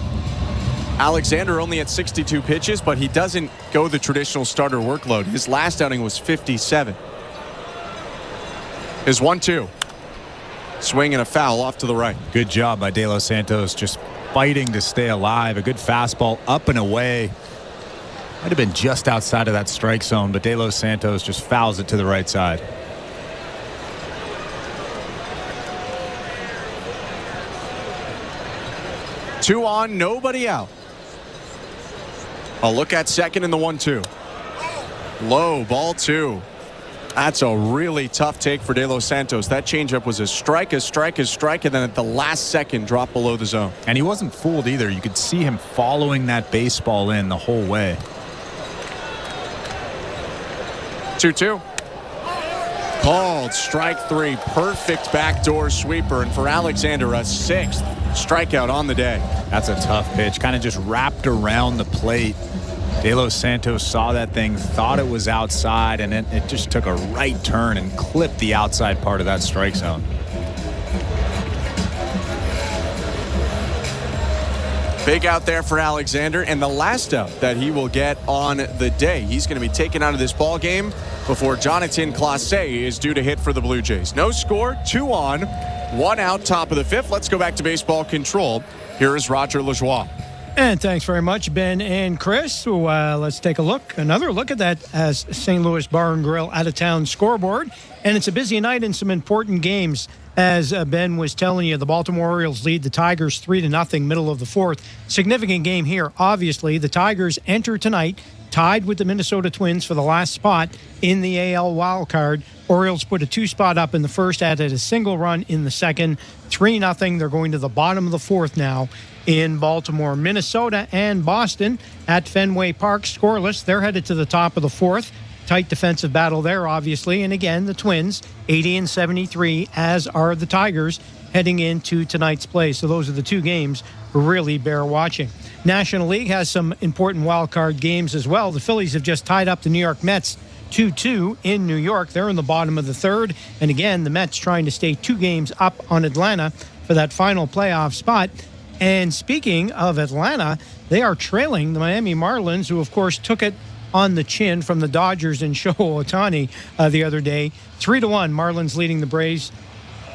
Alexander only at 62 pitches, but he doesn't go the traditional starter workload. His last outing was 57. His 1-2. Swing and a foul off to the right. Good job by De Los Santos, just fighting to stay alive. A good fastball up and away. Might have been just outside of that strike zone, but De Los Santos just fouls it to the right side. Two on, nobody out. A look at second in the 1-2. Low, ball 2. That's a really tough take for De Los Santos. That changeup was a strike, and then at the last second dropped below the zone. And he wasn't fooled either. You could see him following that baseball in the whole way. 2-2. Called strike 3. Perfect backdoor sweeper. And for Alexander, a 6th strikeout on the day. That's a tough pitch. Kind of just wrapped around the plate. De Los Santos saw that thing, thought it was outside, and it just took a right turn and clipped the outside part of that strike zone. Big out there for Alexander, and the last out that he will get on the day. He's going to be taken out of this ball game before Jonathan Clase is due to hit for the Blue Jays. No score, 2 on, 1 out, top of the 5th. Let's go back to baseball control. Here is Roger Lajoie. And thanks very much, Ben and Chris. So, let's take another look at that as St. Louis Bar and Grill out-of-town scoreboard. And it's a busy night and some important games. As Ben was telling you, the Baltimore Orioles lead the Tigers 3-0, middle of the 4th. Significant game here. Obviously, the Tigers enter tonight tied with the Minnesota Twins for the last spot in the AL wildcard. Orioles put a 2-spot up in the first, added a single run in the second. 3-0. They're going to the bottom of the 4th now in Baltimore. Minnesota and Boston at Fenway Park scoreless. They're headed to the top of the 4th. Tight defensive battle there, obviously. And again, the Twins, 80-73, as are the Tigers, heading into tonight's play. So those are the two games really bear watching. National League has some important wild card games as well. The Phillies have just tied up the New York Mets 2-2 in New York. They're in the bottom of the 3rd. And again, the Mets trying to stay 2 games up on Atlanta for that final playoff spot. And speaking of Atlanta, they are trailing the Miami Marlins, who, of course, took it on the chin from the Dodgers and Shohei Otani the other day. 3-1, Marlins leading the Braves.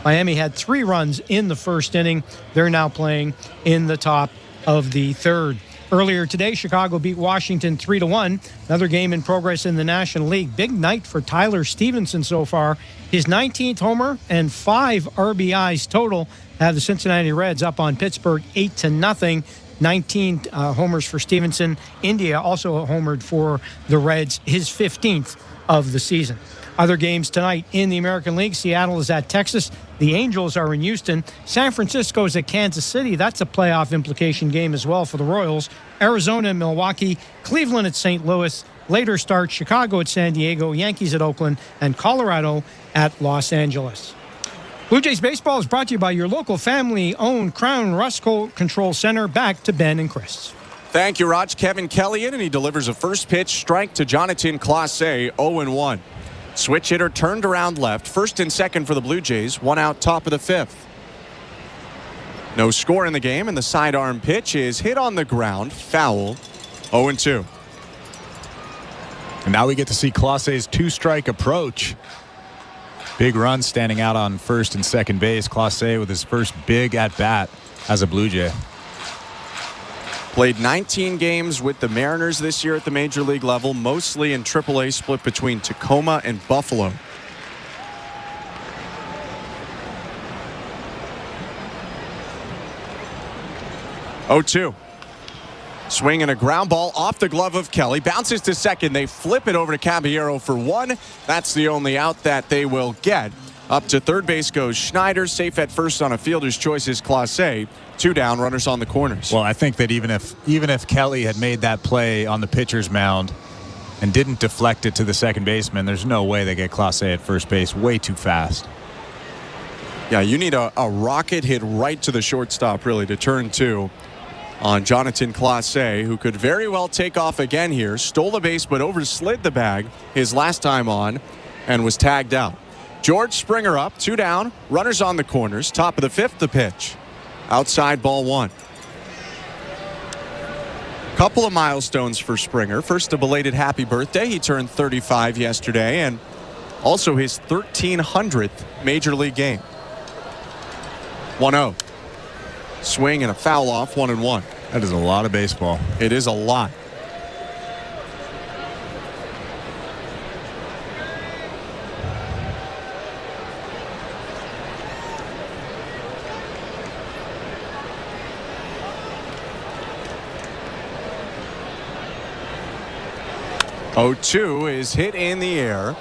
Miami had 3 runs in the first inning. They're now playing in the top of the 3rd. Earlier today, Chicago beat Washington 3-1. Another game in progress in the National League. Big night for Tyler Stevenson so far. His 19th homer and 5 RBIs total have the Cincinnati Reds up on Pittsburgh 8-0. 19 homers for Stevenson. India also homered for the Reds, his 15th of the season. Other games tonight in the American League. Seattle is at Texas. The Angels are in Houston. San Francisco is at Kansas City. That's a playoff implication game as well for the Royals. Arizona and Milwaukee. Cleveland at St. Louis. Later start Chicago at San Diego. Yankees at Oakland. And Colorado at Los Angeles. Blue Jays Baseball is brought to you by your local family-owned Crown Rust Control Center. Back to Ben and Chris. Thank you, Raj. Kevin Kelly in, and he delivers a first pitch strike to Jonathan Clase, 0-1. Switch hitter turned around left. First and second for the Blue Jays. One out, top of the 5th. No score in the game, and the sidearm pitch is hit on the ground. Foul. 0-2. And now we get to see Clase's 2-strike approach. Big run standing out on first and second base. Clase with his first big at-bat as a Blue Jay. Played 19 games with the Mariners this year at the major league level, mostly in AAA, split between Tacoma and Buffalo. Oh-2. Swing and a ground ball off the glove of Kelly. Bounces to second. They flip it over to Caballero for 1. That's the only out that they will get. Up to third base goes Schneider. Safe at first on a fielder's choice is Clase. 2 down, runners on the corners. Well, I think that even if Kelly had made that play on the pitcher's mound and didn't deflect it to the second baseman, there's no way they get Clase at first base. Way too fast. Yeah, you need a rocket hit right to the shortstop, really, to turn 2 on Jonathan Clase, who could very well take off again here. Stole the base, but overslid the bag his last time on and was tagged out. George Springer up, 2 down, runners on the corners. Top of the 5th, the pitch. Outside, ball 1. Couple of milestones for Springer. First, a belated happy birthday. He turned 35 yesterday, and also his 1,300th major league game. 1-0. Swing and a foul off, 1-1. That is a lot of baseball. It is a lot. Oh-2 is hit in the air.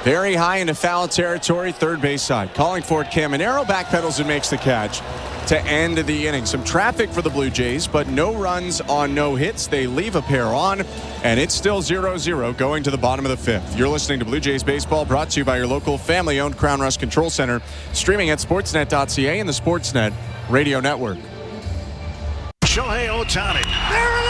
Very high into foul territory, third base side. Calling for it, Caminero backpedals and makes the catch to end the inning. Some traffic for the Blue Jays, but no runs on no hits. They leave a pair on, and it's still 0-0 going to the bottom of the 5th. You're listening to Blue Jays Baseball, brought to you by your local family-owned Crown Rust Control Center, streaming at sportsnet.ca and the Sportsnet Radio Network. Shohei Otani. There it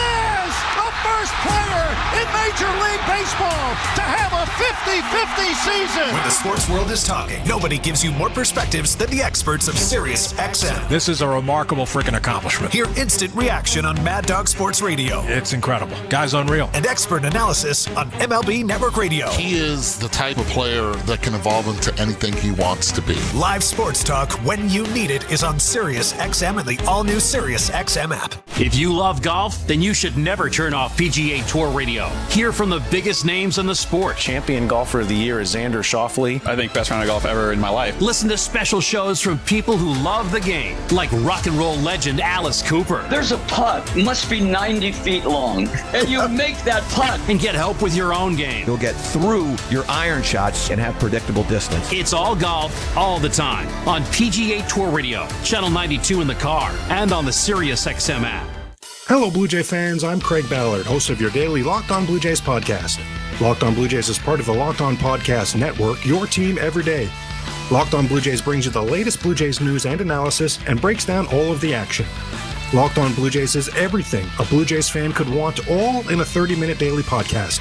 is! The first player in Major League Baseball to have a 50-50 season. When the sports world is talking, nobody gives you more perspectives than the experts of Sirius XM. This is a remarkable freaking accomplishment. Hear instant reaction on Mad Dog Sports Radio. It's incredible. Guy's unreal. And expert analysis on MLB Network Radio. He is the type of player that can evolve into anything he wants to be. Live sports talk when you need it is on Sirius XM and the all-new Sirius XM app. If you love golf, then you should never turn off PGA Tour Radio. Hear from the biggest names in the sport. Champion golfer of the year is Xander Schauffele. I think best round of golf ever in my life. Listen to special shows from people who love the game, like rock and roll legend Alice Cooper. There's a putt, must be 90 feet long, and you make that putt. And get help with your own game. You'll get through your iron shots and have predictable distance. It's all golf, all the time, on PGA Tour Radio, Channel 92 in the car, and on the Sirius XM app. Hello, Blue Jay fans. I'm Craig Ballard, host of your daily Locked On Blue Jays podcast. Locked On Blue Jays is part of the Locked On Podcast Network, your team every day. Locked On Blue Jays brings you the latest Blue Jays news and analysis and breaks down all of the action. Locked On Blue Jays is everything a Blue Jays fan could want, all in a 30-minute daily podcast.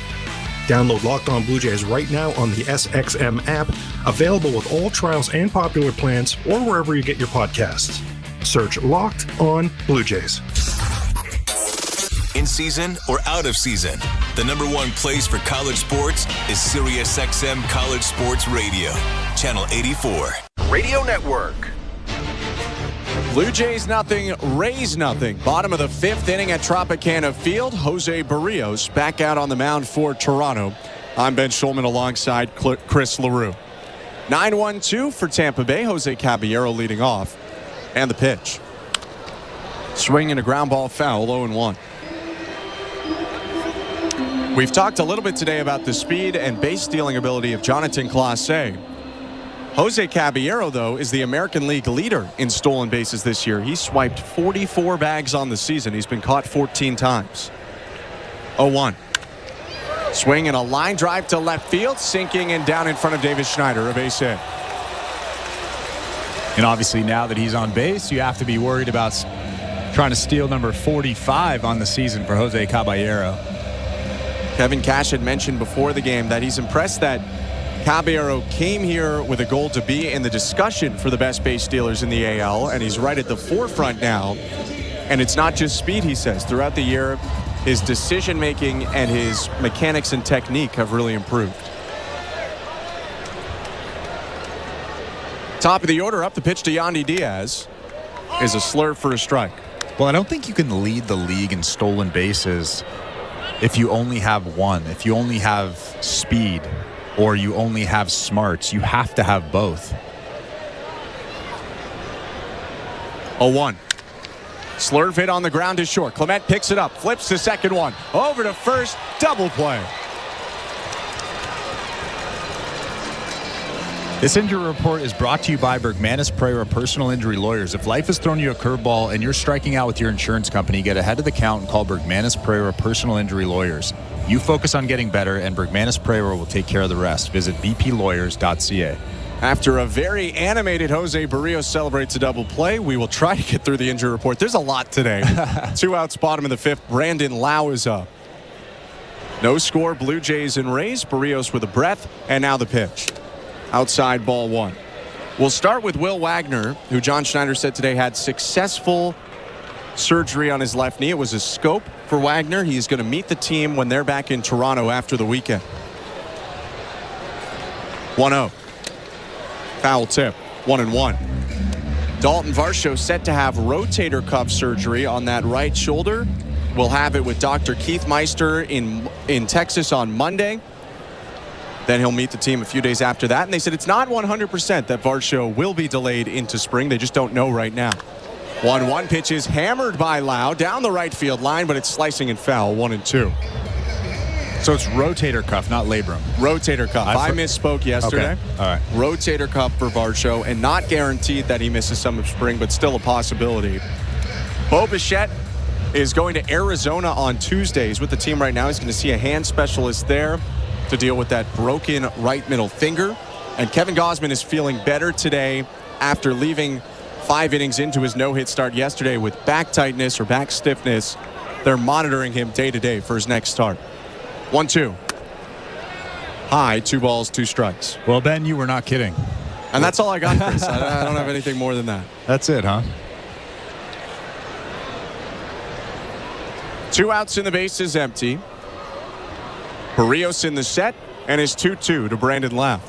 Download Locked On Blue Jays right now on the SXM app, available with all trials and popular plans, or wherever you get your podcasts. Search Locked On Blue Jays. In season or out of season, the #1 place for college sports is SiriusXM College Sports Radio, Channel 84. Radio Network. Blue Jays nothing, Rays nothing. Bottom of the 5th inning at Tropicana Field. Jose Berrios back out on the mound for Toronto. I'm Ben Schulman alongside Chris LaRue. 9-1-2 for Tampa Bay. Jose Caballero leading off. And the pitch. Swing and a ground ball foul, 0-1. We've talked a little bit today about the speed and base stealing ability of Jonathan Clase. Jose Caballero, though, is the American League leader in stolen bases this year. He's swiped 44 bags on the season. He's been caught 14 times. 0-1. Swing and a line drive to left field, sinking and down in front of Davis Schneider, a base hit. And obviously now that he's on base, you have to be worried about trying to steal number 45 on the season for Jose Caballero. Kevin Cash had mentioned before the game that he's impressed that Caballero came here with a goal to be in the discussion for the best base stealers in the AL, and he's right at the forefront now. And it's not just speed, he says. Throughout the year, his decision-making and his mechanics and technique have really improved. Top of the order up, the pitch to Yandy Diaz is a slur for a strike. Well, I don't think you can lead the league in stolen bases if you only have one, if you only have speed, or you only have smarts. You have to have both. 0-1. Slurve hit on the ground is short. Clement picks it up, flips the second one. Over to first, double play. This injury report is brought to you by Bergmanis Pereira Personal Injury Lawyers. If life has thrown you a curveball and you're striking out with your insurance company, get ahead of the count and call Bergmanis Pereira Personal Injury Lawyers. You focus on getting better, and Bergmanis Pereira will take care of the rest. Visit bplawyers.ca. After a very animated Jose Berrios celebrates a double play, we will try to get through the injury report. There's a lot today. 2 outs, bottom of the 5th. Brandon Lau is up. No score, Blue Jays and Rays. Berrios with a breath, and now the pitch. Outside, ball 1. We'll start with Will Wagner, who John Schneider said today had successful surgery on his left knee. It was a scope for Wagner. He's going to meet the team when they're back in Toronto after the weekend. 1-0. Foul tip. 1-1. Dalton Varsho set to have rotator cuff surgery on that right shoulder. We'll have it with Dr. Keith Meister in Texas on Monday. Then he'll meet the team a few days after that. And they said it's not 100% that Varsho will be delayed into spring. They just don't know right now. 1-1 pitch is hammered by Lau down the right field line, but it's slicing and foul. 1-2. So it's rotator cuff, not labrum. Rotator cuff. I misspoke yesterday. Okay. All right. Rotator cuff for Varsho, and not guaranteed that he misses some of spring, but still a possibility. Bo Bichette is going to Arizona on Tuesdays with the team right now. He's going to see a hand specialist there to deal with that broken right middle finger. And Kevin Gausman is feeling better today after leaving 5 innings into his no-hit start yesterday with back tightness or back stiffness. They're monitoring him day to day for his next start. 1-2. High, 2 balls, 2 strikes. Well, Ben, you were not kidding. And that's all I got, Chris. I don't have anything more than that. That's it, huh? 2 outs and the base is empty. Berrios in the set, and his 2-2 to Brandon Lau.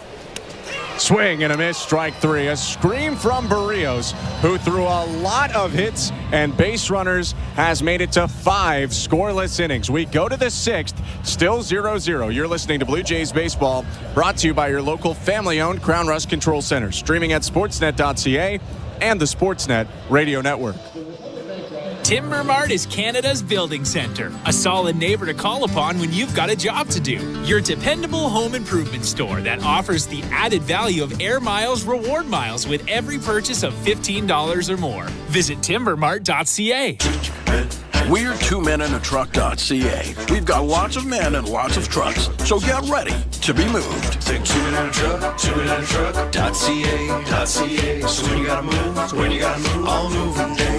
Swing and a miss, strike 3. A scream from Berrios, who threw a lot of hits and base runners, has made it to 5 scoreless innings. We go to the 6th, still 0-0. You're listening to Blue Jays Baseball, brought to you by your local family-owned Crown Rust Control Center, streaming at sportsnet.ca and the Sportsnet Radio Network. Timber Mart is Canada's building center, a solid neighbor to call upon when you've got a job to do. Your dependable home improvement store that offers the added value of Air Miles reward miles with every purchase of $15 or more. Visit timbermart.ca. We're 2menintruck.ca. We've got lots of men and lots of trucks, so get ready to be moved. Think 2menintruck, 2menintruck.ca. So when you gotta move, all moving day,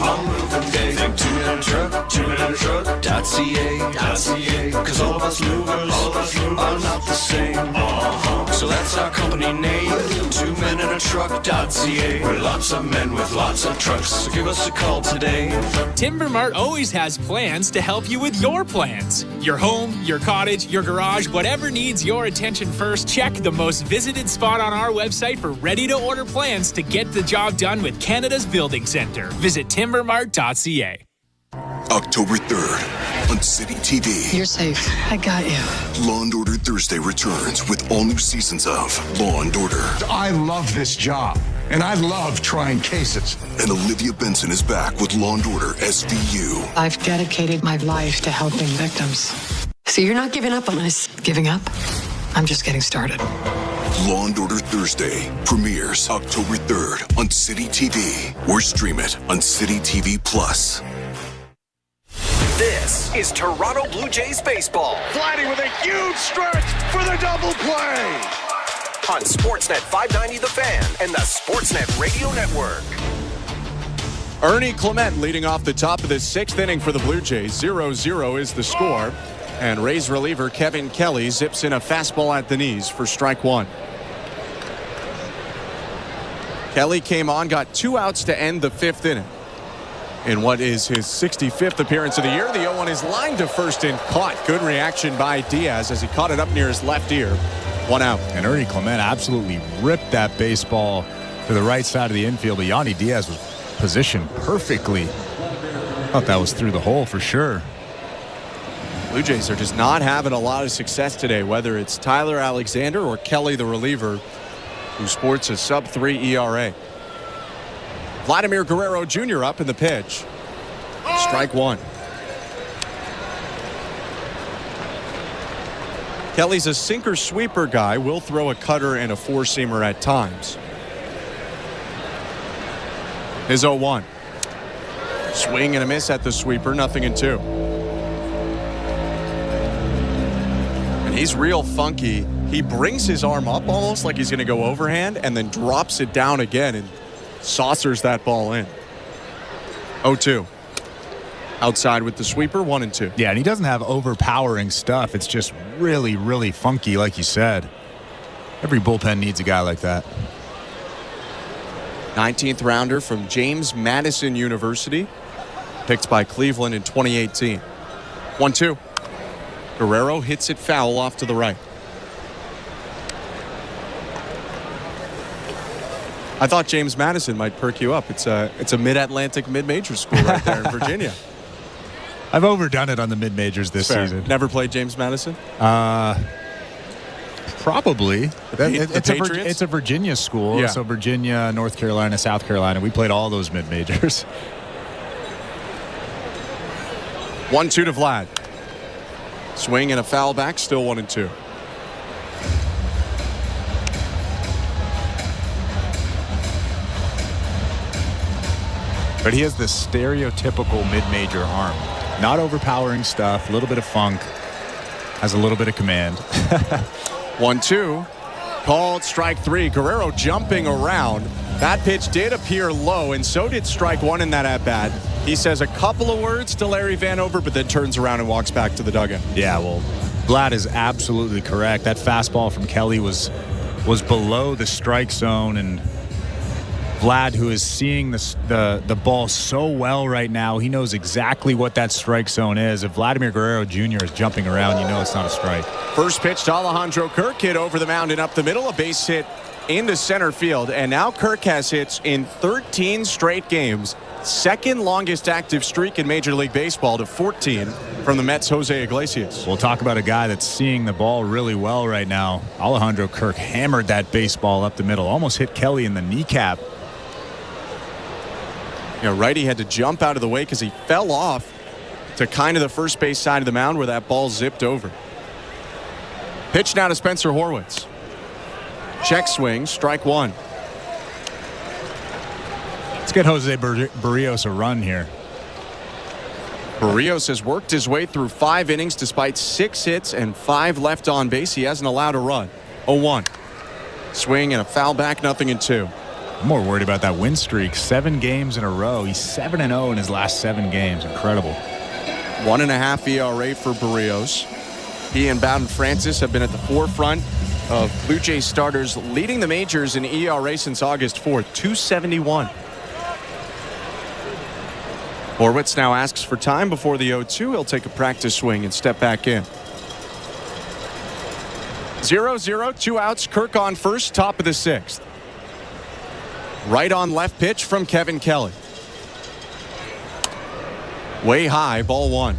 Think 2menintruck, 2menintruck.ca. Cause all of us movers are not the same. So that's our company name, 2 Men in a 2menonatruck.ca. We're lots of men with lots of trucks, so give us a call today. Timber Mart always has plans to help you with your plans. Your home, your cottage, your garage, whatever needs your attention first, check the most visited spot on our website for ready-to-order plans to get the job done with Canada's Building Centre. Visit timbermart.ca. October 3rd on City TV. You're safe. I got you. Law & Order Thursday returns with all new seasons of Law & Order. I love this job, and I love trying cases. And Olivia Benson is back with Law & Order SVU. I've dedicated my life to helping victims. So you're not giving up on us. Giving up? I'm just getting started. Law & Order Thursday premieres October 3rd on City TV or stream it on City TV Plus. This is Toronto Blue Jays baseball. Vladdy with a huge stretch for the double play. On Sportsnet 590 The Fan and the Sportsnet Radio Network. Ernie Clement leading off the top of the 6th inning for the Blue Jays. 0-0 is the score. And Rays reliever Kevin Kelly zips in a fastball at the knees for strike one. Kelly came on, got 2 outs to end the 5th inning. In what is his 65th appearance of the year, the 0-1 is lined to first and caught. Good reaction by Diaz as he caught it up near his left ear. 1 out. And Ernie Clement absolutely ripped that baseball to the right side of the infield, but Yanni Diaz was positioned perfectly. Thought that was through the hole for sure. Blue Jays are just not having a lot of success today, whether it's Tyler Alexander or Kelly the reliever, who sports a sub-3 ERA. Vladimir Guerrero Jr. up in the pitch. Strike one. Kelly's a sinker sweeper guy, will throw a cutter and a 4-seamer at times. His 0-1. Swing and a miss at the sweeper, 0-2. And he's real funky. He brings his arm up almost like he's going to go overhand and then drops it down again and saucers that ball in. 0-2. Outside with the sweeper, 1-2. Yeah, and he doesn't have overpowering stuff. It's just really, really funky, like you said. Every bullpen needs a guy like that. 19th rounder from James Madison University. Picked by Cleveland in 2018. 1-2. Guerrero hits it foul off to the right. I thought James Madison might perk you up. It's a mid-Atlantic mid-major school right there in Virginia. I've overdone it on the mid-majors this season. Never played James Madison? Probably. It's a Virginia school. Yeah. So Virginia, North Carolina, South Carolina. We played all those mid-majors. 1-2 to Vlad. Swing and a foul back, still 1-2. But he has the stereotypical mid-major arm. Not overpowering stuff, a little bit of funk, has a little bit of command. 1-2. Called strike 3. Guerrero jumping around. That pitch did appear low, and so did strike 1 in that at-bat. He says a couple of words to Larry Vanover, but then turns around and walks back to the dugout. Yeah, well, Vlad is absolutely correct. That fastball from Kelly was below the strike zone, and Vlad, who is seeing the ball so well right now, he knows exactly what that strike zone is. If Vladimir Guerrero Jr. is jumping around, you know it's not a strike. First pitch to Alejandro Kirk, hit over the mound and up the middle, a base hit into center field. And now Kirk has hits in 13 straight games. Second longest active streak in Major League Baseball to 14 from the Mets' Jose Iglesias. We'll talk about a guy that's seeing the ball really well right now. Alejandro Kirk hammered that baseball up the middle, almost hit Kelly in the kneecap. Righty had to jump out of the way because he fell off to kind of the first base side of the mound where that ball zipped over. Pitch now to Spencer Horwitz. Check swing, strike 1. Let's get Jose Berrios a run here. Berrios has worked his way through 5 innings despite 6 hits and 5 left on base. He hasn't allowed a run. 0-1. Swing and a foul back, 0-2. I'm more worried about that win streak. 7 games in a row. He's 7-0 in his last 7 games. Incredible. 1.5 ERA for Berrios. He and Bowden Francis have been at the forefront of Blue Jays starters leading the majors in ERA since August 4th, 271. Horwitz now asks for time before the 0-2. He'll take a practice swing and step back in. 0-0, 2 outs. Kirk on first, top of the 6th. Right on left pitch from Kevin Kelly. Way high, ball 1.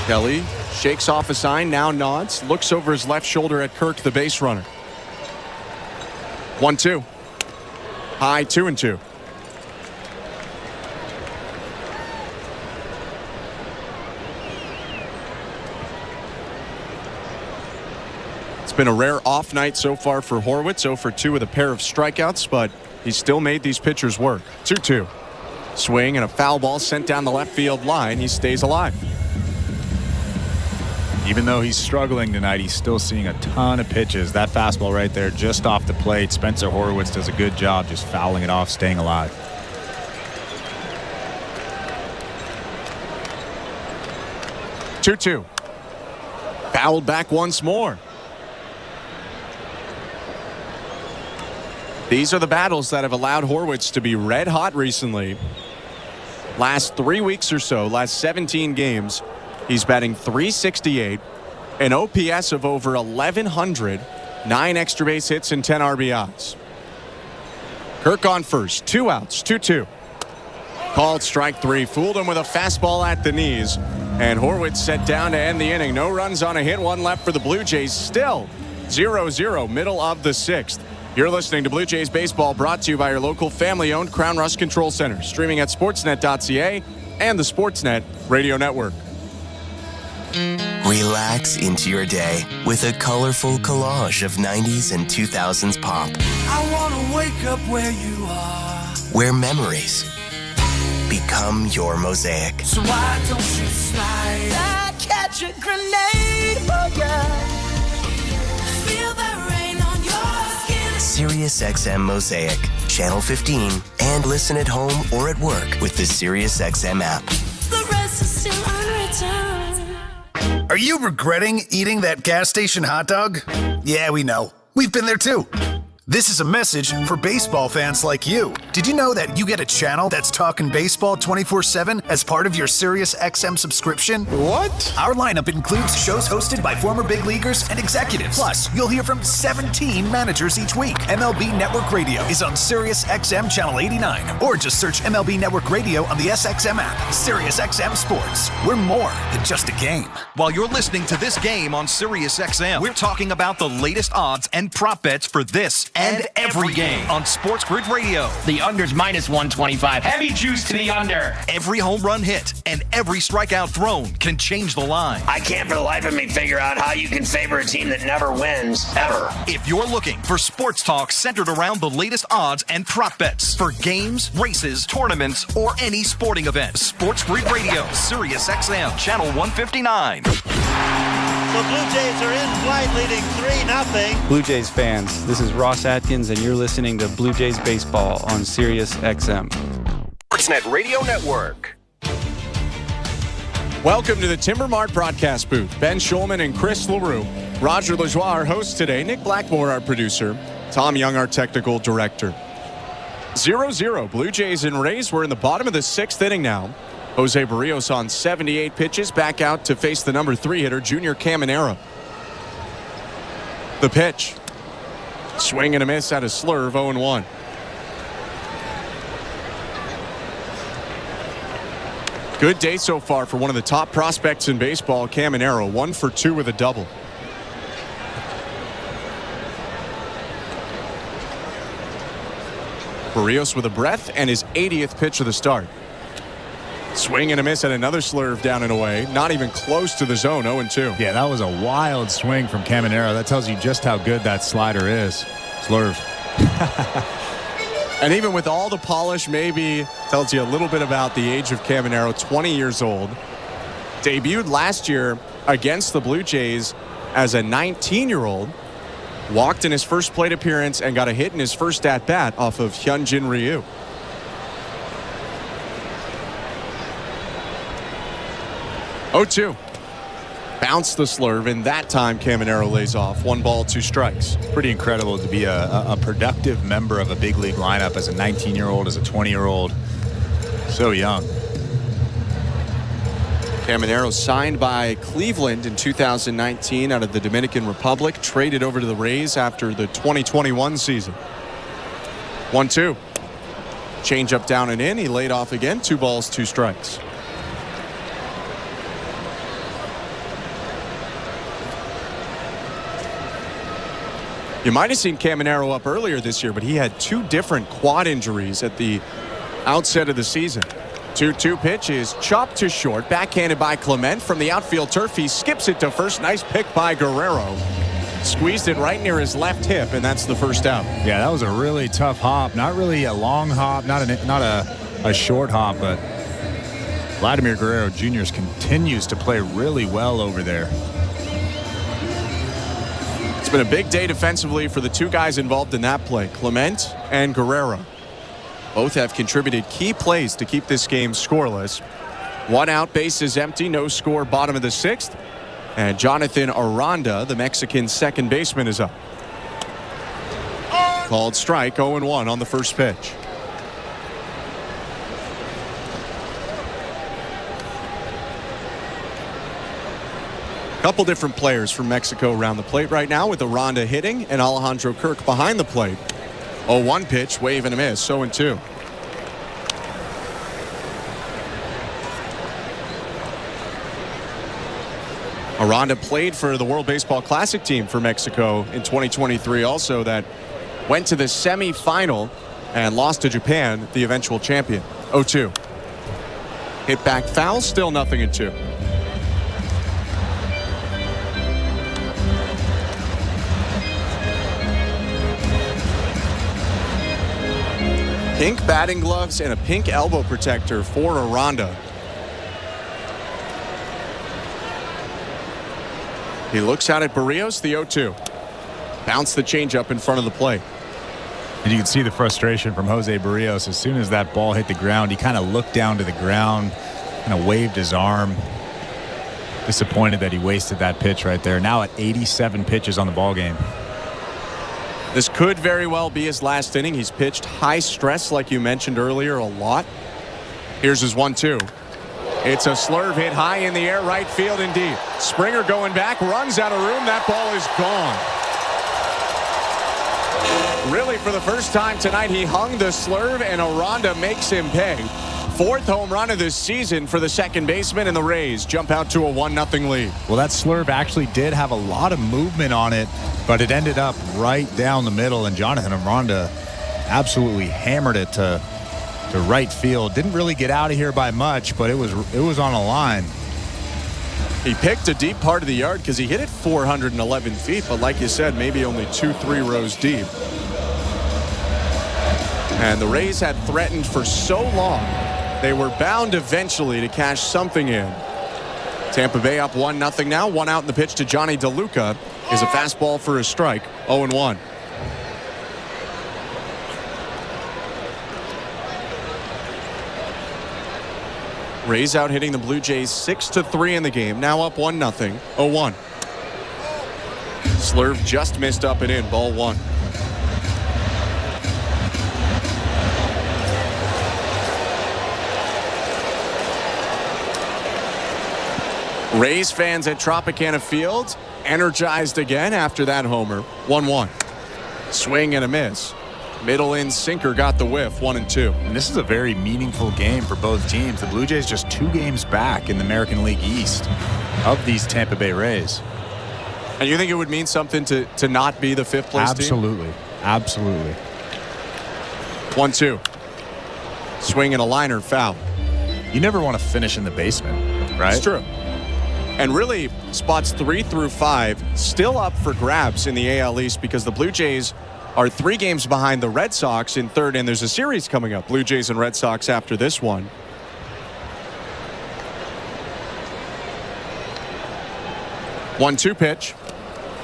Kelly shakes off a sign, now nods, looks over his left shoulder at Kirk, the base runner. 1-2. High, 2-2. It's been a rare off night so far for Horwitz, 0 for 2 with a pair of strikeouts, but he still made these pitchers work. 2-2. Swing and a foul ball sent down the left field line. He stays alive. Even though he's struggling tonight, he's still seeing a ton of pitches. That fastball right there just off the plate. Spencer Horwitz does a good job just fouling it off, staying alive. Two. Fouled back once more. These are the battles that have allowed Horwitz to be red hot recently. Last 3 weeks or so, last 17 games, he's batting .368, an OPS of over 1,100, 9 extra base hits and 10 RBIs. Kirk on first, 2 outs, 2-2. Called strike 3, fooled him with a fastball at the knees, and Horwitz set down to end the inning. No runs on a hit, 1 left for the Blue Jays. Still 0-0, middle of the 6th. You're listening to Blue Jays Baseball, brought to you by your local family-owned Crown Rust Control Center, streaming at sportsnet.ca and the Sportsnet Radio Network. Relax into your day with a colorful collage of 90s and 2000s pop. I wanna wake up where you are, where memories become your mosaic. So why don't you slide? I catch a grenade, oh yeah. Feel the rain on your skin. Sirius XM Mosaic, Channel 15, and listen at home or at work with the Sirius XM app. The rest is still unwritten. Are you regretting eating that gas station hot dog? Yeah, we know. We've been there too. This is a message for baseball fans like you. Did you know that you get a channel that's talking baseball 24/7 as part of your Sirius XM subscription? What? Our lineup includes shows hosted by former big leaguers and executives. Plus, you'll hear from 17 managers each week. MLB Network Radio is on Sirius XM Channel 89, or just search MLB Network Radio on the SXM app. Sirius XM Sports. We're more than just a game. While you're listening to this game on Sirius XM, we're talking about the latest odds and prop bets for this and every game on Sports Grid Radio. The under's minus 125. Heavy juice to the under. Every home run hit and every strikeout thrown can change the line. I can't for the life of me figure out how you can favor a team that never wins, ever. If you're looking for sports talk centered around the latest odds and prop bets for games, races, tournaments, or any sporting event, Sports Grid Radio, Sirius XM, Channel 159. The Blue Jays are in flight, leading 3-0. Blue Jays fans, this is Ross Atkins, and you're listening to Blue Jays Baseball on Sirius XM. Sportsnet Radio Network. Welcome to the Timber Mart broadcast booth. Ben Schulman and Chris LaRue. Roger Lajoie, our host today. Nick Blackmore, our producer. Tom Young, our technical director. 0-0. Blue Jays and Rays. We're in the bottom of the 6th inning now. Jose Berrios on 78 pitches, back out to face the number 3 hitter, Junior Caminero. The pitch. Swing and a miss at a slurve, 0-1. Good day so far for one of the top prospects in baseball, Caminero. 1 for 2 with a double. Berrios with a breath and his 80th pitch of the start. Swing and a miss at another slurve down and away. Not even close to the zone, 0-2. Yeah, that was a wild swing from Caminero. That tells you just how good that slider is. Slurve. And even with all the polish, maybe tells you a little bit about the age of Caminero, 20 years old. Debuted last year against the Blue Jays as a 19-year-old. Walked in his first plate appearance and got a hit in his first at-bat off of Hyunjin Ryu. 0-2. Bounce the slurve, and that time Caminero lays off. 1 ball, 2 strikes. Pretty incredible to be a productive member of a big league lineup as a 19-year-old, as a 20-year-old. So young. Caminero signed by Cleveland in 2019 out of the Dominican Republic, traded over to the Rays after the 2021 season. 1-2. Change up, down and in. He laid off again. 2 balls, 2 strikes. You might have seen Caminero up earlier this year, but he had 2 different quad injuries at the outset of the season. 2-2 pitch is chopped to short, backhanded by Clement from the outfield turf. He skips it to first. Nice pick by Guerrero. Squeezed it right near his left hip, and that's the first out. Yeah, that was a really tough hop. Not really a long hop, not a short hop, but Vladimir Guerrero Jr. continues to play really well over there. It's been a big day defensively for the 2 guys involved in that play, Clement and Guerrero. Both have contributed key plays to keep this game scoreless. 1 out, base is empty, no score, bottom of the 6th. And Jonathan Aranda, the Mexican second baseman, is up. Called strike, 0-1 on the first pitch. Couple different players from Mexico around the plate right now, with Aranda hitting and Alejandro Kirk behind the plate. 0-1 pitch, wave and a miss, 0-2. Aranda played for the World Baseball Classic team for Mexico in 2023 also, that went to the semifinal and lost to Japan, the eventual champion. 0-2. Hit back foul, still 0-2. Pink batting gloves and a pink elbow protector for Aranda. He looks out at Berrios, the 0-2. Bounce the changeup in front of the plate. And you can see the frustration from Jose Berrios. As soon as that ball hit the ground, he kind of looked down to the ground, kind of waved his arm. Disappointed that he wasted that pitch right there. Now at 87 pitches on the ball game. This could very well be his last inning. He's pitched high stress, like you mentioned earlier, a lot. Here's his 1-2. It's a slurve hit high in the air, right field indeed. Springer going back, runs out of room. That ball is gone. Really, for the first time tonight, he hung the slurve, and Aranda makes him pay. 4th home run of this season for the second baseman, and the Rays jump out to a 1-0 lead. Well, that slurve actually did have a lot of movement on it, but it ended up right down the middle, and Jonathan Aranda absolutely hammered it to right field. Didn't really get out of here by much, but it was on a line. He picked a deep part of the yard because he hit it 411 feet, but like you said, maybe only 2-3 rows deep. And the Rays had threatened for so long, they were bound eventually to cash something in. Tampa Bay up 1-0 now. 1 out in the pitch to Johnny DeLuca is a fastball for a strike. 0-1. Rays out hitting the Blue Jays 6-3 in the game. Now up 1-0. 0-1. Slurve just missed up and in. Ball 1. Rays fans at Tropicana Field energized again after that homer. 1-1. Swing and a miss. Middle in sinker got the whiff. 1-2. And this is a very meaningful game for both teams. The Blue Jays just 2 games back in the American League East of these Tampa Bay Rays. And you think it would mean something to not be the 5th place Absolutely. team? Absolutely. 1-2. Swing and a liner, foul. You never want to finish in the basement, right? It's true. And really, spots 3 through 5 still up for grabs in the AL East because the Blue Jays are 3 games behind the Red Sox in 3rd, and there's a series coming up, Blue Jays and Red Sox after this one. One-two pitch.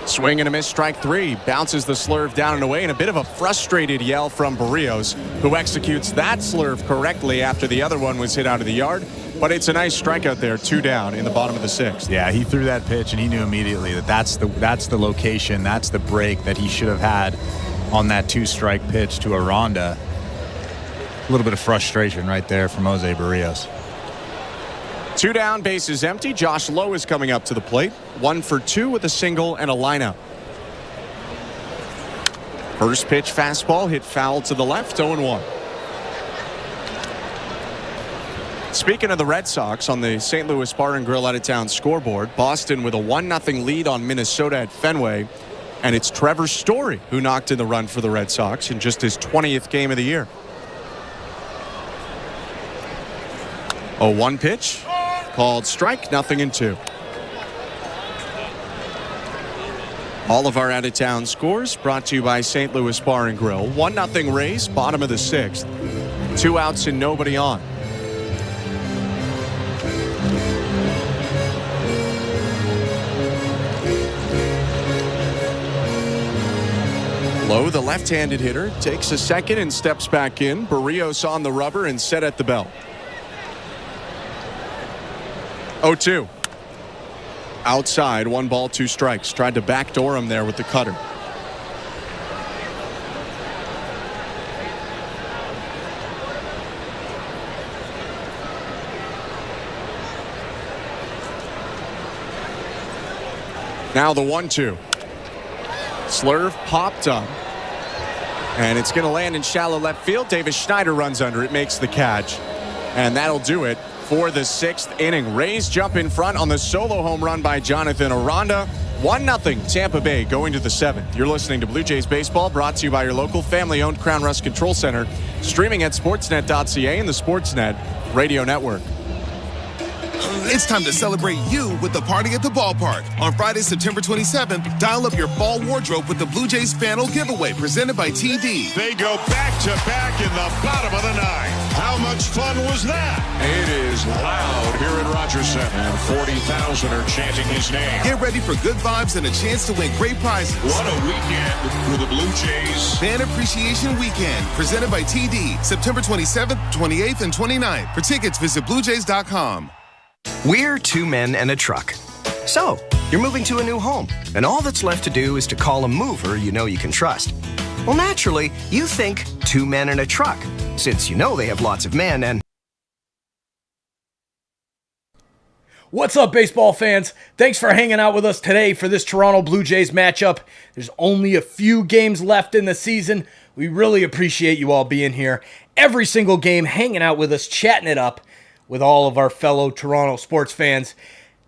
Swing and a miss, strike 3. Bounces the slurve down and away, and a bit of a frustrated yell from Berrios, who executes that slurve correctly after the other one was hit out of the yard. But it's a nice strikeout there, 2 down in the bottom of the 6th. Yeah, he threw that pitch, and he knew immediately that that's the location, that's the break that he should have had on that 2-strike pitch to Aranda. A little bit of frustration right there from Jose Berrios. 2 down, bases empty. Josh Lowe is coming up to the plate. 1 for 2 with a single and a lineout. First pitch fastball hit foul to the left, 0-1. Speaking of the Red Sox, on the St. Louis Bar and Grill out-of-town scoreboard, Boston with a 1-0 lead on Minnesota at Fenway. And it's Trevor Story who knocked in the run for the Red Sox in just his 20th game of the year. 0-1 pitch. Called strike, 0-2. All of our out-of-town scores brought to you by St. Louis Bar and Grill. 1-0 Rays, bottom of the 6th. 2 outs and nobody on. Lowe, the left-handed hitter, takes a second and steps back in. Berrios on the rubber and set at the belt. 0-2. Outside, 1 ball, 2 strikes. Tried to backdoor him there with the cutter. Now the 1-2. Slurve popped up. And it's going to land in shallow left field. Davis Schneider runs under it, makes the catch. And that'll do it for the 6th inning. Rays jump in front on the solo home run by Jonathan Aranda. 1-0 Tampa Bay going to the 7th. You're listening to Blue Jays Baseball, brought to you by your local family-owned Crown Rust Control Center, streaming at sportsnet.ca and the Sportsnet Radio Network. It's time to celebrate you with the Party at the Ballpark. On Friday, September 27th, dial up your fall wardrobe with the Blue Jays Fanal Giveaway presented by TD. They go back-to-back in the bottom of the 9th. How much fun was that? It is loud here at Rogers Center, and 40,000 are chanting his name. Get ready for good vibes and a chance to win great prizes. What a weekend for the Blue Jays. Fan Appreciation Weekend, presented by TD, September 27th, 28th, and 29th. For tickets, visit BlueJays.com. We're 2 men and a truck. So, you're moving to a new home, and all that's left to do is to call a mover you know you can trust. Well, naturally, you think 2 men and a truck, since you know they have lots of men and... What's up, baseball fans? Thanks for hanging out with us today for this Toronto Blue Jays matchup. There's only a few games left in the season. We really appreciate you all being here. Every single game, hanging out with us, chatting it up with all of our fellow Toronto sports fans.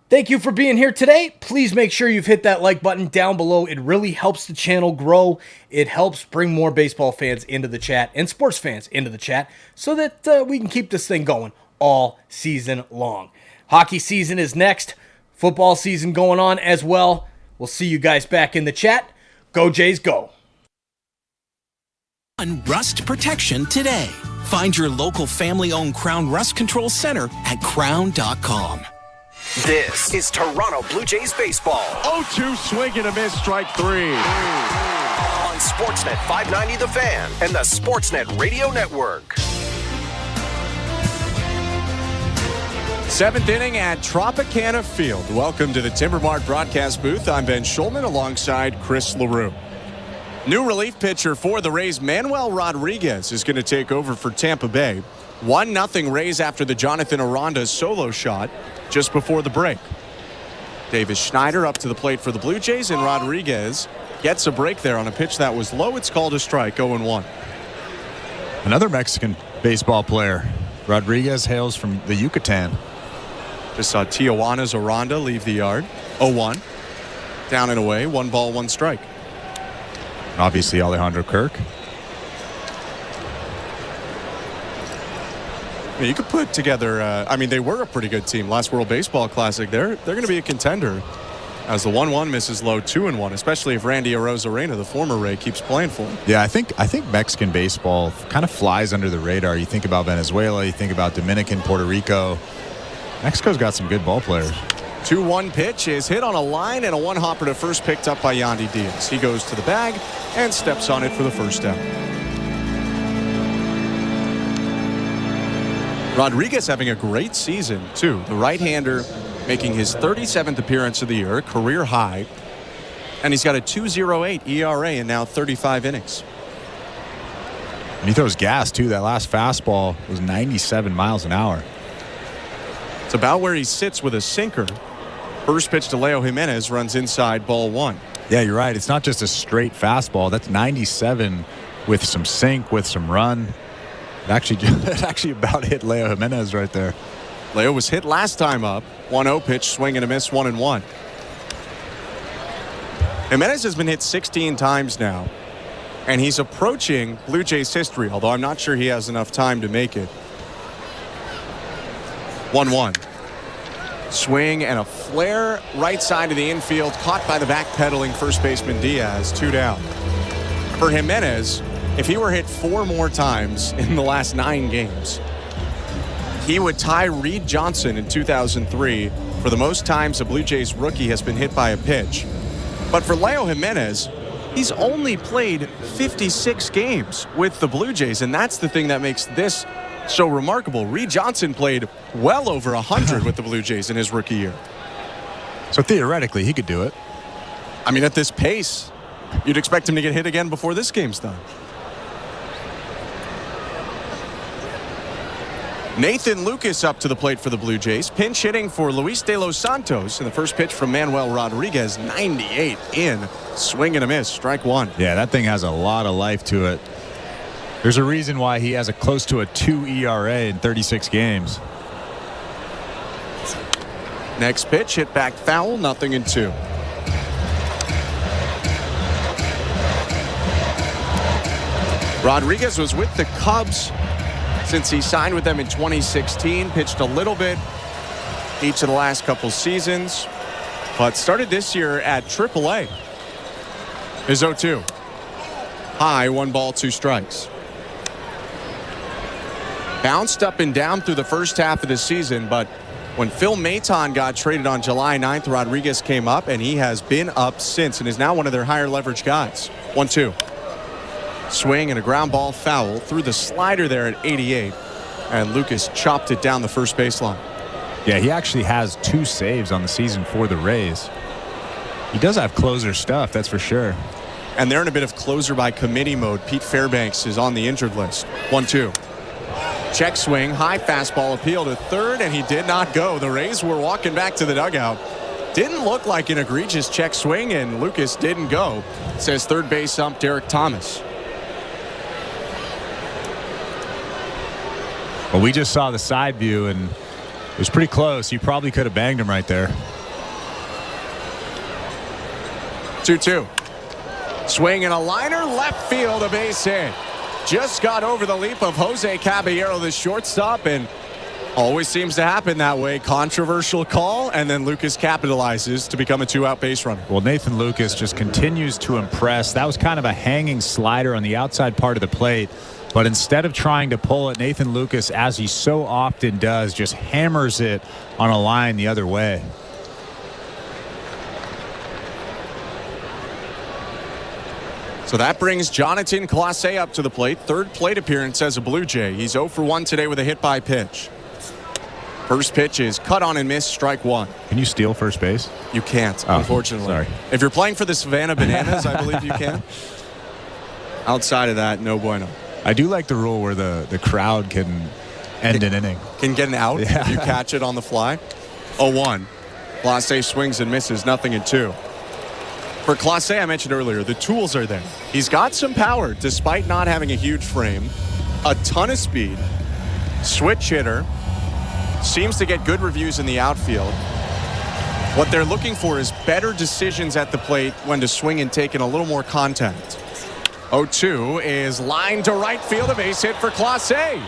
Thank you for being here today. Please make sure you've hit that like button down below. It really helps the channel grow. It helps bring more baseball fans into the chat and sports fans into the chat so that we can keep this thing going all season long. Hockey season is next. Football season going on as well. We'll see you guys back in the chat. Go Jays, go. On rust protection today. Find your local family-owned Crown Rust Control Center at crown.com. This is Toronto Blue Jays baseball. 0-2 swing and a miss, strike 3. On Sportsnet 590 The Fan and the Sportsnet Radio Network. 7th inning at Tropicana Field. Welcome to the Timbermark broadcast booth. I'm Ben Schulman alongside Chris LaRue. New relief pitcher for the Rays, Manuel Rodriguez, is going to take over for Tampa Bay. 1-0 Rays after the Jonathan Aranda solo shot just before the break. Davis Schneider up to the plate for the Blue Jays, and Rodriguez gets a break there on a pitch that was low. It's called a strike, 0-1. Another Mexican baseball player. Rodriguez hails from the Yucatan. Just saw Tijuana's Aranda leave the yard. 0-1. Down and away, 1 ball, 1 strike. Obviously, Alejandro Kirk. You could put together, they were a pretty good team. Last World Baseball Classic, they're going to be a contender as the 1-1 misses low, 2-1, especially if Randy Arozarena, the former Ray, keeps playing for him. Yeah, I think Mexican baseball kind of flies under the radar. You think about Venezuela, you think about Dominican, Puerto Rico. Mexico's got some good ball players. 2-1 pitch is hit on a line, and a 1-hopper to first picked up by Yandy Diaz. He goes to the bag and steps on it for the first down. Rodriguez having a great season, too. The right-hander making his 37th appearance of the year, career high. And he's got a 2.08 ERA in now 35 innings. And he throws gas, too. That last fastball was 97 miles an hour. It's about where he sits with a sinker. First pitch to Leo Jimenez, runs inside, ball 1. Yeah, you're right. It's not just a straight fastball. That's 97 with some sink, with some run. It actually about hit Leo Jimenez right there. Leo was hit last time up. 1-0 pitch, swing and a miss, 1-1. Jimenez has been hit 16 times now, and he's approaching Blue Jays history, although I'm not sure he has enough time to make it. 1-1. Swing and a flare right side of the infield, caught by the backpedaling first baseman Diaz, 2 down. For Jimenez, if he were hit 4 more times in the last 9 games, he would tie Reed Johnson in 2003 for the most times a Blue Jays rookie has been hit by a pitch. But for Leo Jimenez, he's only played 56 games with the Blue Jays, and that's the thing that makes this so remarkable. Reed Johnson played well over 100 with the Blue Jays in his rookie year. So theoretically, he could do it. I mean, at this pace, you'd expect him to get hit again before this game's done. Nathan Lucas up to the plate for the Blue Jays. Pinch hitting for Luis de los Santos. And the first pitch from Manuel Rodriguez, 98 in. Swing and a miss, strike 1. Yeah, that thing has a lot of life to it. There's a reason why he has a close to a 2 ERA in 36 games. Next pitch, hit back foul, 0-2. Rodriguez was with the Cubs since he signed with them in 2016. Pitched a little bit each of the last couple seasons, but started this year at AAA. Is 0-2. High, 1 ball, 2 strikes. Bounced up and down through the first half of the season, but when Phil Maton got traded on July 9th, Rodriguez came up, and he has been up since and is now one of their higher leverage guys. 1-2. Swing and a ground ball foul through the slider there at 88, and Lucas chopped it down the first baseline. Yeah, he actually has 2 saves on the season for the Rays. He does have closer stuff, that's for sure. And they're in a bit of closer by committee mode. Pete Fairbanks is on the injured list. 1-2. Check swing, high fastball appeal to third, and he did not go. The Rays were walking back to the dugout. Didn't look like an egregious check swing, and Lucas didn't go, says third base ump Derek Thomas. Well, we just saw the side view, and it was pretty close. You probably could have banged him right there. 2-2. Swing and a liner, left field, a base hit. Just got over the leap of Jose Caballero, the shortstop, and always seems to happen that way. Controversial call, and then Lucas capitalizes to become a 2-out base runner. Well, Nathan Lucas just continues to impress. That was kind of a hanging slider on the outside part of the plate. But instead of trying to pull it, Nathan Lucas, as he so often does, just hammers it on a line the other way. So that brings Jonathan Clase up to the plate. Third plate appearance as a Blue Jay. He's 0 for 1 today with a hit by pitch. First pitch is cut on and miss, strike 1. Can you steal first base? You can't, unfortunately. Sorry. If you're playing for the Savannah Bananas, I believe you can. Outside of that, no bueno. I do like the rule where the crowd can end an inning. Can get an out if you catch it on the fly. 0-1. Clase swings and misses, 0-2. For Clase, I mentioned earlier, the tools are there. He's got some power despite not having a huge frame. A ton of speed. Switch hitter. Seems to get good reviews in the outfield. What they're looking for is better decisions at the plate when to swing and take in a little more contact. 0-2 is lined to right field, a base hit for Clase.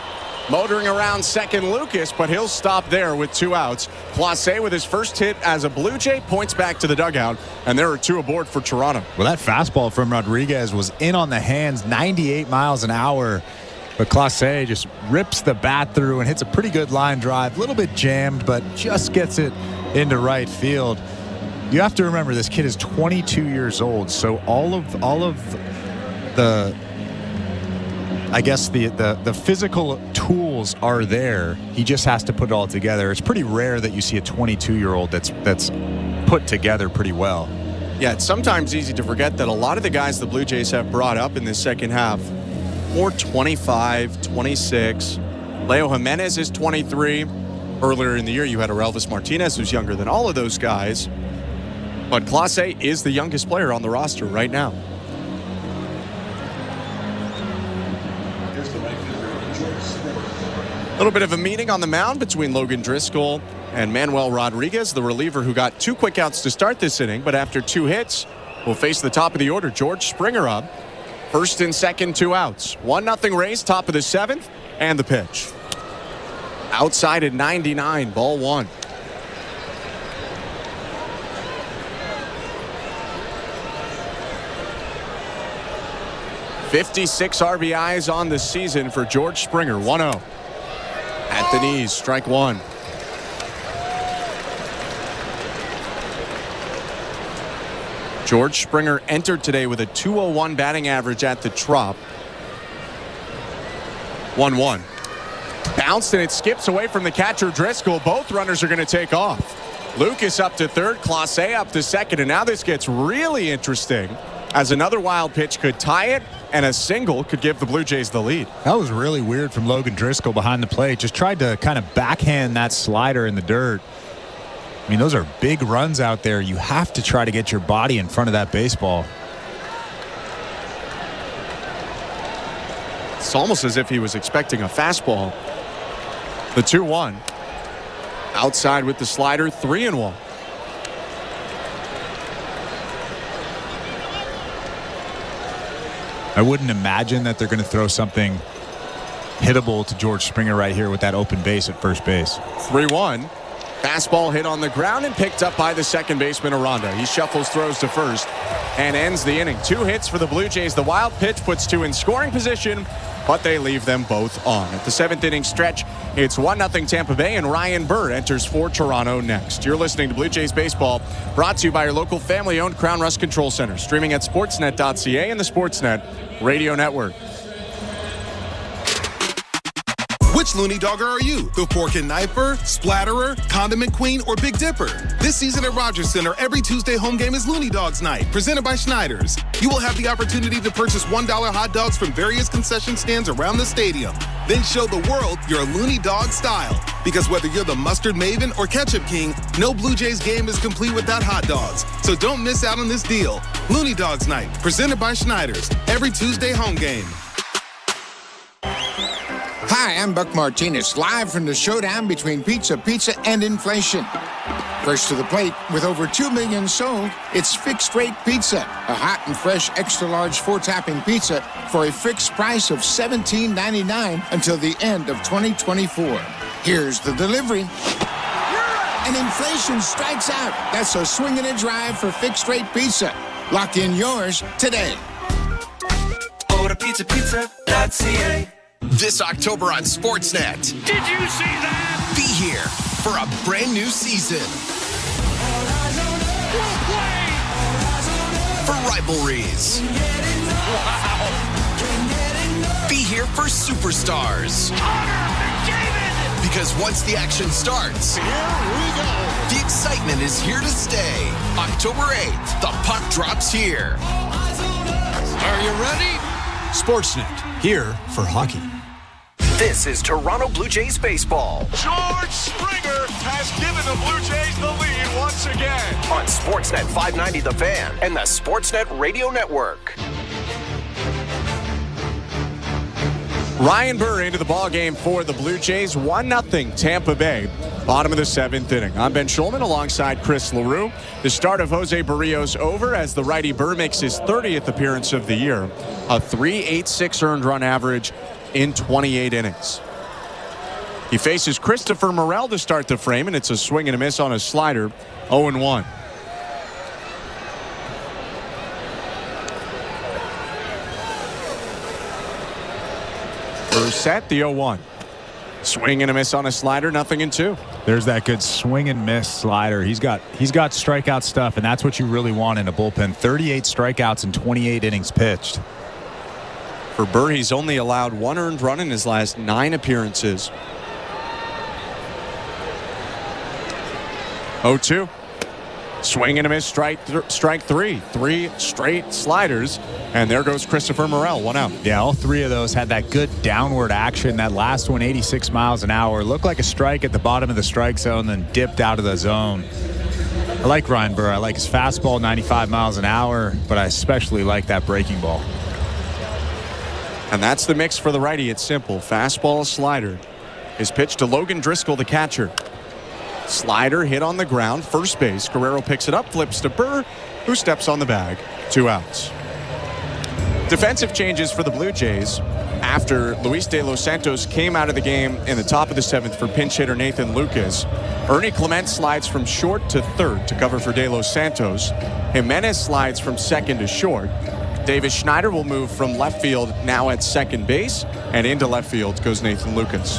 Motoring around second Lucas, but he'll stop there with 2 outs. Clase with his first hit as a Blue Jay points back to the dugout, and there are 2 aboard for Toronto. Well, that fastball from Rodriguez was in on the hands, 98 miles an hour. But Clase just rips the bat through and hits a pretty good line drive. A little bit jammed, but just gets it into right field. You have to remember this kid is 22 years old, so all of the I guess the physical tools are there. He just has to put it all together. It's pretty rare that you see a 22-year-old that's put together pretty well. Yeah, it's sometimes easy to forget that a lot of the guys the Blue Jays have brought up in this second half, more 25, 26. Leo Jimenez is 23. Earlier in the year, you had Elvis Martinez, who's younger than all of those guys. But Clase is the youngest player on the roster right now. A little bit of a meeting on the mound between Logan Driscoll and Manuel Rodriguez, the reliever who got 2 quick outs to start this inning, but after 2 hits, will face the top of the order. George Springer up. First and second, 2 outs. 1-0 Rays, top of the 7th, and the pitch. Outside at 99, ball 1. .56 RBIs on the season for George Springer. 1-0. At the knees, strike 1. George Springer entered today with a .201 batting average at the Trop. 1-1. Bounced and it skips away from the catcher Driscoll. Both runners are going to take off. Lucas up to third, Clase up to second, and now this gets really interesting as another wild pitch could tie it and a single could give the Blue Jays the lead. That was really weird from Logan Driscoll behind the plate. Just tried to kind of backhand that slider in the dirt. I mean, those are big runs out there. You have to try to get your body in front of that baseball. It's almost as if he was expecting a fastball. The 2-1. Outside with the slider, 3-1. I wouldn't imagine that they're going to throw something hittable to George Springer right here with that open base at first base. 3-1. Fastball hit on the ground and picked up by the second baseman Aranda. He shuffles, throws to first, and ends the inning. 2 hits for the Blue Jays. The wild pitch puts 2 in scoring position, but they leave them both on. At the 7th inning stretch, it's 1-0 Tampa Bay, and Ryan Burr enters for Toronto next. You're listening to Blue Jays Baseball, brought to you by your local family-owned Crown Rust Control Center, streaming at sportsnet.ca and the Sportsnet Radio Network. Which Looney Dogger are you? The fork and knifer, splatterer, condiment queen, or Big Dipper? This season at Rogers Center, every Tuesday home game is Looney Dogs Night, presented by Schneider's. You will have the opportunity to purchase $1 hot dogs from various concession stands around the stadium. Then show the world your Looney Dog style. Because whether you're the mustard maven or ketchup king, no Blue Jays game is complete without hot dogs. So don't miss out on this deal. Looney Dogs Night, presented by Schneider's, every Tuesday home game. Hi, I'm Buck Martinez, live from the showdown between pizza and inflation. First to the plate, with over 2 million sold, it's Fixed Rate Pizza, a hot and fresh extra-large 4-topping pizza for a fixed price of $17.99 until the end of 2024. Here's the delivery. And inflation strikes out. That's a swing and a drive for Fixed Rate Pizza. Lock in yours today. Order pizza.ca. This October on Sportsnet. Did you see that? Be here for a brand new season. For rivalries. Wow. Be here for superstars. Because once the action starts, here we go. The excitement is here to stay. October 8th, the puck drops here. Are you ready? Sportsnet, here for hockey. This is Toronto Blue Jays baseball. George Springer has given the Blue Jays the lead once again. On Sportsnet 590 The Fan and the Sportsnet Radio Network. Ryan Burr into the ballgame for the Blue Jays. 1-0 Tampa Bay. Bottom of the 7th inning. I'm Ben Schulman alongside Chris LaRue. The start of Jose Berrios over as the righty Burr makes his 30th appearance of the year. A .386 earned run average in 28 innings. He faces Christopher Morel to start the frame, and it's a swing and a miss on a slider. 0-1. First set, the 0-1. Swing and a miss on a slider, 0-2. There's that good swing and miss slider. He's got strikeout stuff, and that's what you really want in a bullpen. 38 strikeouts in 28 innings pitched. For Burr, he's only allowed 1 earned run in his last 9 appearances. 0-2. Swing and a miss, strike 3. 3 straight sliders. And there goes Christopher Morel, 1 out. Yeah, all 3 of those had that good downward action. That last one, 86 miles an hour. Looked like a strike at the bottom of the strike zone, then dipped out of the zone. I like Ryan Burr. I like his fastball, 95 miles an hour, but I especially like that breaking ball. And that's the mix for the righty. It's simple. Fastball, slider. His pitch to Logan Driscoll, the catcher. Slider hit on the ground, first base. Guerrero picks it up, flips to Burr, who steps on the bag. 2 outs. Defensive changes for the Blue Jays after Luis De Los Santos came out of the game in the top of the 7th for pinch hitter Nathan Lucas. Ernie Clement slides from short to third to cover for De Los Santos. Jimenez slides from second to short. Davis Schneider will move from left field now at second base, and into left field goes Nathan Lucas.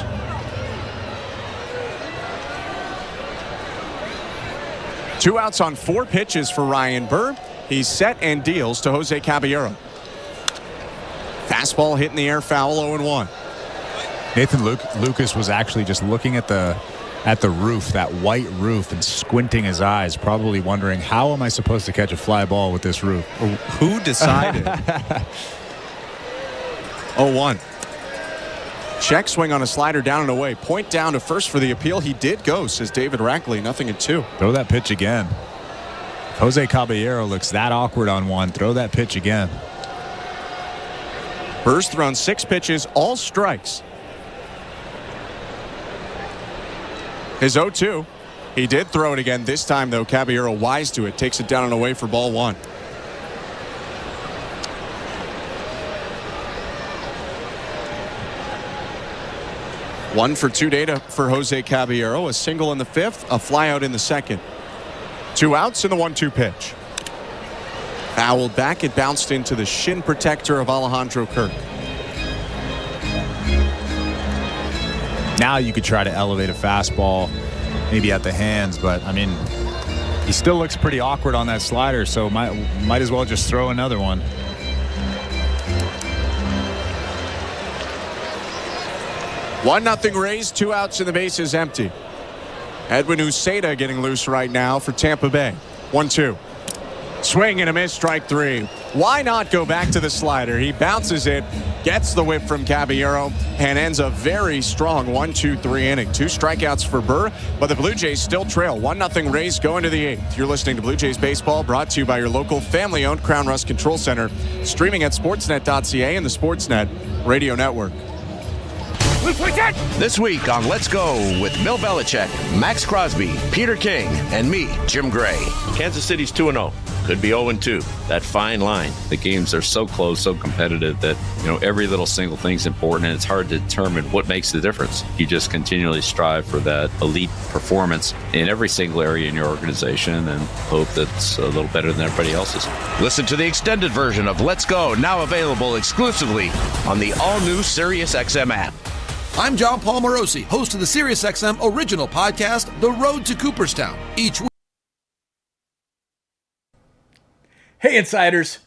Two outs on 4 pitches for Ryan Burr. He's set and deals to Jose Caballero. Fastball hit in the air, foul, 0-1. Nathan Lucas was actually just looking at the roof, that white roof, and squinting his eyes, probably wondering, how am I supposed to catch a fly ball with this roof? Who decided? 0-1. Check swing on a slider down and away. Point down to first for the appeal. He did go, says David Rackley. 0-2. Throw that pitch again. If Jose Caballero looks that awkward on one, throw that pitch again. Burr's thrown 6 pitches, all strikes. His 0-2. He did throw it again. This time, though, Caballero wise to it. Takes it down and away for ball 1. One for 2 data for Jose Caballero. A single in the 5th, a flyout in the 2nd. 2 outs in the 1-2 pitch. Fouled back. It bounced into the shin protector of Alejandro Kirk. Now you could try to elevate a fastball, maybe at the hands, but I mean, he still looks pretty awkward on that slider, so might as well just throw another one. One nothing Rays, 2 outs and the base is empty. Edwin Uceda getting loose right now for Tampa Bay. 1-2. Swing and a miss, strike 3. Why not go back to the slider? He bounces it, gets the whip from Caballero, and ends a very strong 1-2-3 inning. 2 strikeouts for Burr, but the Blue Jays still trail. 1-0 Rays going to the 8th. You're listening to Blue Jays Baseball, brought to you by your local family-owned Crown Rust Control Center, streaming at sportsnet.ca and the Sportsnet Radio Network. This week on Let's Go with Bill Belichick, Max Crosby, Peter King, and me, Jim Gray. Kansas City's 2-0. Could be 0-2. That fine line. The games are so close, so competitive that, every little single thing's important, and it's hard to determine what makes the difference. You just continually strive for that elite performance in every single area in your organization and hope that's a little better than everybody else's. Listen to the extended version of Let's Go, now available exclusively on the all-new SiriusXM app. I'm John Paul Morosi, host of the SiriusXM original podcast, The Road to Cooperstown. Each week. Hey, Insiders.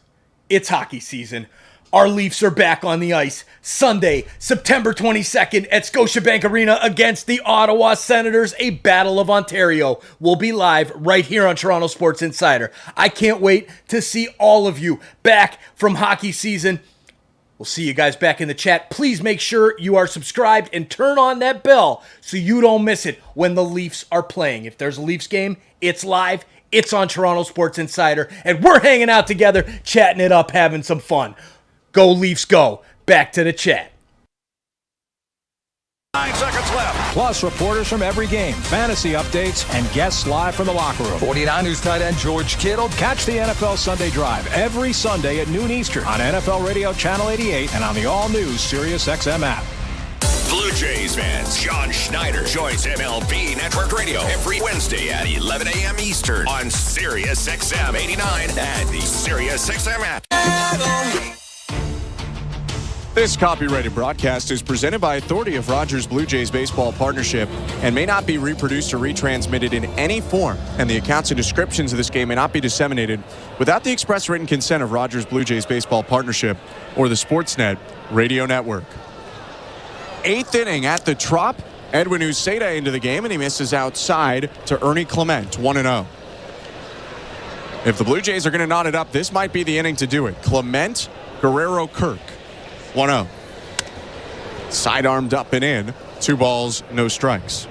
It's hockey season. Our Leafs are back on the ice Sunday, September 22nd at Scotiabank Arena against the Ottawa Senators. A Battle of Ontario will be live right here on Toronto Sports Insider. I can't wait to see all of you back from hockey season. We'll see you guys back in the chat. Please make sure you are subscribed and turn on that bell so you don't miss it when the Leafs are playing. If there's a Leafs game, it's live. It's on Toronto Sports Insider. And we're hanging out together, chatting it up, having some fun. Go Leafs, go. Back to the chat. 9 seconds left. Plus, reporters from every game, fantasy updates, and guests live from the locker room. 49ers tight end George Kittle. Catch the NFL Sunday Drive every Sunday at noon Eastern on NFL Radio Channel 88 and on the all-new SiriusXM app. Blue Jays fans, John Schneider joins MLB Network Radio every Wednesday at 11 a.m. Eastern on SiriusXM 89 and the SiriusXM app. This copyrighted broadcast is presented by authority of Rogers Blue Jays Baseball Partnership and may not be reproduced or retransmitted in any form, and the accounts and descriptions of this game may not be disseminated without the express written consent of Rogers Blue Jays Baseball Partnership or the Sportsnet Radio Network. 8th inning at the Trop. Edwin Uceda into the game, and he misses outside to Ernie Clement, 1-0. If the Blue Jays are going to knot it up, this might be the inning to do it. Clement, Guerrero, Kirk, 1-0. Sidearmed up and in. 2 balls, no strikes.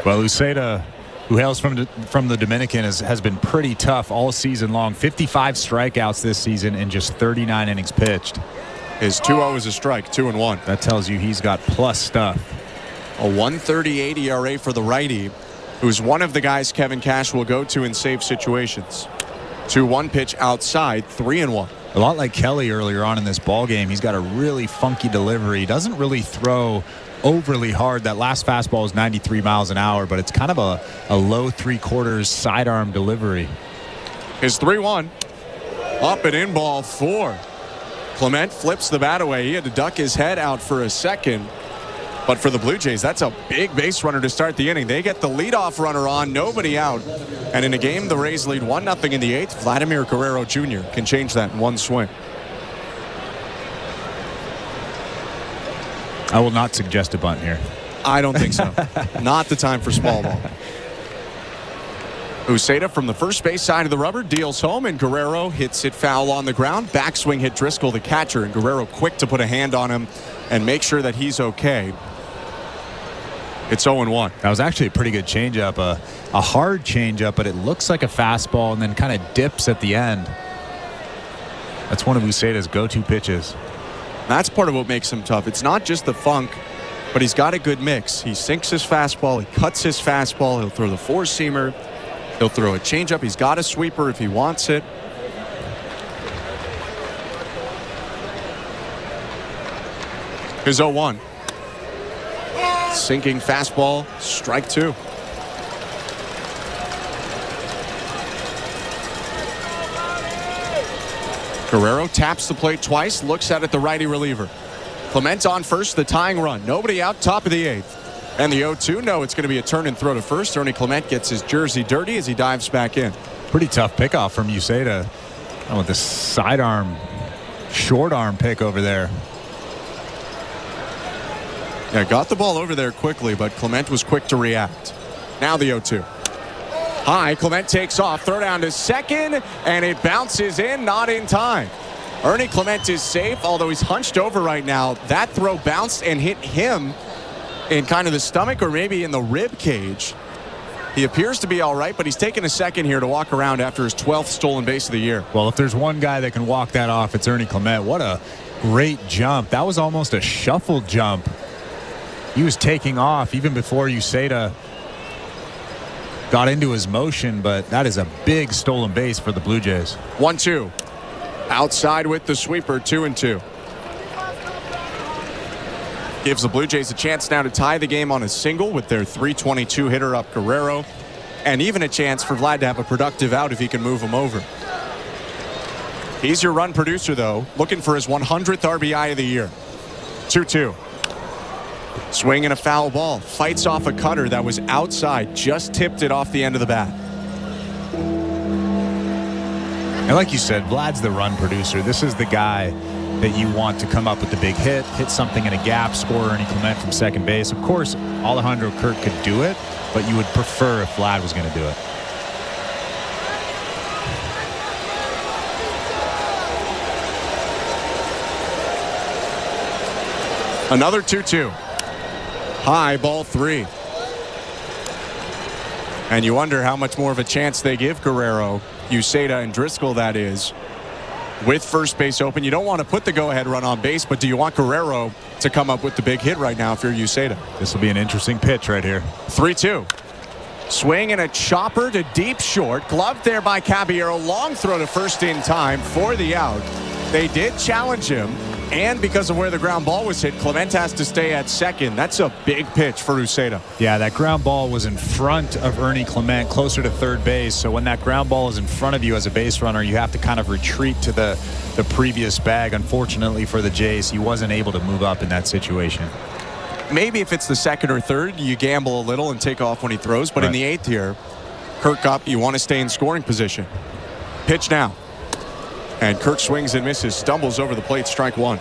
Well, Uceda, who hails from the Dominican, has been pretty tough all season long. 55 strikeouts this season in just 39 innings pitched. His 2-0 is a strike, 2-1. That tells you he's got plus stuff. A 1.38 ERA for the righty, who's one of the guys Kevin Cash will go to in safe situations. 2-1 pitch outside, 3-1. A lot like Kelly earlier on in this ball game. He's got a really funky delivery. He doesn't really throw overly hard. That last fastball is 93 miles an hour, but it's kind of a low 3/4 sidearm delivery. His 3-1. Up and in, ball 4. Clement flips the bat away. He had to duck his head out for a second. But for the Blue Jays, that's a big base runner to start the inning. They get the leadoff runner on, nobody out. And in a game, the Rays lead 1-0 in the 8th. Vladimir Guerrero Jr. can change that in one swing. I will not suggest a bunt here. I don't think so. Not the time for small ball. Uceda from the first base side of the rubber deals home, and Guerrero hits it foul on the ground. Backswing hit Driscoll, the catcher, and Guerrero quick to put a hand on him and make sure that he's okay. It's 0-1. That was actually a pretty good changeup, a hard changeup, but it looks like a fastball and then kind of dips at the end. That's one of Uceda's go-to pitches. That's part of what makes him tough. It's not just the funk, but he's got a good mix. He sinks his fastball, he cuts his fastball, he'll throw the four-seamer, he'll throw a changeup, he's got a sweeper if he wants it. Here's 0-1. Sinking fastball, strike 2. Guerrero taps the plate twice, looks at it, the righty reliever. Clement on first, the tying run. Nobody out, top of the 8th. And the 0-2, no, it's going to be a turn and throw to first. Ernie Clement gets his jersey dirty as he dives back in. Pretty tough pickoff from Uceda. Oh, with the sidearm, short arm pick over there. Yeah, got the ball over there quickly, but Clement was quick to react. Now the 0-2. High, Clement takes off, throw down to second, and it bounces in, not in time. Ernie Clement is safe, although he's hunched over right now. That throw bounced and hit him in kind of the stomach or maybe in the rib cage. He appears to be all right, but he's taking a second here to walk around after his 12th stolen base of the year. Well, if there's one guy that can walk that off, it's Ernie Clement. What a great jump. That was almost a shuffle jump. He was taking off even before Uceda got into his motion, but that is a big stolen base for the Blue Jays. 1-2. Outside with the sweeper, 2-2. Gives the Blue Jays a chance now to tie the game on a single with their .322 hitter up Guerrero, and even a chance for Vlad to have a productive out if he can move him over. He's your run producer, though, looking for his 100th RBI of the year. 2-2. Swing and a foul ball. Fights off a cutter that was outside. Just tipped it off the end of the bat. And like you said, Vlad's the run producer. This is the guy that you want to come up with the big hit something in a gap, score Ernie Clement from second base. Of course, Alejandro Kirk could do it, but you would prefer if Vlad was going to do it. Another 2-2. High, ball 3. And you wonder how much more of a chance they give Guerrero, Uceda, and Driscoll, that is, with first base open. You don't want to put the go-ahead run on base, but do you want Guerrero to come up with the big hit right now if you're Uceda? This will be an interesting pitch right here. 3-2. Swing and a chopper to deep short. Gloved there by Caballero. Long throw to first in time for the out. They did challenge him. And because of where the ground ball was hit, Clement has to stay at second. That's a big pitch for Uceda. Yeah, that ground ball was in front of Ernie Clement, closer to third base. So when that ground ball is in front of you as a base runner, you have to kind of retreat to the previous bag. Unfortunately for the Jays, he wasn't able to move up in that situation. Maybe if it's the second or third, you gamble a little and take off when he throws. But in the 8th here, Kirk up, you want to stay in scoring position. Pitch now. And Kirk swings and misses, stumbles over the plate, strike 1.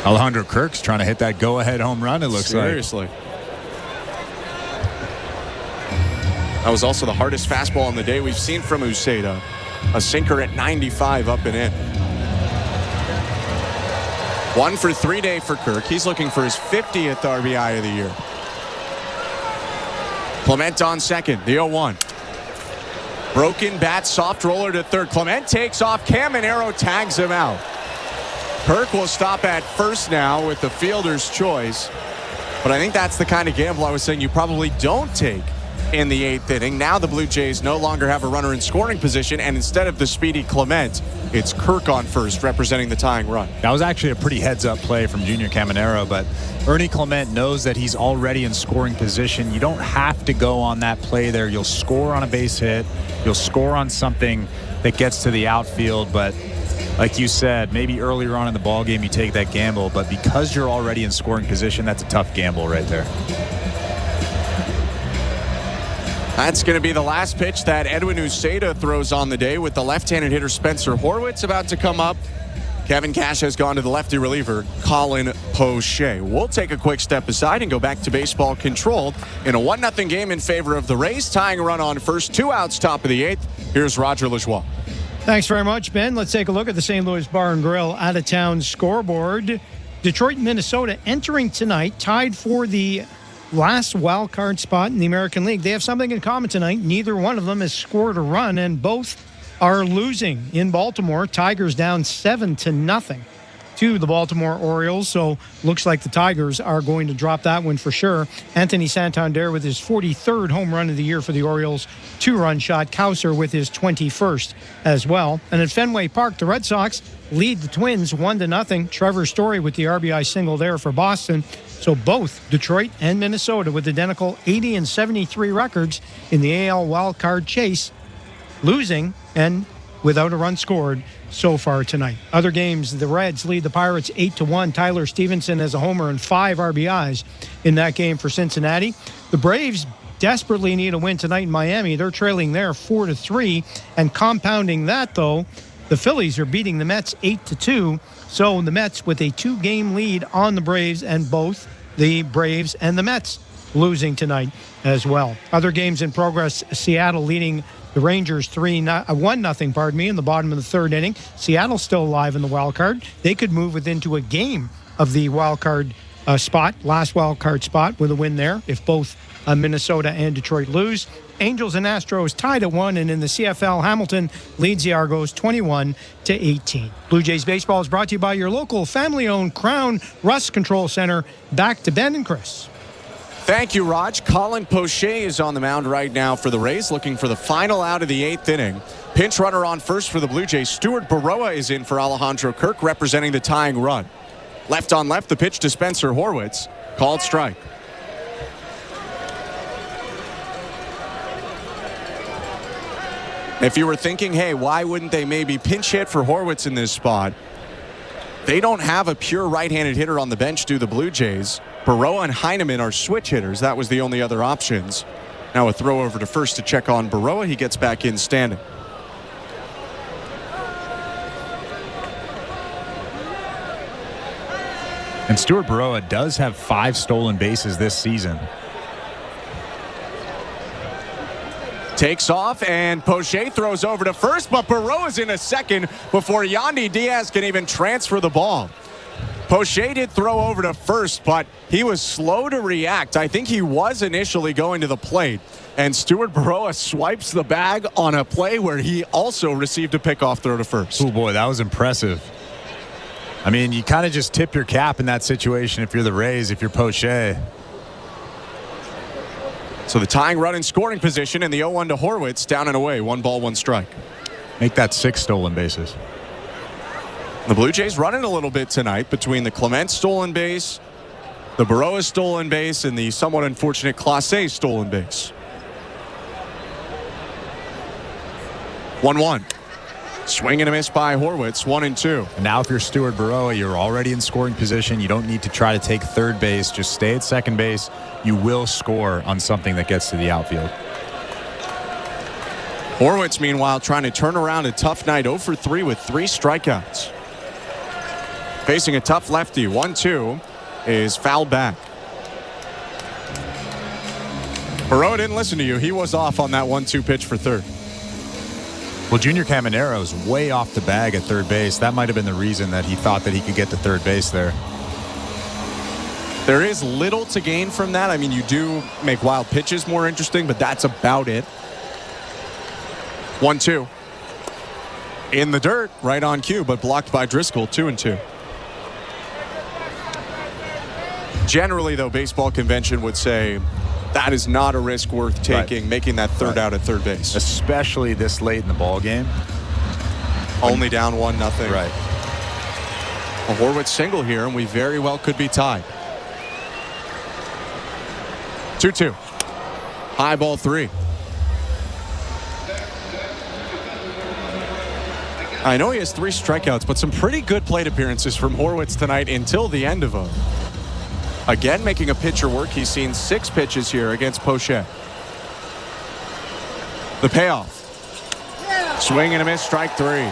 Alejandro Kirk's trying to hit that go-ahead home run, it looks like. Seriously. That was also the hardest fastball on the day we've seen from Uceda. A sinker at 95 up and in. 1 for 3 day for Kirk. He's looking for his 50th RBI of the year. Clement on second, the 0-1. Broken bat, soft roller to third. Clement takes off. Caminero tags him out. Kirk will stop at first now with the fielder's choice. But I think that's the kind of gamble I was saying you probably don't take in the 8th inning. Now the Blue Jays no longer have a runner in scoring position, and instead of the speedy Clement, it's Kirk on first representing the tying run. That was actually a pretty heads-up play from Junior Caminero, but Ernie Clement knows that he's already in scoring position. You don't have to go on that play there. You'll score on a base hit. You'll score on something that gets to the outfield, but like you said, maybe earlier on in the ballgame you take that gamble, but because you're already in scoring position, that's a tough gamble right there. That's going to be the last pitch that Edwin Uceda throws on the day, with the left-handed hitter Spencer Horwitz about to come up. Kevin Cash has gone to the lefty reliever, Colin Poche. We'll take a quick step aside and go back to baseball control in a 1-0 game in favor of the Rays, tying a run on first, 2 outs, top of the 8th. Here's Roger Lajoie. Thanks very much, Ben. Let's take a look at the St. Louis Bar and Grill out-of-town scoreboard. Detroit and Minnesota entering tonight, tied for the last wild card spot in the American League. They have something in common tonight. Neither one of them has scored a run, and both are losing in Baltimore. Tigers down 7-0 to the Baltimore Orioles, so looks like the Tigers are going to drop that one for sure. Anthony Santander with his 43rd home run of the year for the Orioles, 2-run shot. Kauser with his 21st as well. And at Fenway Park, the Red Sox lead the Twins 1-0. Trevor Story with the RBI single there for Boston. So both Detroit and Minnesota with identical 80 and 73 records in the AL wildcard chase, losing and without a run scored so far tonight. Other games, the Reds lead the Pirates 8-1. Tyler Stevenson has a homer and 5 RBIs in that game for Cincinnati. The Braves desperately need a win tonight in Miami. They're trailing there 4-3. And compounding that, though, the Phillies are beating the Mets 8-2. So the Mets with a 2-game lead on the Braves, and both the Braves and the Mets losing tonight as well. Other games in progress, Seattle leading the Rangers 1-0, in the bottom of the 3rd inning. Seattle's still alive in the wild card. They could move into a game of the wild card last wild card spot with a win there if both Minnesota and Detroit lose. Angels and Astros tied at 1, and in the CFL, Hamilton leads the Argos 21-18. Blue Jays baseball is brought to you by your local family-owned Crown Rust Control Center. Back to Ben and Chris. Thank you, Raj. Colin Poche is on the mound right now for the Rays, looking for the final out of the 8th inning. Pinch runner on first for the Blue Jays. Stuart Baroa is in for Alejandro Kirk, representing the tying run. Left on left, the pitch to Spencer Horwitz. Called strike. If you were thinking, hey, why wouldn't they maybe pinch hit for Horwitz in this spot? They don't have a pure right-handed hitter on the bench, do the Blue Jays. Baroa and Heineman are switch hitters. That was the only other options. Now a throw over to first to check on Baroa. He gets back in standing. And Stuart Baroa does have 5 stolen bases this season. Takes off, and Poche throws over to first, but Baroa's in a second before Yandy Diaz can even transfer the ball. Poche did throw over to first, but he was slow to react. I think he was initially going to the plate, and Stuart Baroa swipes the bag on a play where he also received a pickoff throw to first. Oh, boy, that was impressive. I mean, you kind of just tip your cap in that situation if you're the Rays, if you're Poche. So the tying run in scoring position, and the 0-1 to Horwitz, down and away, 1 ball, 1 strike. Make that 6 stolen bases. The Blue Jays running a little bit tonight between the Clement stolen base, the Baroa stolen base, and the somewhat unfortunate Clase stolen base. 1-1. Swing and a miss by Horwitz, 1-2. And now if you're Stuart Baroa, you're already in scoring position. You don't need to try to take third base. Just stay at second base. You will score on something that gets to the outfield. Horwitz, meanwhile, trying to turn around a tough night, 0 for 3 with 3 strikeouts. Facing a tough lefty. 1-2 is fouled back. Berrios didn't listen to you. He was off on that 1-2 pitch for third. Well, Junior Camanero's way off the bag at third base. That might have been the reason that he thought that he could get to third base there. There is little to gain from that. I mean, you do make wild pitches more interesting, but that's about it. 1-2. In the dirt, right on cue, but blocked by Driscoll. 2-2. Generally, though, baseball convention would say that is not a risk worth taking, making that third out at third base. Especially this late in the ball game. Only down 1-0. Right. A Horwitz single here, and we very well could be tied. 2-2. High ball 3. I know he has 3 strikeouts, but some pretty good plate appearances from Horwitz tonight until the end of them. Again, making a pitcher work. He's seen 6 pitches here against Poche. The payoff. Swing and a miss, strike 3.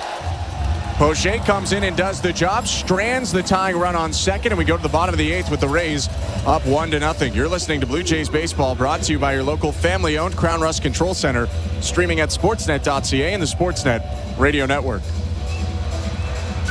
Poche comes in and does the job, strands the tying run on second, and we go to the bottom of the 8th with the Rays up 1-0. You're listening to Blue Jays Baseball, brought to you by your local family-owned Crown Rust Control Center, streaming at sportsnet.ca and the Sportsnet Radio Network.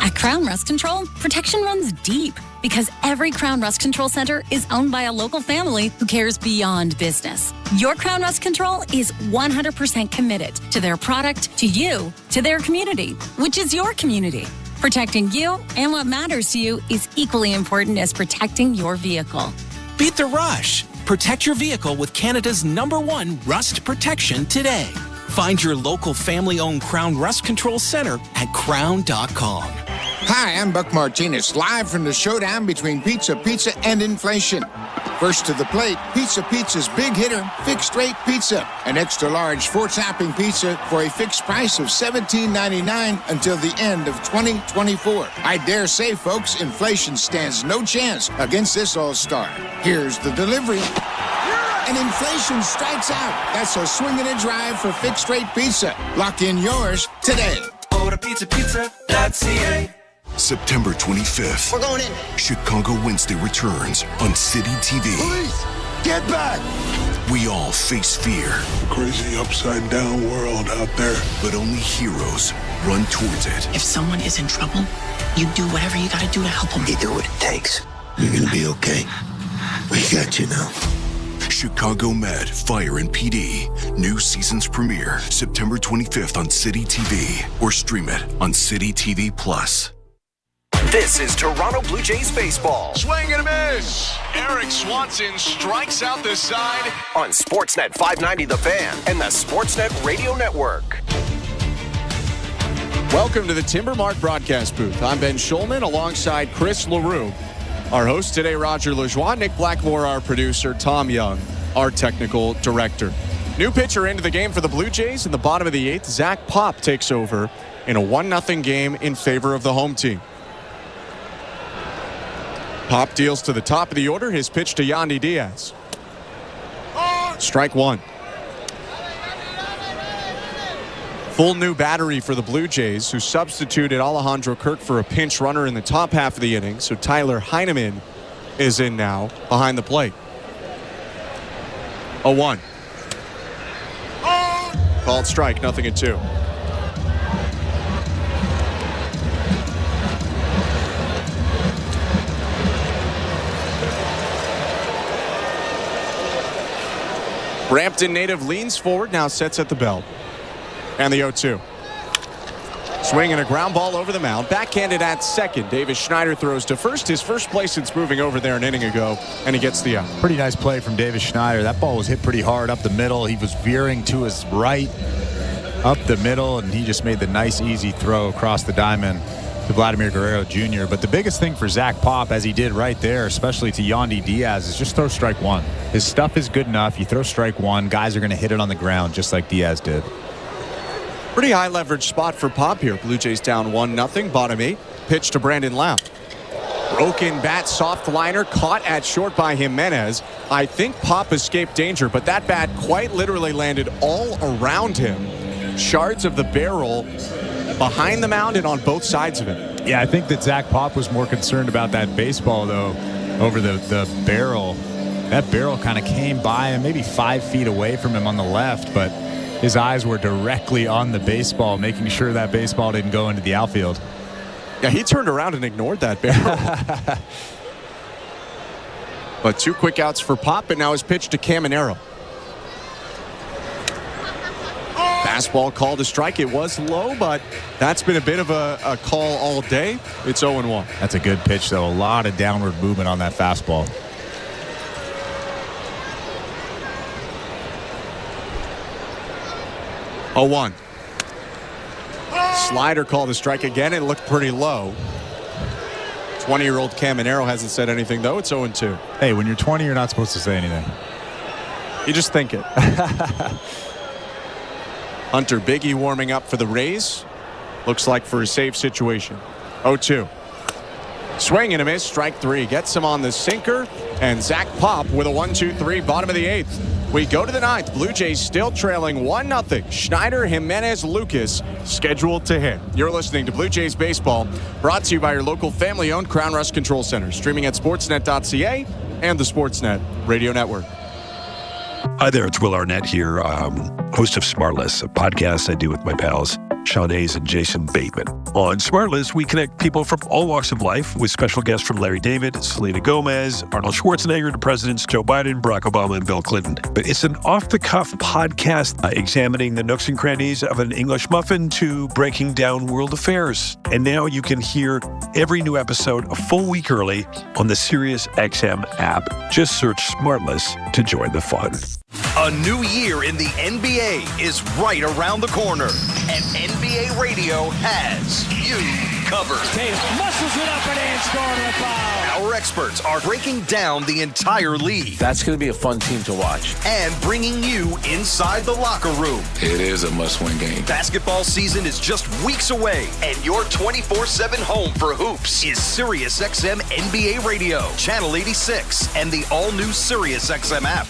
At Crown Rust Control, protection runs deep because every Crown Rust Control Center is owned by a local family who cares beyond business. Your Crown Rust Control is 100% committed to their product, to you, to their community, which is your community. Protecting you and what matters to you is equally important as protecting your vehicle. Beat the rush. Protect your vehicle with Canada's #1 rust protection today. Find your local family-owned Crown Rust Control Center at crown.com. Hi, I'm Buck Martinez, live from the showdown between Pizza and inflation. First to the plate, Pizza's big hitter, fixed rate pizza. An extra large 4-topping pizza for a fixed price of $17.99 until the end of 2024. I dare say, folks, inflation stands no chance against this all-star. Here's the delivery. And inflation strikes out. That's a swing and a drive for fixed rate pizza. Lock in yours today. Order pizza.ca. September 25th. We're going in. Chicago Wednesday returns on City TV. Police, get back! We all face fear. Crazy upside down world out there. But only heroes run towards it. If someone is in trouble, you do whatever you gotta do to help them. You do what it takes. You're gonna be okay. We got you now. Chicago Med, Fire and PD. New season's premiere September 25th on City TV or stream it on City TV Plus. This is Toronto Blue Jays baseball. Swing and a miss. Eric Swanson strikes out the side. On Sportsnet 590 The Fan and the Sportsnet Radio Network. Welcome to the Timber Mart broadcast booth. I'm Ben Schulman alongside Chris LaRue. Our host today, Roger Lajoie. Nick Blackmore, our producer. Tom Young, our technical director. New pitcher into the game for the Blue Jays in the bottom of the 8th. Zach Pop takes over in a 1-0 game in favor of the home team. Pop deals to the top of the order. His pitch to Yandy Diaz. Strike 1. Full new battery for the Blue Jays, who substituted Alejandro Kirk for a pinch runner in the top half of the inning. So Tyler Heineman is in now behind the plate. 0-1. Called strike, 0-2. Brampton native leans forward, now sets at the belt. And the 0-2. Swing and a ground ball over the mound. Backhanded at second. Davis Schneider throws to first. His first place since moving over there an inning ago. And he gets the out. Pretty nice play from Davis Schneider. That ball was hit pretty hard up the middle. He was veering to his right up the middle. And he just made the nice, easy throw across the diamond to Vladimir Guerrero Jr. But the biggest thing for Zach Pop, as he did right there, especially to Yandy Diaz, is just throw strike 1. His stuff is good enough. You throw strike 1, guys are going to hit it on the ground just like Diaz did. Pretty high leverage spot for Pop here. Blue Jays down 1-0, bottom 8. Pitch to Brandon Lau. Broken bat, soft liner, caught at short by Jimenez. I think Pop escaped danger, but that bat quite literally landed all around him. Shards of the barrel behind the mound and on both sides of it. Yeah, I think that Zach Pop was more concerned about that baseball, though, over the barrel. That barrel kind of came by him, maybe 5 feet away from him on the left, but his eyes were directly on the baseball, making sure that baseball didn't go into the outfield. Yeah, he turned around and ignored that barrel. But 2 quick outs for Pop, and now his pitch to Caminero. Fastball called a strike. It was low, but that's been a bit of a call all day. It's 0-1. That's a good pitch, though. A lot of downward movement on that fastball. Oh, 1. Slider called a strike again. It looked pretty low. 20-year-old Caminero hasn't said anything, though. It's 0-2. Hey, when you're 20, you're not supposed to say anything. You just think it. Hunter Biggie warming up for the Rays. Looks like for a safe situation. 0-2. Swing and a miss. Strike 3. Gets him on the sinker. And Zach Pop with a 1-2-3. Bottom of the 8th. We go to the 9th. Blue Jays still trailing 1-0. Schneider, Jimenez, Lucas scheduled to hit. You're listening to Blue Jays Baseball, brought to you by your local family-owned Crown Rust Control Center. Streaming at sportsnet.ca and the Sportsnet Radio Network. Hi there, it's Will Arnett here, host of Smartless, a podcast I do with my pals Sean Hayes and Jason Bateman. On Smartless, we connect people from all walks of life with special guests from Larry David, Selena Gomez, Arnold Schwarzenegger to Presidents Joe Biden, Barack Obama, and Bill Clinton. But it's an off-the-cuff podcast examining the nooks and crannies of an English muffin to breaking down world affairs. And now you can hear every new episode a full week early on the SiriusXM app. Just search Smartless to join the fun. A new year in the NBA is right around the corner, and NBA Radio has you covered. Tatum muscles it up and scoring a foul. Our experts are breaking down the entire league. That's going to be a fun team to watch. And bringing you inside the locker room. It is a must-win game. Basketball season is just weeks away, and your 24/7 home for hoops is SiriusXM NBA Radio, Channel 86, and the all-new SiriusXM app.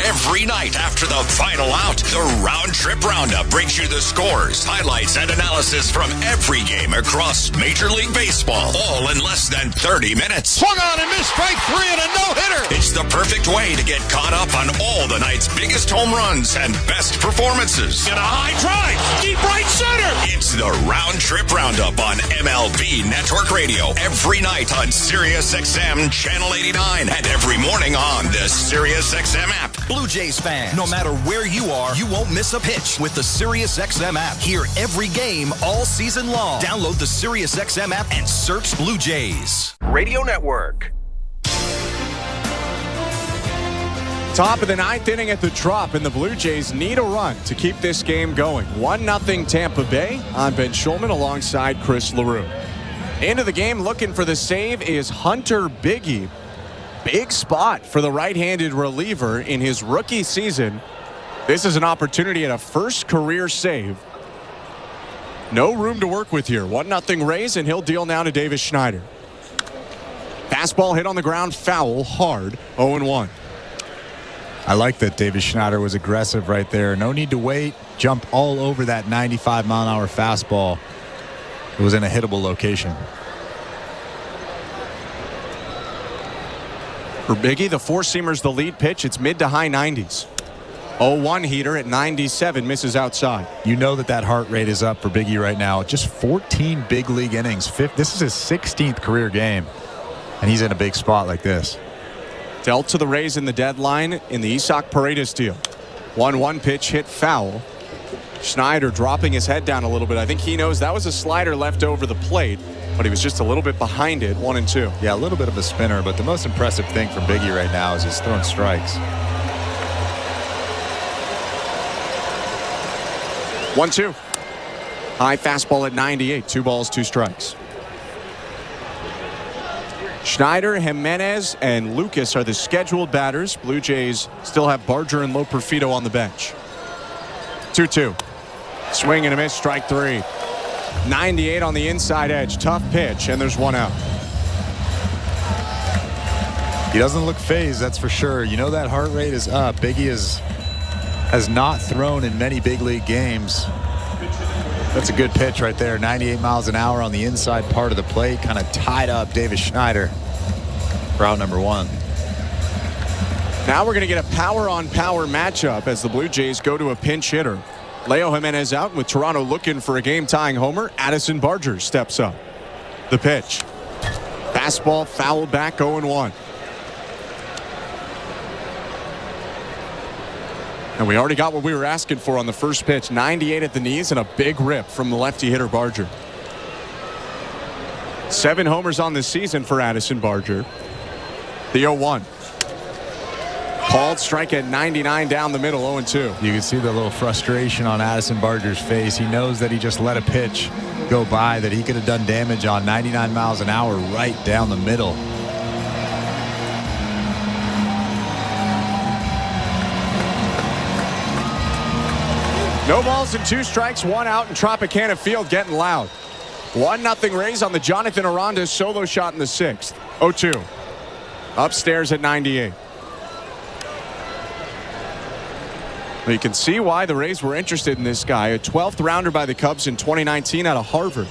Every night after the final out, the Round Trip Roundup brings you the scores, highlights, and analysis from every game across Major League Baseball, all in less than 30 minutes. Swung on and missed, strike 3 and a no-hitter. It's the perfect way to get caught up on all the night's biggest home runs and best performances. And a high drive, deep right center. It's the Round Trip Roundup on MLB Network Radio, every night on SiriusXM Channel 89, and every morning on the SiriusXM app. Blue Jays fans, no matter where you are, you won't miss a pitch with the SiriusXM app. Hear every game all season long. Download the SiriusXM app and search Blue Jays Radio Network. Top of the 9th inning at the Trop, and the Blue Jays need a run to keep this game going. 1-0 Tampa Bay on Ben Schulman alongside Chris LaRue. Into the game looking for the save is Hunter Biggie. Big spot for the right-handed reliever in his rookie season. This is an opportunity at a first career save. No room to work with here. 1-0 Rays, and he'll deal now to Davis Schneider. Fastball hit on the ground, foul, hard, 0-1. I like that Davis Schneider was aggressive right there. No need to wait. Jump all over that 95-mile-an-hour fastball. It was in a hittable location. For Biggie, the four-seamer's the lead pitch. It's mid to high 90s. 0-1 heater at 97, misses outside. You know that heart rate is up for Biggie right now. Just 14 big league innings. This is his 16th career game, and he's in a big spot like this. Dealt to the Rays in the deadline in the Isaac Paredes deal. 1-1 pitch hit foul. Schneider dropping his head down a little bit. I think he knows that was a slider left over the plate, but he was just a little bit behind it. 1-2. Yeah, a little bit of a spinner, but the most impressive thing from Biggie right now is he's throwing strikes. 1-2. High fastball at 98. 2 balls, 2 strikes. Schneider, Jimenez, and Lucas are the scheduled batters. Blue Jays still have Barger and Loperfido on the bench. 2-2. Swing and a miss, strike 3. 98 on the inside edge. Tough pitch, and there's 1 out. He doesn't look phased, that's for sure. You know that heart rate is up. Biggie has not thrown in many big league games. That's a good pitch right there. 98 miles an hour on the inside part of the plate. Kind of tied up Davis Schneider for out number 1. Now we're going to get a power-on-power matchup as the Blue Jays go to a pinch hitter. Leo Jimenez out with Toronto looking for a game-tying homer. Addison Barger steps up. The pitch. Fastball fouled back 0-1. And we already got what we were asking for on the first pitch. 98 at the knees and a big rip from the lefty hitter Barger. 7 homers on this season for Addison Barger. The 0-1. Called strike at 99 down the middle, 0-2. You can see the little frustration on Addison Barger's face. He knows that he just let a pitch go by that he could have done damage on. 99 miles an hour right down the middle. No balls and 2 strikes, 1 out in Tropicana Field, getting loud. 1-0 Rays on the Jonathan Aranda solo shot in the 6th. 0-2. Upstairs at 98. Well, you can see why the Rays were interested in this guy. A 12th rounder by the Cubs in 2019 out of Harvard.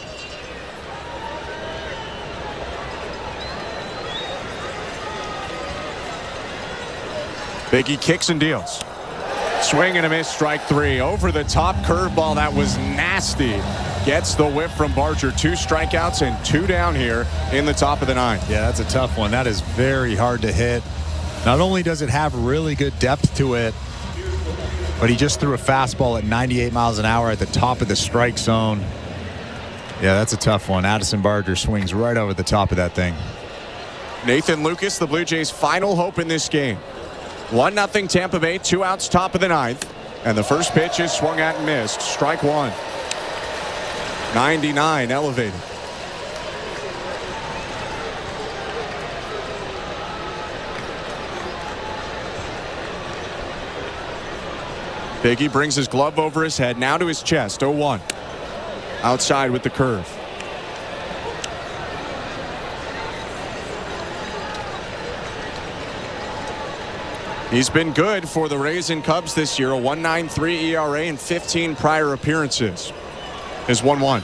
Biggie kicks and deals. Swing and a miss, strike 3. Over the top curveball that was nasty. Gets the whip from Barger. 2 strikeouts and 2 down here in the top of the 9th. Yeah, that's a tough one. That is very hard to hit. Not only does it have really good depth to it, but he just threw a fastball at 98 miles an hour at the top of the strike zone. Yeah, that's a tough one. Addison Barger swings right over the top of that thing. Nathan Lucas, the Blue Jays' final hope in this game. 1-0 Tampa Bay, 2 outs, top of the 9th. And the first pitch is swung at and missed. Strike 1. 99 elevated. Biggie brings his glove over his head, now to his chest. 0-1. Outside with the curve. He's been good for the Rays and Cubs this year. A 1.93 ERA in 15 prior appearances. Is 1-1.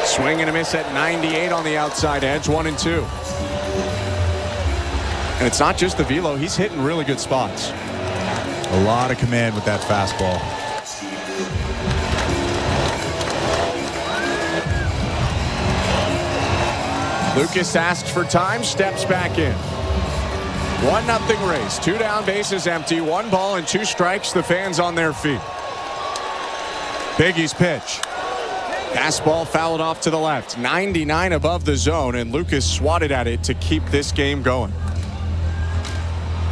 Swing and a miss at 98 on the outside edge. 1-2. And it's not just the velo. He's hitting really good spots. A lot of command with that fastball. Lucas asks for time, steps back in. 1-0 Rays. 2 down, bases empty. 1 ball and 2 strikes. The fans on their feet. Biggie's pitch. Fastball fouled off to the left. 99 above the zone, and Lucas swatted at it to keep this game going.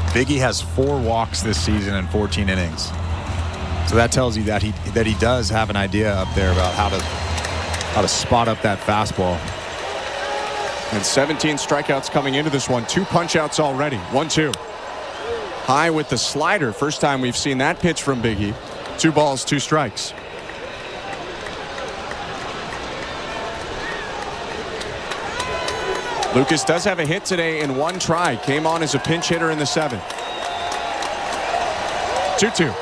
Biggie has 4 walks this season in 14 innings. So that tells you that he does have an idea up there about how to spot up that fastball. And 17 strikeouts coming into this one. 2 punch-outs already. 1-2. High with the slider. First time we've seen that pitch from Biggie. 2 balls, 2 strikes. Lucas does have a hit today in 1 try. Came on as a pinch hitter in the 7th. 2-2.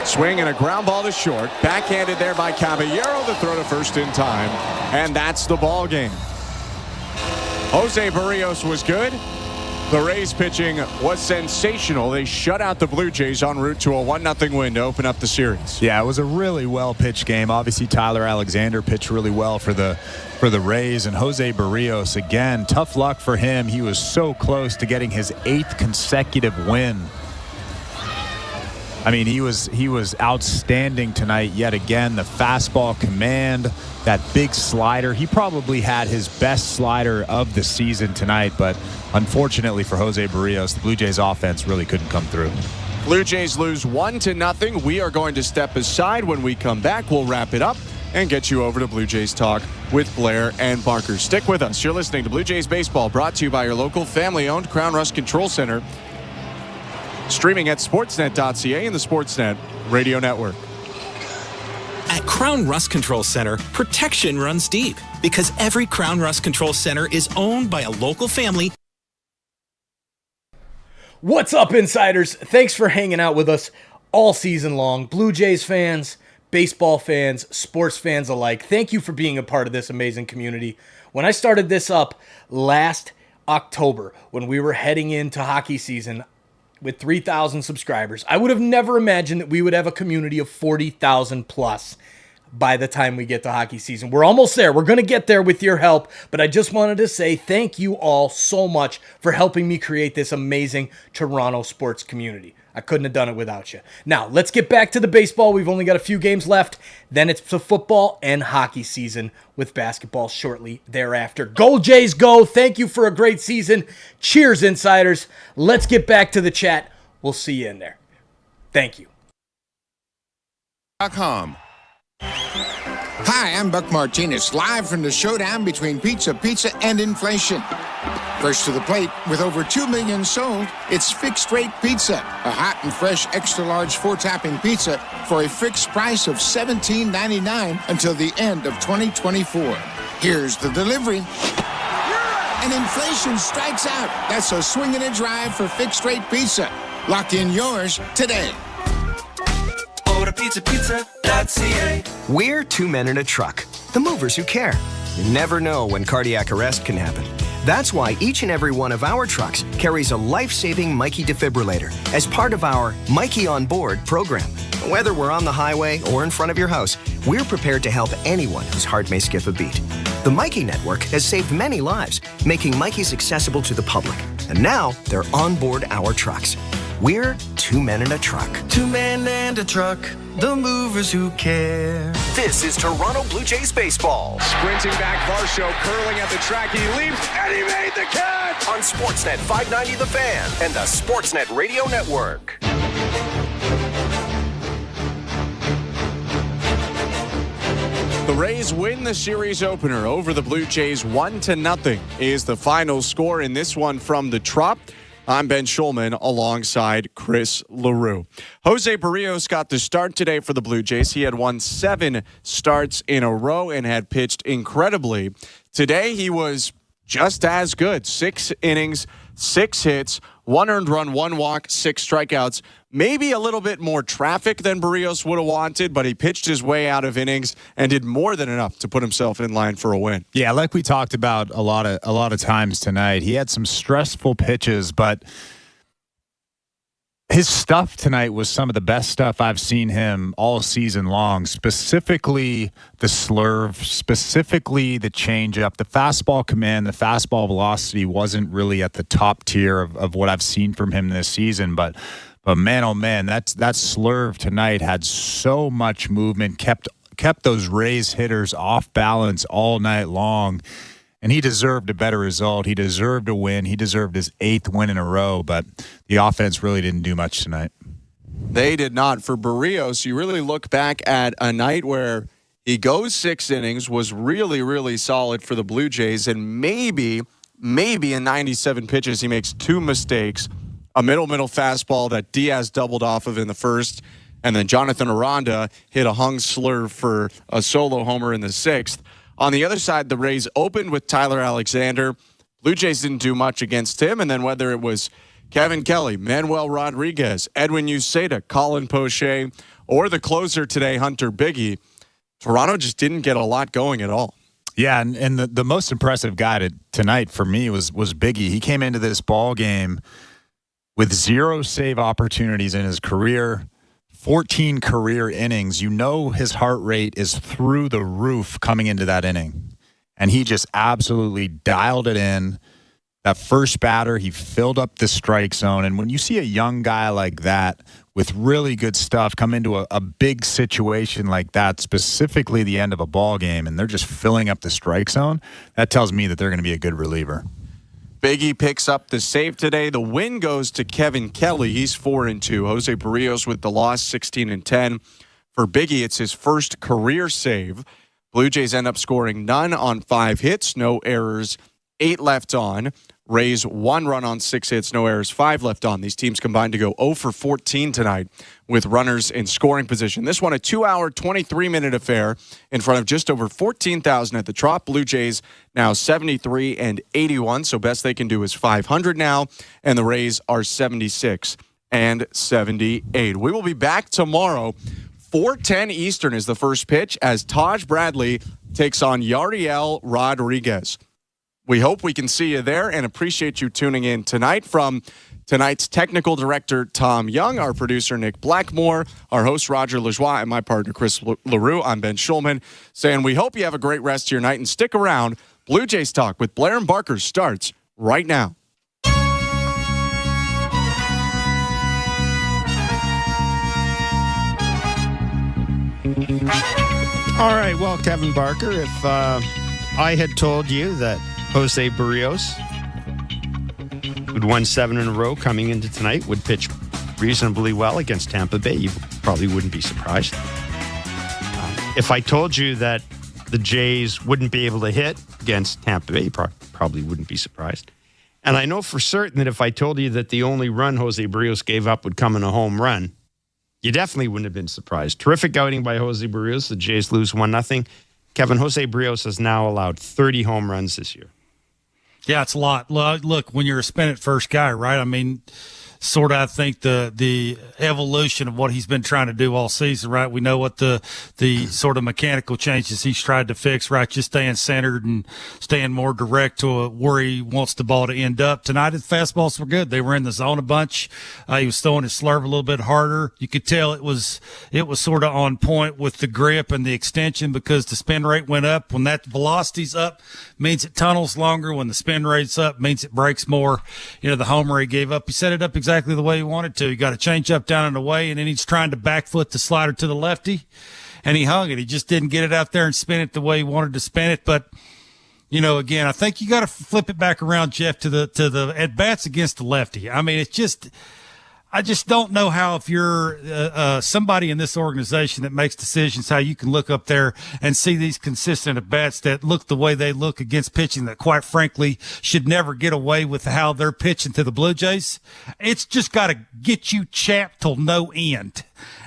Swing and a ground ball to short. Backhanded there by Caballero. The throw to first in time. And that's the ball game. Jose Berrios was good. The Rays pitching was sensational. They shut out the Blue Jays en route to a 1-0 win to open up the series. Yeah, it was a really well-pitched game. Obviously, Tyler Alexander pitched really well for the Rays, and Jose Berrios, again, tough luck for him. He was so close to getting his 8th consecutive win. I mean, he was outstanding tonight yet again. The fastball command, that big slider. He probably had his best slider of the season tonight, but unfortunately for Jose Berrios, the Blue Jays offense really couldn't come through. Blue Jays lose 1-0. We are going to step aside. When we come back, we'll wrap it up and get you over to Blue Jays Talk with Blair and Barker. Stick with us. You're listening to Blue Jays Baseball, brought to you by your local family-owned Crown Rust Control Center. Streaming at sportsnet.ca and the Sportsnet Radio Network. At Crown Rust Control Center, protection runs deep because every Crown Rust Control Center is owned by a local family. What's up, insiders? Thanks for hanging out with us all season long. Blue Jays fans, baseball fans, sports fans alike, thank you for being a part of this amazing community. When I started this up last October, when we were heading into hockey season with 3,000 subscribers, I would have never imagined that we would have a community of 40,000 plus by the time we get to hockey season. We're almost there. We're going to get there with your help, but I just wanted to say thank you all so much for helping me create this amazing Toronto sports community. I couldn't have done it without you. Now, let's get back to the baseball. We've only got a few games left. Then it's the football and hockey season with basketball shortly thereafter. Go Jays, go. Thank you for a great season. Cheers, insiders. Let's get back to the chat. We'll see you in there. Thank you. Hi, I'm Buck Martinez, live from the showdown between pizza and inflation. First to the plate, with over 2 million sold, it's Fixed Rate Pizza, a hot and fresh extra-large 4-topping pizza for a fixed price of $17.99 until the end of 2024. Here's the delivery. And inflation strikes out. That's a swing and a drive for Fixed Rate Pizza. Lock in yours today. Order pizza.ca. We're 2 men in a truck, the movers who care. You never know when cardiac arrest can happen. That's why each and every one of our trucks carries a life-saving Mikey defibrillator as part of our Mikey on Board program. Whether we're on the highway or in front of your house, we're prepared to help anyone whose heart may skip a beat. The Mikey Network has saved many lives, making Mikeys accessible to the public. And now they're on board our trucks. We're 2 men in a truck. 2 men and a truck, the movers who care. This is Toronto Blue Jays baseball. Sprinting back, Varsho curling at the track. He leaps and he made the catch! On Sportsnet 590 The Fan and the Sportsnet Radio Network. The Rays win the series opener over the Blue Jays 1-0 is the final score in this one from the Trop. I'm Ben Schulman alongside Chris LaRue. Jose Berrios got the start today for the Blue Jays. He had won 7 starts in a row and had pitched incredibly. Today he was just as good. 6 innings, 6 hits, 1 earned run, 1 walk, 6 strikeouts. Maybe a little bit more traffic than Berrios would have wanted, but he pitched his way out of innings and did more than enough to put himself in line for a win. Yeah, like we talked about a lot of times tonight, he had some stressful pitches, but his stuff tonight was some of the best stuff I've seen him all season long, specifically the slurve, specifically the changeup. The fastball command, the fastball velocity wasn't really at the top tier of what I've seen from him this season, but man, oh man, that slurve tonight had so much movement, kept those Rays hitters off balance all night long, and he deserved a better result. He deserved a win. He deserved his 8th win in a row, but the offense really didn't do much tonight. They did not. For Berrios, you really look back at a night where he goes 6 innings, was really, really solid for the Blue Jays, and maybe in 97 pitches he makes 2 mistakes. A middle fastball that Diaz doubled off of in the first, and then Jonathan Aranda hit a hung slurve for a solo homer in the 6th. On the other side, the Rays opened with Tyler Alexander. Blue Jays didn't do much against him, and then whether it was Kevin Kelly, Manuel Rodriguez, Edwin Uceda, Colin Poche, or the closer today, Hunter Biggie, Toronto just didn't get a lot going at all. Yeah, and the most impressive guy tonight for me was Biggie. He came into this ball game with 0 save opportunities in his career, 14 career innings. You know his heart rate is through the roof coming into that inning. And he just absolutely dialed it in. That first batter, he filled up the strike zone. And when you see a young guy like that with really good stuff come into a big situation like that, specifically the end of a ball game, and they're just filling up the strike zone, that tells me that they're going to be a good reliever. Biggie picks up the save today. The win goes to Kevin Kelly. He's 4-2. Jose Berrios with the loss, 16-10. For Biggie, it's his first career save. Blue Jays end up scoring none on 5 hits, no errors, 8 left on. Rays 1 run on 6 hits, no errors, 5 left on. These teams combined to go 0 for 14 tonight with runners in scoring position. This one a 2-hour, 23-minute affair in front of just over 14,000 at the Trop. Blue Jays now 73-81, so best they can do is 500 now, and the Rays are 76-78. We will be back tomorrow 4:10 Eastern is the first pitch as Taj Bradley takes on Yariel Rodriguez. We hope we can see you there and appreciate you tuning in tonight. From tonight's technical director, Tom Young, our producer, Nick Blackmore, our host, Roger Lajoie, and my partner, Chris LaRue, I'm Ben Schulman, saying we hope you have a great rest of your night and stick around. Blue Jays Talk with Blair and Barker starts right now. All right, well, Kevin Barker, if I had told you that Jose Berrios, who'd won 7 in a row coming into tonight, would pitch reasonably well against Tampa Bay, you probably wouldn't be surprised. If I told you that the Jays wouldn't be able to hit against Tampa Bay, you probably wouldn't be surprised. And I know for certain that if I told you that the only run Jose Berrios gave up would come in a home run, you definitely wouldn't have been surprised. Terrific outing by Jose Berrios. The Jays lose 1-0. Kevin, Jose Berrios has now allowed 30 home runs this year. Yeah, it's a lot. Look, when you're a spin-it-first guy, right? I mean, sort of, I think the evolution of what he's been trying to do all season, right? We know what the sort of mechanical changes he's tried to fix, right? Just staying centered and staying more direct to where he wants the ball to end up. Tonight, his fastballs were good. They were in the zone a bunch. He was throwing his slurve a little bit harder. You could tell it was sort of on point with the grip and the extension because the spin rate went up. When that velocity's up, means it tunnels longer. When the spin rate's up, means it breaks more. You know, the homer he gave up, he set it up exactly the way he wanted to. He got a change up down and away, and then he's trying to back foot the slider to the lefty, and he hung it. He just didn't get it out there and spin it the way he wanted to spin it. But, you know, again, I think you got to flip it back around, Jeff, to the at-bats against the lefty. I mean, I just don't know how, if you're somebody in this organization that makes decisions, how you can look up there and see these consistent at-bats that look the way they look against pitching that, quite frankly, should never get away with how they're pitching to the Blue Jays. It's just got to get you chapped till no end.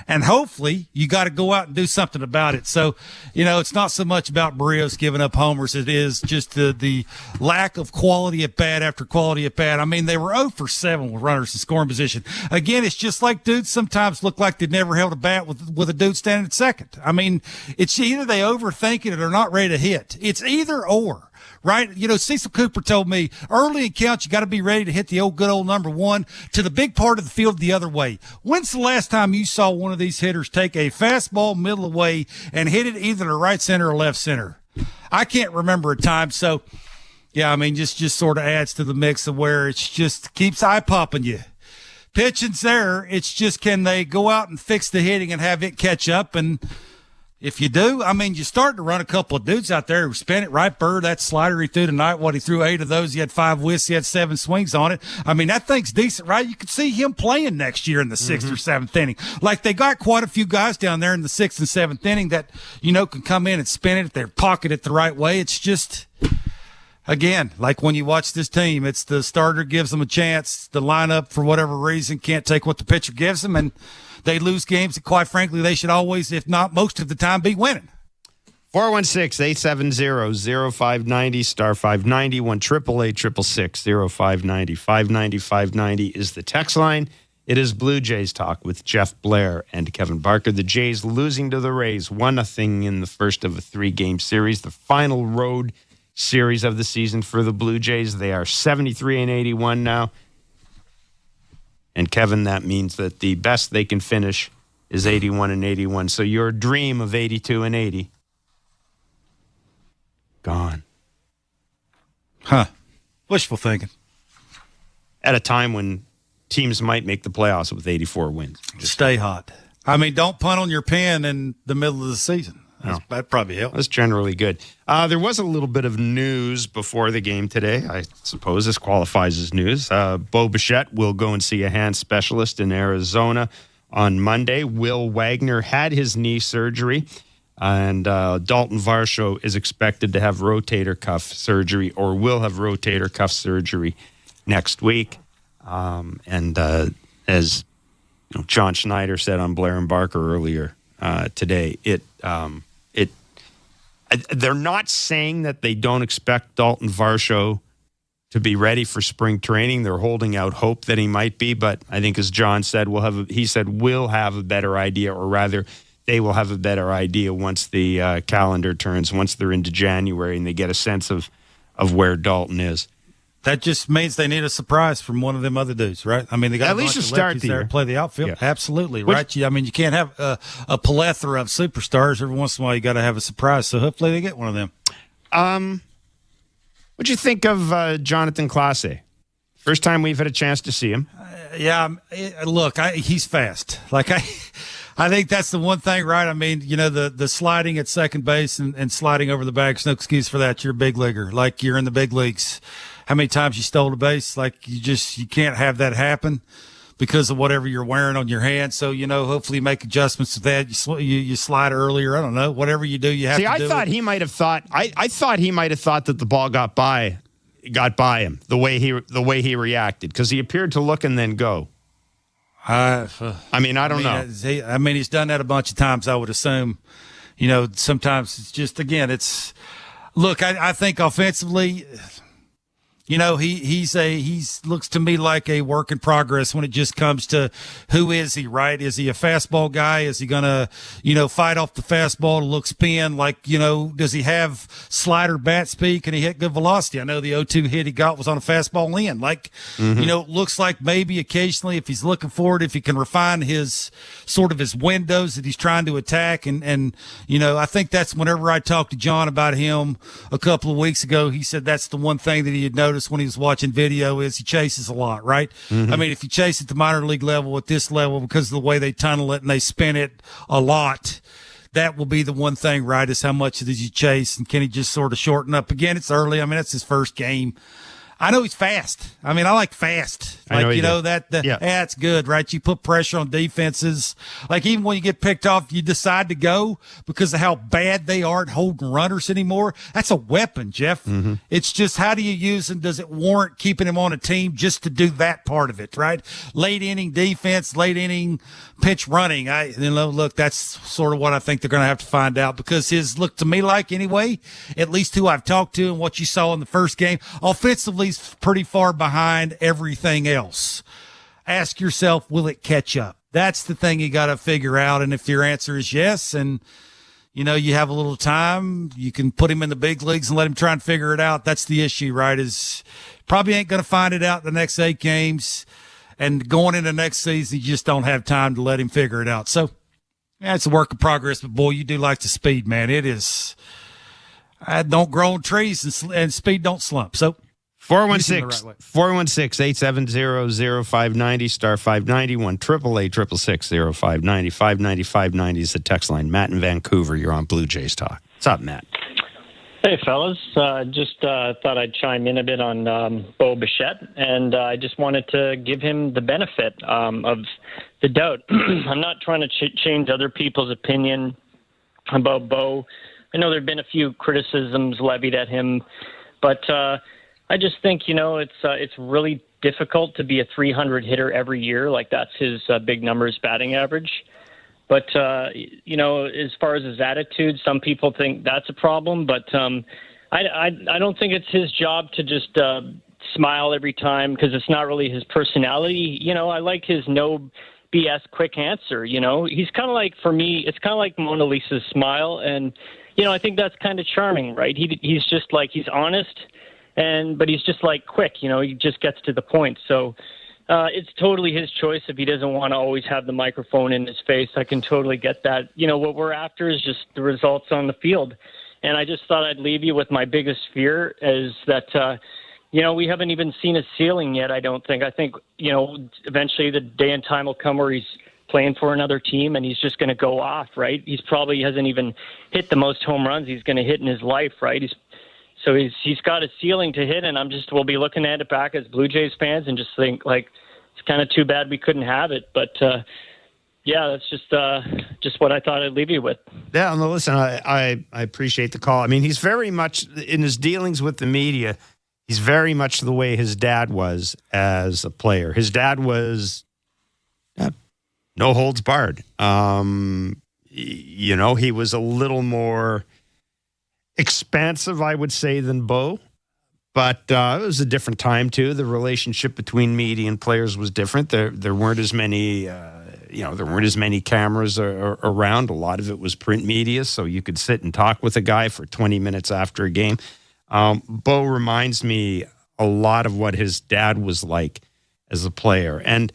And hopefully you got to go out and do something about it. So, you know, it's not so much about Berrios giving up homers. It is just the lack of quality at bat after quality at bat. I mean, they were 0 for 7 with runners in scoring position. Again, it's just like dudes sometimes look like they've never held a bat with a dude standing at second. I mean, it's either they overthink it or they're not ready to hit. It's either or. Right? You know, Cecil Cooper told me early in counts, you got to be ready to hit the good old number one to the big part of the field the other way. When's the last time you saw one of these hitters take a fastball middle away and hit it either to right center or left center? I can't remember a time. So, yeah, I mean, just sort of adds to the mix of where it's just keeps eye popping you. Pitching's there. It's just, can they go out and fix the hitting and have it catch up? And if you do, I mean, you start to run a couple of dudes out there who spin it right. Bird, that slider he threw tonight, he threw 8 of those. He had 5 whiffs. He had 7 swings on it. I mean, that thing's decent, right? You could see him playing next year in the 6th or 7th inning. Like, they got quite a few guys down there in the 6th and 7th inning that, you know, can come in and spin it if they're pocket it the right way. It's just, again, like when you watch this team, it's the starter gives them a chance. The lineup, for whatever reason, can't take what the pitcher gives them, and they lose games that, quite frankly, they should always, if not most of the time, be winning. 416-870-0590, star 590, 1-888-666-0590. 590 is the text line. It is Blue Jays Talk with Jeff Blair and Kevin Barker. The Jays losing to the Rays 1-0 in the first of a 3-game series, the final road series of the season for the Blue Jays. They are 73-81 now. And Kevin, that means that the best they can finish is 81-81. So your dream of 82-80, gone. Huh. Wishful thinking. At a time when teams might make the playoffs with 84 wins. Just stay hot. I mean, don't punt on your pen in the middle of the season. That probably helps. That's generally good. There was a little bit of news before the game today. I suppose this qualifies as news. Bo Bichette will go and see a hand specialist in Arizona on Monday. Will Wagner had his knee surgery, and Dalton Varsho is expected to have rotator cuff surgery, or will have rotator cuff surgery next week. As you know, John Schneider said on Blair and Barker earlier today, they're not saying that they don't expect Dalton Varsho to be ready for spring training. They're holding out hope that he might be, but I think, as John said, we'll have a better idea, or rather, they will have a better idea once the calendar turns, once they're into January and they get a sense of where Dalton is. That just means they need a surprise from one of them other dudes, right? I mean, they got at a least bunch to of start lefties the there year. to play the outfield. Yeah. Absolutely, right? I mean, you can't have a plethora of superstars. Every once in a while, you got to have a surprise. So hopefully they get one of them. What'd you think of Jonathan Clase? First time we've had a chance to see him. Look, he's fast. I think that's the one thing, right? I mean, the sliding at second base and sliding over the bag is no excuse for that. You're a big leaguer. Like, you're in the big leagues. How many times you stole a base? Like, you can't have that happen because of whatever you're wearing on your hand. So, hopefully you make adjustments to that. You slide earlier. I don't know. Whatever you do, you have to do. I thought he might have thought that the ball got by him the way he reacted, because he appeared to look and then go. I don't know. He's done that a bunch of times, I would assume. Sometimes it's just, again, look, I think offensively, he's looks to me like a work in progress when it just comes to who is he, right? Is he a fastball guy? Is he going to, fight off the fastball to look spin? Like, does he have slider bat speed? Can he hit good velocity? I know the 0-2 hit he got was on a fastball in. Like, it looks like maybe occasionally, if he's looking forward, if he can refine his windows that he's trying to attack. And I think that's whenever I talked to John about him a couple of weeks ago, he said that's the one thing that he had noticed when he was watching video is he chases a lot, right? I mean, if you chase at the minor league level at this level, because of the way they tunnel it and they spin it a lot, that will be the one thing, right, is how much does he chase, and can he just sort of shorten up? Again, it's early. I mean, that's his first game. I know he's fast. I mean, I like fast. That's good, right? You put pressure on defenses. Like, even when you get picked off, you decide to go because of how bad they are at holding runners anymore. That's a weapon, Jeff. It's just, how do you use him? Does it warrant keeping him on a team just to do that part of it, right? Late inning defense, late inning pitch running. Look, that's sort of what I think they're going to have to find out, because his look to me like, anyway, at least who I've talked to and what you saw in the first game, offensively is pretty far behind everything else. Ask yourself, will it catch up? That's the thing you got to figure out. And if your answer is yes, and you have a little time, you can put him in the big leagues and let him try and figure it out. That's the issue, right? Is probably ain't going to find it out the next 8 games. And going into next season, you just don't have time to let him figure it out. So, it's a work in progress. But, boy, you do like the speed, man. It is. Don't grow on trees, and speed don't slump. So, 416-870-0590, star 590, 1-888-666-0590, 590-590 is the text line. Matt in Vancouver, you're on Blue Jays Talk. What's up, Matt? Hey, fellas. Just thought I'd chime in a bit on Bo Bichette, and I just wanted to give him the benefit of the doubt. I'm not trying to change other people's opinion about Bo. I know there have been a few criticisms levied at him, but I just think, it's really difficult to be a 300 hitter every year. Like, that's his big numbers batting average. But, as far as his attitude, some people think that's a problem. But I don't think it's his job to just smile every time, because it's not really his personality. I like his no BS quick answer. He's kind of like, for me, it's kind of like Mona Lisa's smile. And, I think that's kind of charming, right? He's just like, he's honest, but he's just like quick. He just gets to the point. So it's totally his choice if he doesn't want to always have the microphone in his face. I can totally get that. What we're after is just the results on the field. And I just thought I'd leave you with my biggest fear is that, we haven't even seen a ceiling yet, I don't think. I think, eventually the day and time will come where he's playing for another team and he's just going to go off, right? He's probably hasn't even hit the most home runs he's going to hit in his life, right? He's got a ceiling to hit, and we'll be looking at it back as Blue Jays fans and just think, like, it's kind of too bad we couldn't have it. But, that's just what I thought I'd leave you with. Yeah, no, listen, I appreciate the call. I mean, he's very much, in his dealings with the media, he's very much the way his dad was as a player. His dad was no holds barred. He was a little more expansive, I would say, than Bo. But it was a different time, too. The relationship between media and players was different. There weren't as many there weren't as many cameras around. A lot of it was print media, so you could sit and talk with a guy for 20 minutes after a game. Bo reminds me a lot of what his dad was like as a player. And,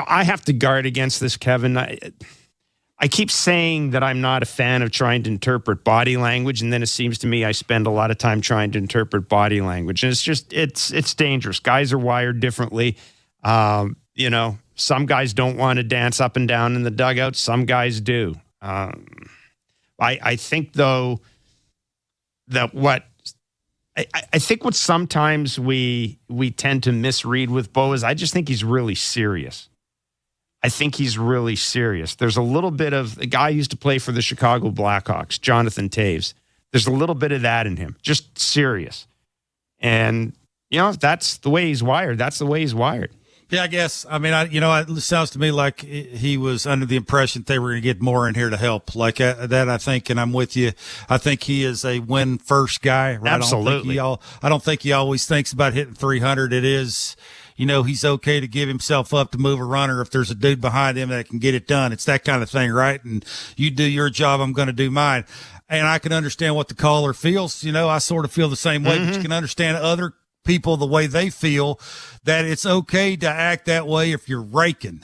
I have to guard against this, Kevin. I keep saying that I'm not a fan of trying to interpret body language, and then it seems to me I spend a lot of time trying to interpret body language. And it's dangerous. Guys are wired differently. Some guys don't want to dance up and down in the dugout. Some guys do. I think, though, that I think what sometimes we tend to misread with Bo is I just think he's really serious. I think he's really serious. There's a little bit of the guy who used to play for the Chicago Blackhawks, Jonathan Taves. There's a little bit of that in him, just serious. And, that's the way he's wired. That's the way he's wired. Yeah, I guess. I mean, it sounds to me like he was under the impression that they were going to get more in here to help. Like that, I think, and I'm with you. I think he is a win first guy. Right? Absolutely. I don't think he always thinks about hitting 300. It is, he's okay to give himself up to move a runner if there's a dude behind him that can get it done. It's that kind of thing, right? And you do your job, I'm going to do mine. And I can understand what the caller feels. I sort of feel the same way, but you can understand other people the way they feel, that it's okay to act that way if you're raking.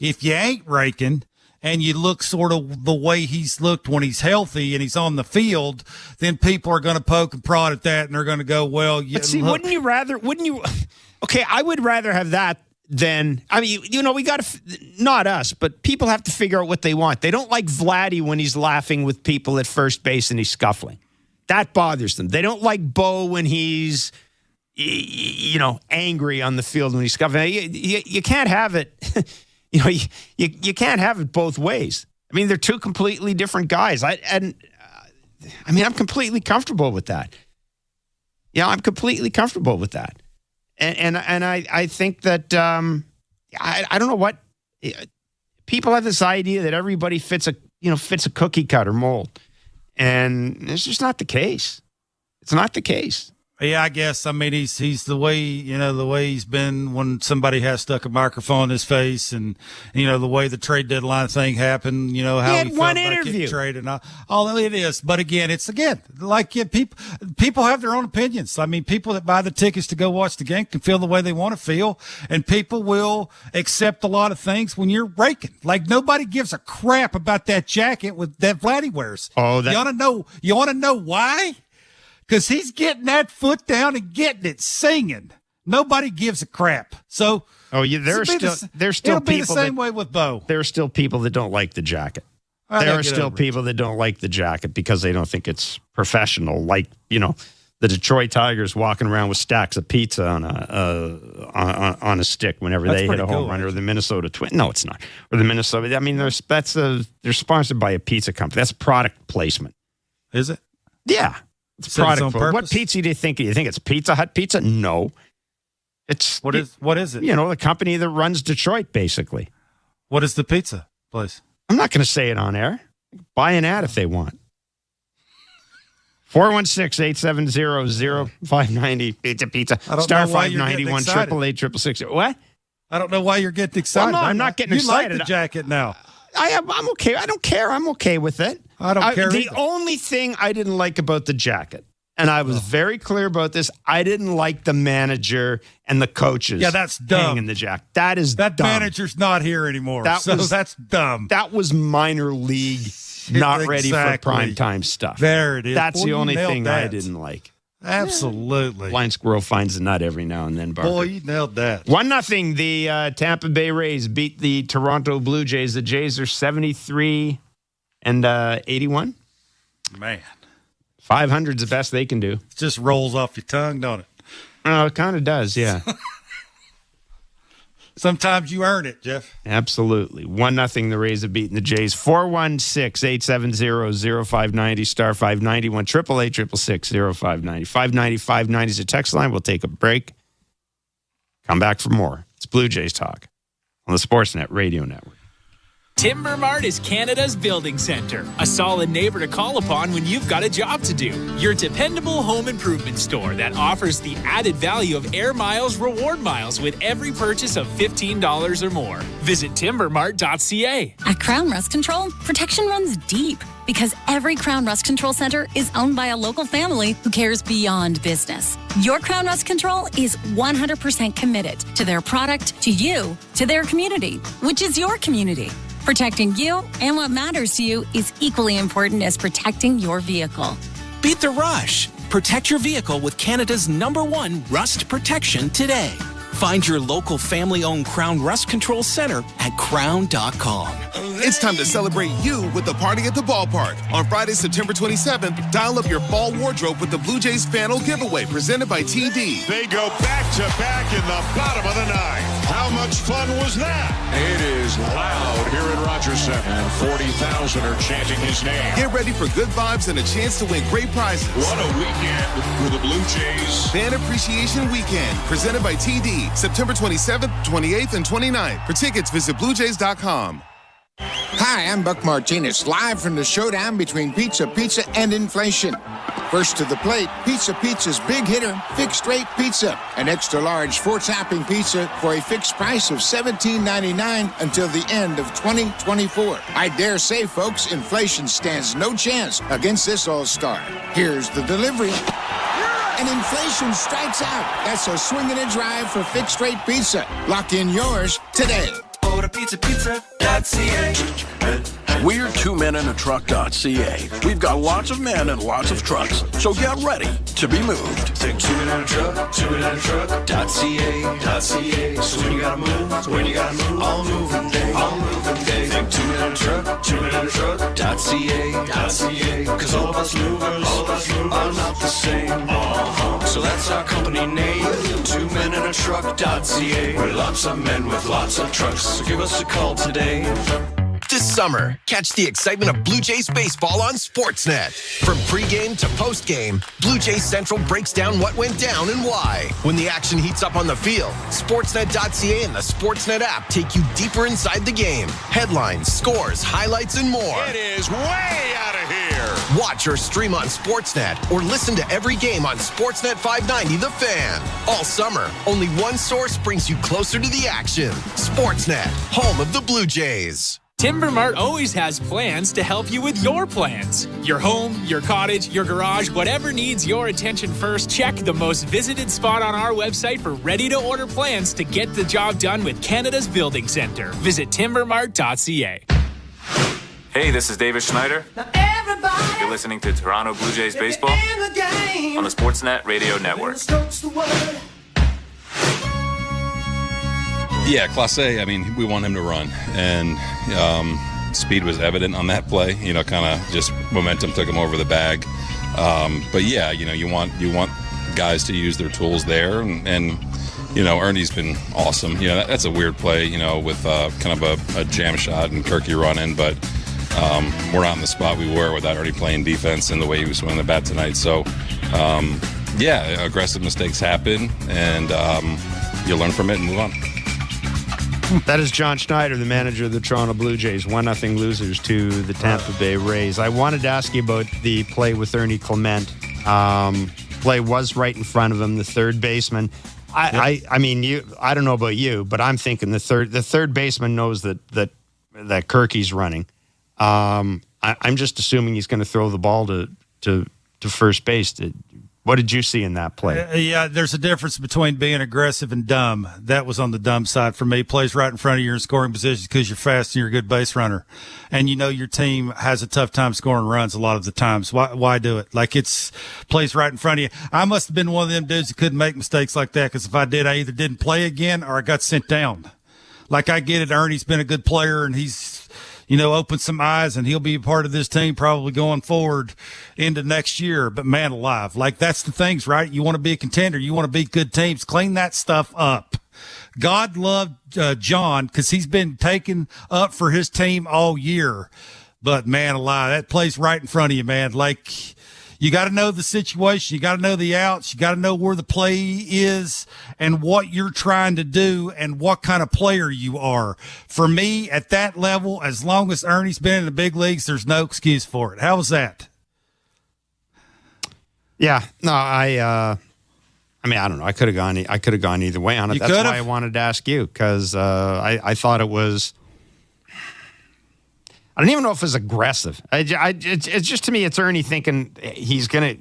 If you ain't raking and you look sort of the way he's looked when he's healthy and he's on the field, then people are going to poke and prod at that and they're going to go, well, yeah. But see, wouldn't you, okay, I would rather have that than, we got to, not us, but people have to figure out what they want. They don't like Vladdy when he's laughing with people at first base and he's scuffling. That bothers them. They don't like Bo when he's, angry on the field when he's scuffling. You can't have it. You can't have it both ways. I mean, they're two completely different guys. I'm completely comfortable with that. I'm completely comfortable with that. And I think that I don't know what people have this idea that everybody fits a cookie cutter mold, and it's just not the case. It's not the case. Yeah, I guess. I mean, he's the way, the way he's been when somebody has stuck a microphone in his face, and, the way the trade deadline thing happened, how he had felt one about interview. getting traded. Although it is. But again, people have their own opinions. I mean, people that buy the tickets to go watch the game can feel the way they want to feel, and people will accept a lot of things when you're raking. Like, nobody gives a crap about that jacket that Vladdy wears. Oh, you want to know why? Because he's getting that foot down and getting it singing. Nobody gives a crap. So, there's still it'll be people the same way with Bo. There are still people that don't like the jacket. There are still people that don't like the jacket because they don't think it's professional. Like, the Detroit Tigers walking around with stacks of pizza on a stick whenever they hit a home run, or the Minnesota Twins. No, it's not. Or the Minnesota. I mean, they're sponsored by a pizza company. That's product placement. Is it? Yeah. It's product. What pizza do you think? You think it's Pizza Hut pizza? No. It's what is it? The company that runs Detroit, basically. What is the pizza place? I'm not going to say it on air. Buy an ad if they want. 416-870-0590 pizza. Star 591 888 What? I don't know why you're getting excited. Well, no, I'm not getting excited. You like the jacket now. I'm okay. I don't care. I'm okay with it. I don't care. The only thing I didn't like about the jacket, and I was very clear about this, I didn't like the manager and the coaches. Yeah, that's dumb. Hanging the jacket. That dumb. Manager's not here anymore. That's dumb. That was minor league, not ready for primetime stuff. There it is. That's the only thing I didn't like. Absolutely. Blind squirrel finds a nut every now and then, Barker. Boy, you nailed that. 1-0. The Tampa Bay Rays beat the Toronto Blue Jays. The Jays are 73 and 81. Man. 500's the best they can do. It just rolls off your tongue, don't it? Oh, it kind of does, yeah. Sometimes you earn it, Jeff. Absolutely. 1-0. The Rays have beaten the Jays. 416-870-0590, star 591, 888-666-0590. 590 is a text line. We'll take a break. Come back for more. It's Blue Jays Talk on the Sportsnet Radio Network. Timber Mart is Canada's building center, a solid neighbor to call upon when you've got a job to do. Your dependable home improvement store that offers the added value of Air Miles reward miles with every purchase of $15 or more. Visit timbermart.ca. At Crown Rust Control, protection runs deep because every Crown Rust Control Center is owned by a local family who cares beyond business. Your Crown Rust Control is 100% committed to their product, to you, to their community, which is your community. Protecting you and what matters to you is equally important as protecting your vehicle. Beat the rush. Protect your vehicle with Canada's #1 rust protection today. Find your local family-owned Crown Rust Control Center at crown.com. It's time to celebrate you with the party at the ballpark. On Friday, September 27th, dial up your fall wardrobe with the Blue Jays Panel Giveaway presented by TD. They go back-to-back in the bottom of the ninth. How much fun was that? It is loud here in Rogers Center, and 40,000 are chanting his name. Get ready for good vibes and a chance to win great prizes. What a weekend for the Blue Jays. Fan Appreciation Weekend, presented by TD, September 27th, 28th, and 29th. For tickets, visit BlueJays.com. Hi, I'm Buck Martinez, live from the showdown between Pizza and inflation. First to the plate, Pizza's big hitter, fixed rate pizza. An extra large 4-topping pizza for a fixed price of $17.99 until the end of 2024. I dare say, folks, inflation stands no chance against this all-star. Here's the delivery. And inflation strikes out. That's a swing and a drive for fixed rate pizza. Lock in yours today. Order pizza.ca. We're twomeninatruck.ca. We've got lots of men and lots of trucks, so get ready to be moved. Think twomeninatruck.ca. So when you gotta move, all moving day. Think twomeninatruck.ca. Cause all of us movers are not the same. So that's our company name, twomeninatruck.ca. We're lots of men with lots of trucks, so give us a call today. This summer, catch the excitement of Blue Jays baseball on Sportsnet. From pregame to postgame, Blue Jays Central breaks down what went down and why. When the action heats up on the field, Sportsnet.ca and the Sportsnet app take you deeper inside the game. Headlines, scores, highlights, and more. It is way out of here. Watch or stream on Sportsnet or listen to every game on Sportsnet 590 The Fan. All summer, only one source brings you closer to the action. Sportsnet, home of the Blue Jays. Timber Mart always has plans to help you with your plans. Your home, your cottage, your garage, whatever needs your attention first, check the most visited spot on our website for ready-to-order plans to get the job done with Canada's building center. Visit timbermart.ca. Hey, this is David Schneider. You're listening to Toronto Blue Jays baseball on the Sportsnet Radio Network. Yeah, Class A, I mean, we want him to run. And speed was evident on that play. You know, kind of just momentum took him over the bag. But, yeah, you know, you want guys to use their tools there. And you know, Ernie's been awesome. You know, that's a weird play, you know, with kind of a jam shot and Kirky running. But we're not in the spot we were without Ernie playing defense and the way he was swinging the bat tonight. So, yeah, aggressive mistakes happen. And you learn from it and move on. That is John Schneider, the manager of the Toronto Blue Jays, 1-0 losers to the Tampa Bay Rays. I wanted to ask you about the play with Ernie Clement. Play was right in front of him, the third baseman. I mean, I don't know about you, but I'm thinking the third baseman knows that Kirky's running. I'm just assuming he's going to throw the ball to first base. What did you see in that play? Yeah, there's a difference between being aggressive and dumb. That was on the dumb side for me. Plays right in front of you in scoring positions because you're fast and you're a good base runner. And you know your team has a tough time scoring runs a lot of the times. Why do it? Like, it's plays right in front of you. I must have been one of them dudes who couldn't make mistakes like that, because if I did, I either didn't play again or I got sent down. Like, I get it. Ernie's been a good player and he's, you know, opened some eyes, and he'll be a part of this team probably going forward into next year. But man alive, like, that's the things, right? You want to be a contender. You want to beat good teams. Clean that stuff up. God loved John because he's been taken up for his team all year. But man alive, that plays right in front of you, man. Like, You got to know the situation. You got to know the outs. You got to know where the play is and what you're trying to do and what kind of player you are. For me, at that level, as long as Ernie's been in the big leagues, there's no excuse for it. How was that? Yeah, no, I mean, I don't know. I could have gone either way on it. That's why I wanted to ask you, because I thought it was. I don't even know if it's aggressive. It's just, to me, it's Ernie thinking he's gonna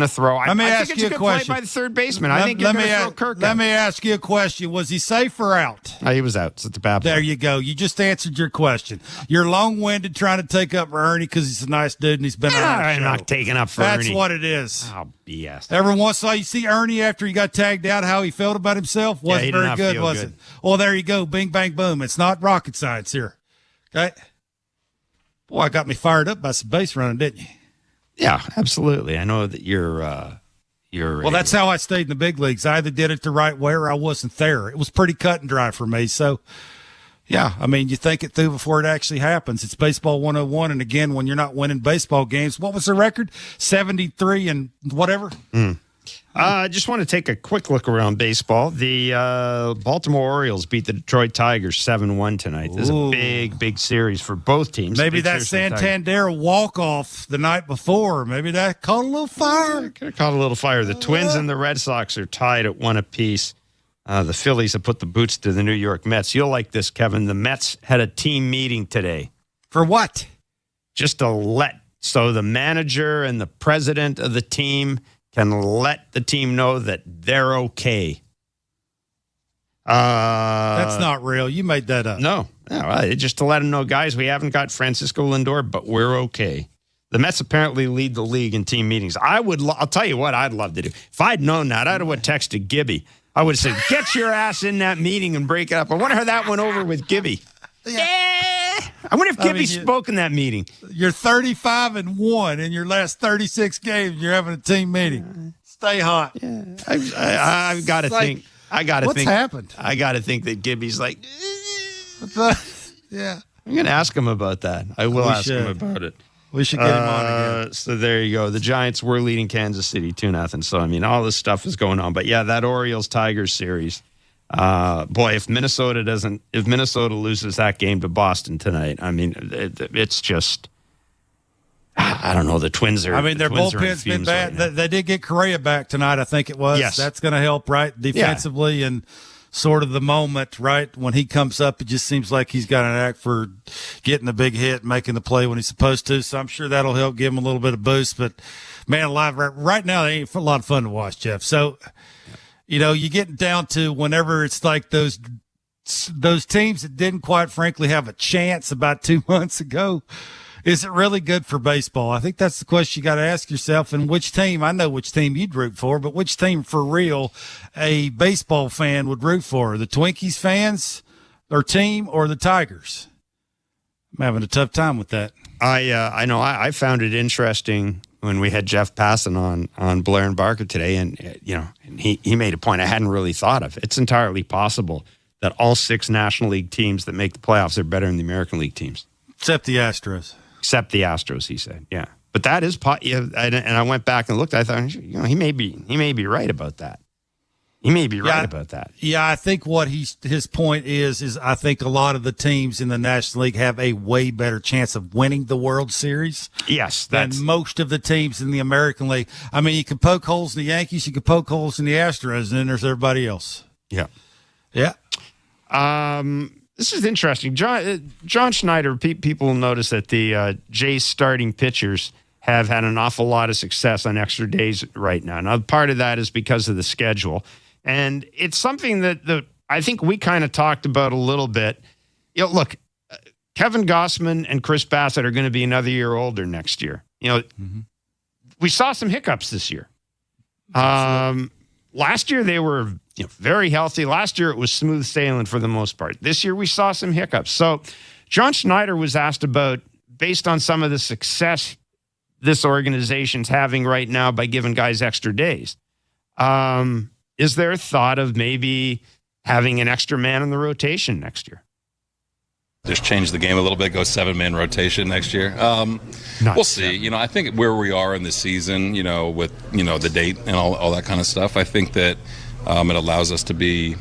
throw. Let me ask you a question. Play by the third baseman. I think he's going to throw Kirk out. Let me ask you a question. Was he safe or out? He was out. It's at the bat. There you go. You just answered your question. You're long-winded trying to take up for Ernie because he's a nice dude and he's been around the show. I'm not taking up for Ernie. That's what it is. Oh, BS. Every once in a while, you see Ernie after he got tagged out, how he felt about himself. Wasn't very good, was it? Well, there you go. Bing, bang, boom. It's not rocket science here. Okay? Boy, I got me fired up by some base running, didn't you? Yeah, absolutely. I know that you're. Well, that's how I stayed in the big leagues. I either did it the right way or I wasn't there. It was pretty cut and dry for me. So, yeah, I mean, you think it through before it actually happens. It's baseball 101. And again, when you're not winning baseball games, what was the record? 73 and whatever. I just want to take a quick look around baseball. The Baltimore Orioles beat the Detroit Tigers 7-1 tonight. This is a big series for both teams. Maybe that Santander walk-off the night before, maybe that caught a little fire. Could have caught a little fire. The Twins and the Red Sox are tied at 1 apiece. The Phillies have put the boots to the New York Mets. You'll like this, Kevin. The Mets had a team meeting today. For what? Just so the manager and the president of the team can let the team know that they're okay. That's not real. You made that up. No, just to let them know, guys, we haven't got Francisco Lindor, but we're okay. The Mets apparently lead the league in team meetings. I'll tell you what I'd love to do. If I'd known that, I'd have texted Gibby. I would have said, get your ass in that meeting and break it up. I wonder how that went over with Gibby. I wonder if Gibby spoke in that meeting. You're 35-1 in your last 36 games. You're having a team meeting. Stay hot. Yeah. I've got to think. What's happened? I got to think that Gibby's like. Yeah. I'm going to ask him about that. I will ask him about it. We should get him on again. So there you go. The Giants were leading Kansas City 2-0. So I mean, all this stuff is going on. But yeah, that Orioles-Tigers series. Boy, if Minnesota loses that game to Boston tonight, I mean, it's just, I don't know. The Twins are. I mean, their bullpen's been bad. Right, they did get Correa back tonight, I think it was. Yes. That's going to help, right? Defensively and sort of the moment, right? When he comes up, it just seems like he's got an act for getting the big hit, making the play when he's supposed to. So I'm sure that'll help give him a little bit of boost. But man, live right now, they ain't a lot of fun to watch, Jeff. So. You know, you get down to whenever it's like those teams that didn't quite frankly have a chance about 2 months ago. Is it really good for baseball? I think that's the question you got to ask yourself. And which team, I know which team you'd root for, but which team for real a baseball fan would root for? The Twinkies fans or team or the Tigers? I'm having a tough time with that. I know. I found it interesting when we had Jeff Passan on Blair and Barker today, and he made a point I hadn't really thought of. It's entirely possible that all 6 National League teams that make the playoffs are better than the American League teams, except the Astros. Except the Astros, he said. Yeah, but that is and I went back and looked. I thought, he may be right about that. He may be right about that. Yeah, I think what his point is I think a lot of the teams in the National League have a way better chance of winning the World Series. Yes, than most of the teams in the American League. I mean, you can poke holes in the Yankees, you can poke holes in the Astros, and then there's everybody else. Yeah. Yeah. This is interesting. John Schneider, people will notice that the Jays starting pitchers have had an awful lot of success on extra days right now. Now, part of that is because of the schedule. And it's something that I think we kind of talked about a little bit. Look, Kevin Gossman and Chris Bassett are going to be another year older next year. We saw some hiccups this year. Last year they were very healthy. Last year it was smooth sailing for the most part. This year we saw some hiccups. So John Schneider was asked about, based on some of the success this organization's having right now by giving guys extra days, is there a thought of maybe having an extra man in the rotation next year? just change the game a little bit, go 7-man rotation next year. We'll see. I think where we are in the season, with, the date and all that kind of stuff, I think that it allows us to be,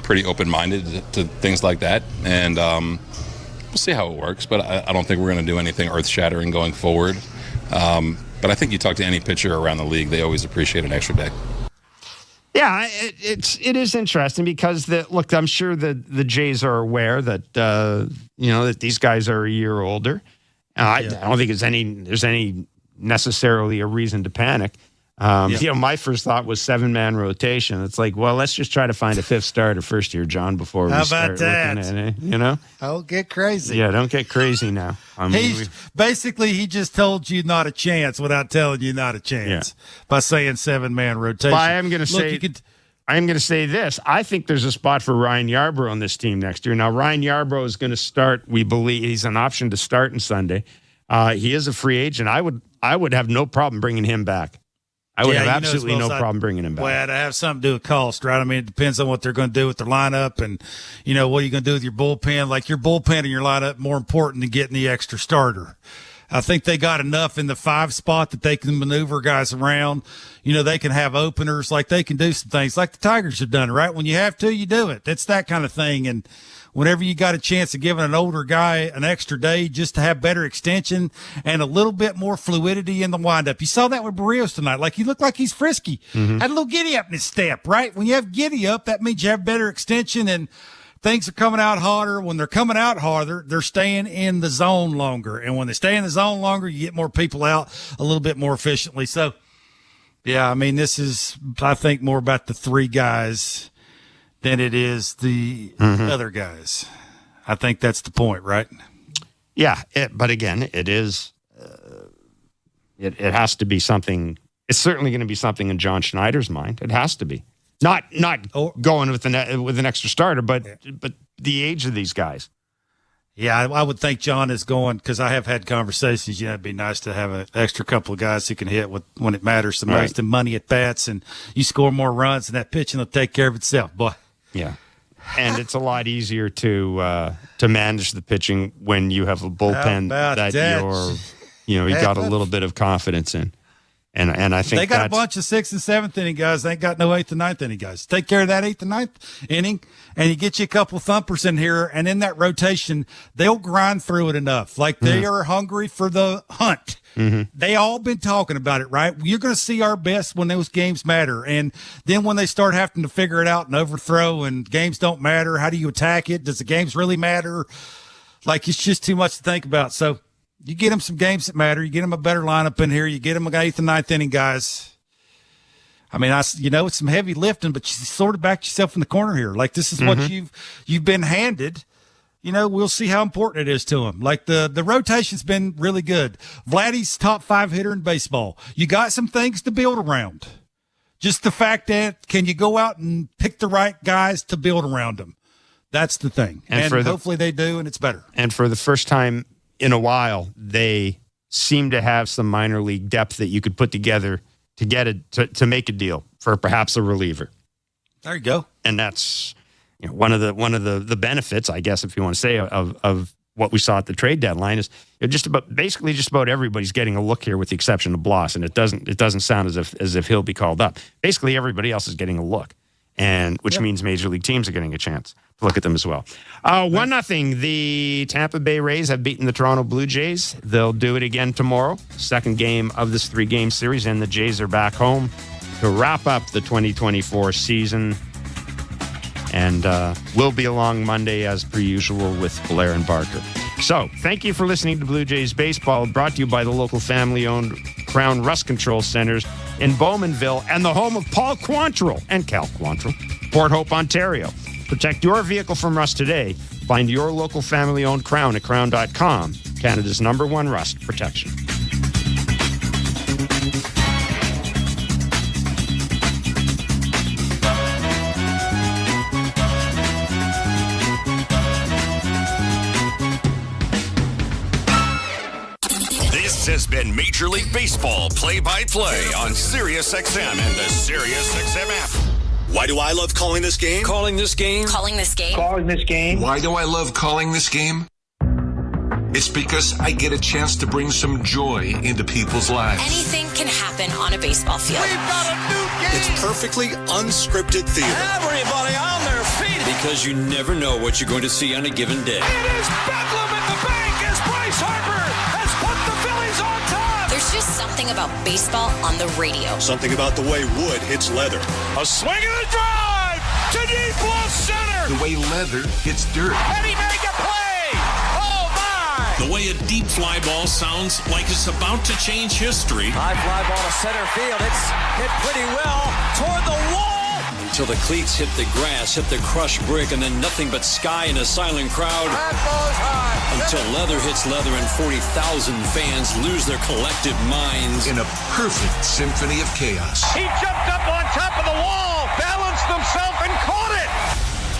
pretty open-minded to things like that. And we'll see how it works, but I don't think we're going to do anything earth-shattering going forward. But I think you talk to any pitcher around the league, they always appreciate an extra day. Yeah, it is interesting because I'm sure the Jays are aware that that these guys are a year older. I don't think there's any necessarily a reason to panic. My first thought was 7-man rotation. It's like, well, let's just try to find a 5th starter first year, John, before we start looking at it. Don't get crazy. Yeah, don't get crazy now. He just told you not a chance without telling you not a chance by saying 7-man rotation. But I am going to say this. I think there's a spot for Ryan Yarbrough on this team next year. Now, Ryan Yarbrough is going to start. We believe he's an option to start on Sunday. He is a free agent. I would have no problem bringing him back. I would have absolutely no problem bringing him back. Well, to have something to do with cost, right? I mean, it depends on what they're going to do with their lineup and, what are you going to do with your bullpen? Like your bullpen and your lineup more important than getting the extra starter. I think they got enough in the 5 spot that they can maneuver guys around. They can have openers, like they can do some things like the Tigers have done, right? When you have to, you do it. It's that kind of thing. And whenever you got a chance of giving an older guy an extra day just to have better extension and a little bit more fluidity in the windup. You saw that with Berrios tonight. Like, he looked like he's frisky. Mm-hmm. Had a little giddy up in his step, right? When you have giddy up, that means you have better extension and things are coming out harder. When they're coming out harder, they're staying in the zone longer. And when they stay in the zone longer, you get more people out a little bit more efficiently. So, yeah, I mean, this is, I think, more about the 3 guys than it is the other guys. I think that's the point, right? Yeah, but again, it is. It has to be something. It's certainly going to be something in John Schneider's mind. It has to be not going with an extra starter, but the age of these guys. Yeah, I would think John is going, because I have had conversations. It'd be nice to have an extra couple of guys who can hit when it matters the most, and money at bats, and you score more runs, and that pitching will take care of itself, boy. Yeah, and it's a lot easier to manage the pitching when you have a bullpen that you got a little bit of confidence in, and I think they got a bunch of 6th and 7th inning guys. They ain't got no 8th and 9th inning guys. Take care of that 8th and 9th inning, and you get you a couple thumpers in here, and in that rotation, they'll grind through it enough. Like they are hungry for the hunt. Mm-hmm. They all been talking about it, right? You're going to see our best when those games matter. And then when they start having to figure it out and overthrow and games don't matter, how do you attack it? Does the games really matter? Like, it's just too much to think about. So you get them some games that matter. You get them a better lineup in here. You get them an 8th and 9th inning guys. I mean, it's some heavy lifting, but you sort of backed yourself in the corner here. Like, this is what you've been handed. We'll see how important it is to him. Like, the rotation's been really good. Vladdy's top 5 hitter in baseball. You got some things to build around. Just the fact that, can you go out and pick the right guys to build around them? That's the thing. And hopefully they do, and it's better. And for the first time in a while, they seem to have some minor league depth that you could put together to get it to make a deal for perhaps a reliever. There you go. And that's one of the benefits, I guess, if you want to say, of what we saw at the trade deadline is just about everybody's getting a look here, with the exception of Bloss, and it doesn't sound as if he'll be called up. Basically, everybody else is getting a look, and which means major league teams are getting a chance to look at them as well. 1-0. The Tampa Bay Rays have beaten the Toronto Blue Jays. They'll do it again tomorrow, second game of this 3-game series, and the Jays are back home to wrap up the 2024 season. And we'll be along Monday as per usual with Blair and Barker. So thank you for listening to Blue Jays Baseball, brought to you by the local family-owned Crown Rust Control Centers in Bowmanville and the home of Paul Quantrill and Cal Quantrill, Port Hope, Ontario. Protect your vehicle from rust today. Find your local family-owned Crown at crown.com, Canada's #1 rust protection. This has been Major League Baseball play-by-play on SiriusXM and the SiriusXM app. Why do I love calling this game? Calling this game? Calling this game? Calling this game? Why do I love calling this game? It's because I get a chance to bring some joy into people's lives. Anything can happen on a baseball field. We've got a new game. It's perfectly unscripted theater. Everybody on their feet. Because you never know what you're going to see on a given day. It is bedlam at the bank as Bryce Harper has put the Phillies on top. There's just something about baseball on the radio. Something about the way wood hits leather. A swing and a drive to deep left center. The way leather hits dirt. And he made the play. Oh, my. The way a deep fly ball sounds like it's about to change history. High fly ball to center field. It's hit pretty well toward the wall. Until the cleats hit the grass, hit the crushed brick, and then nothing but sky and a silent crowd. That ball's high. Until leather hits leather and 40,000 fans lose their collective minds. In a perfect symphony of chaos. He jumped up on top of the wall, balanced himself, and caught it.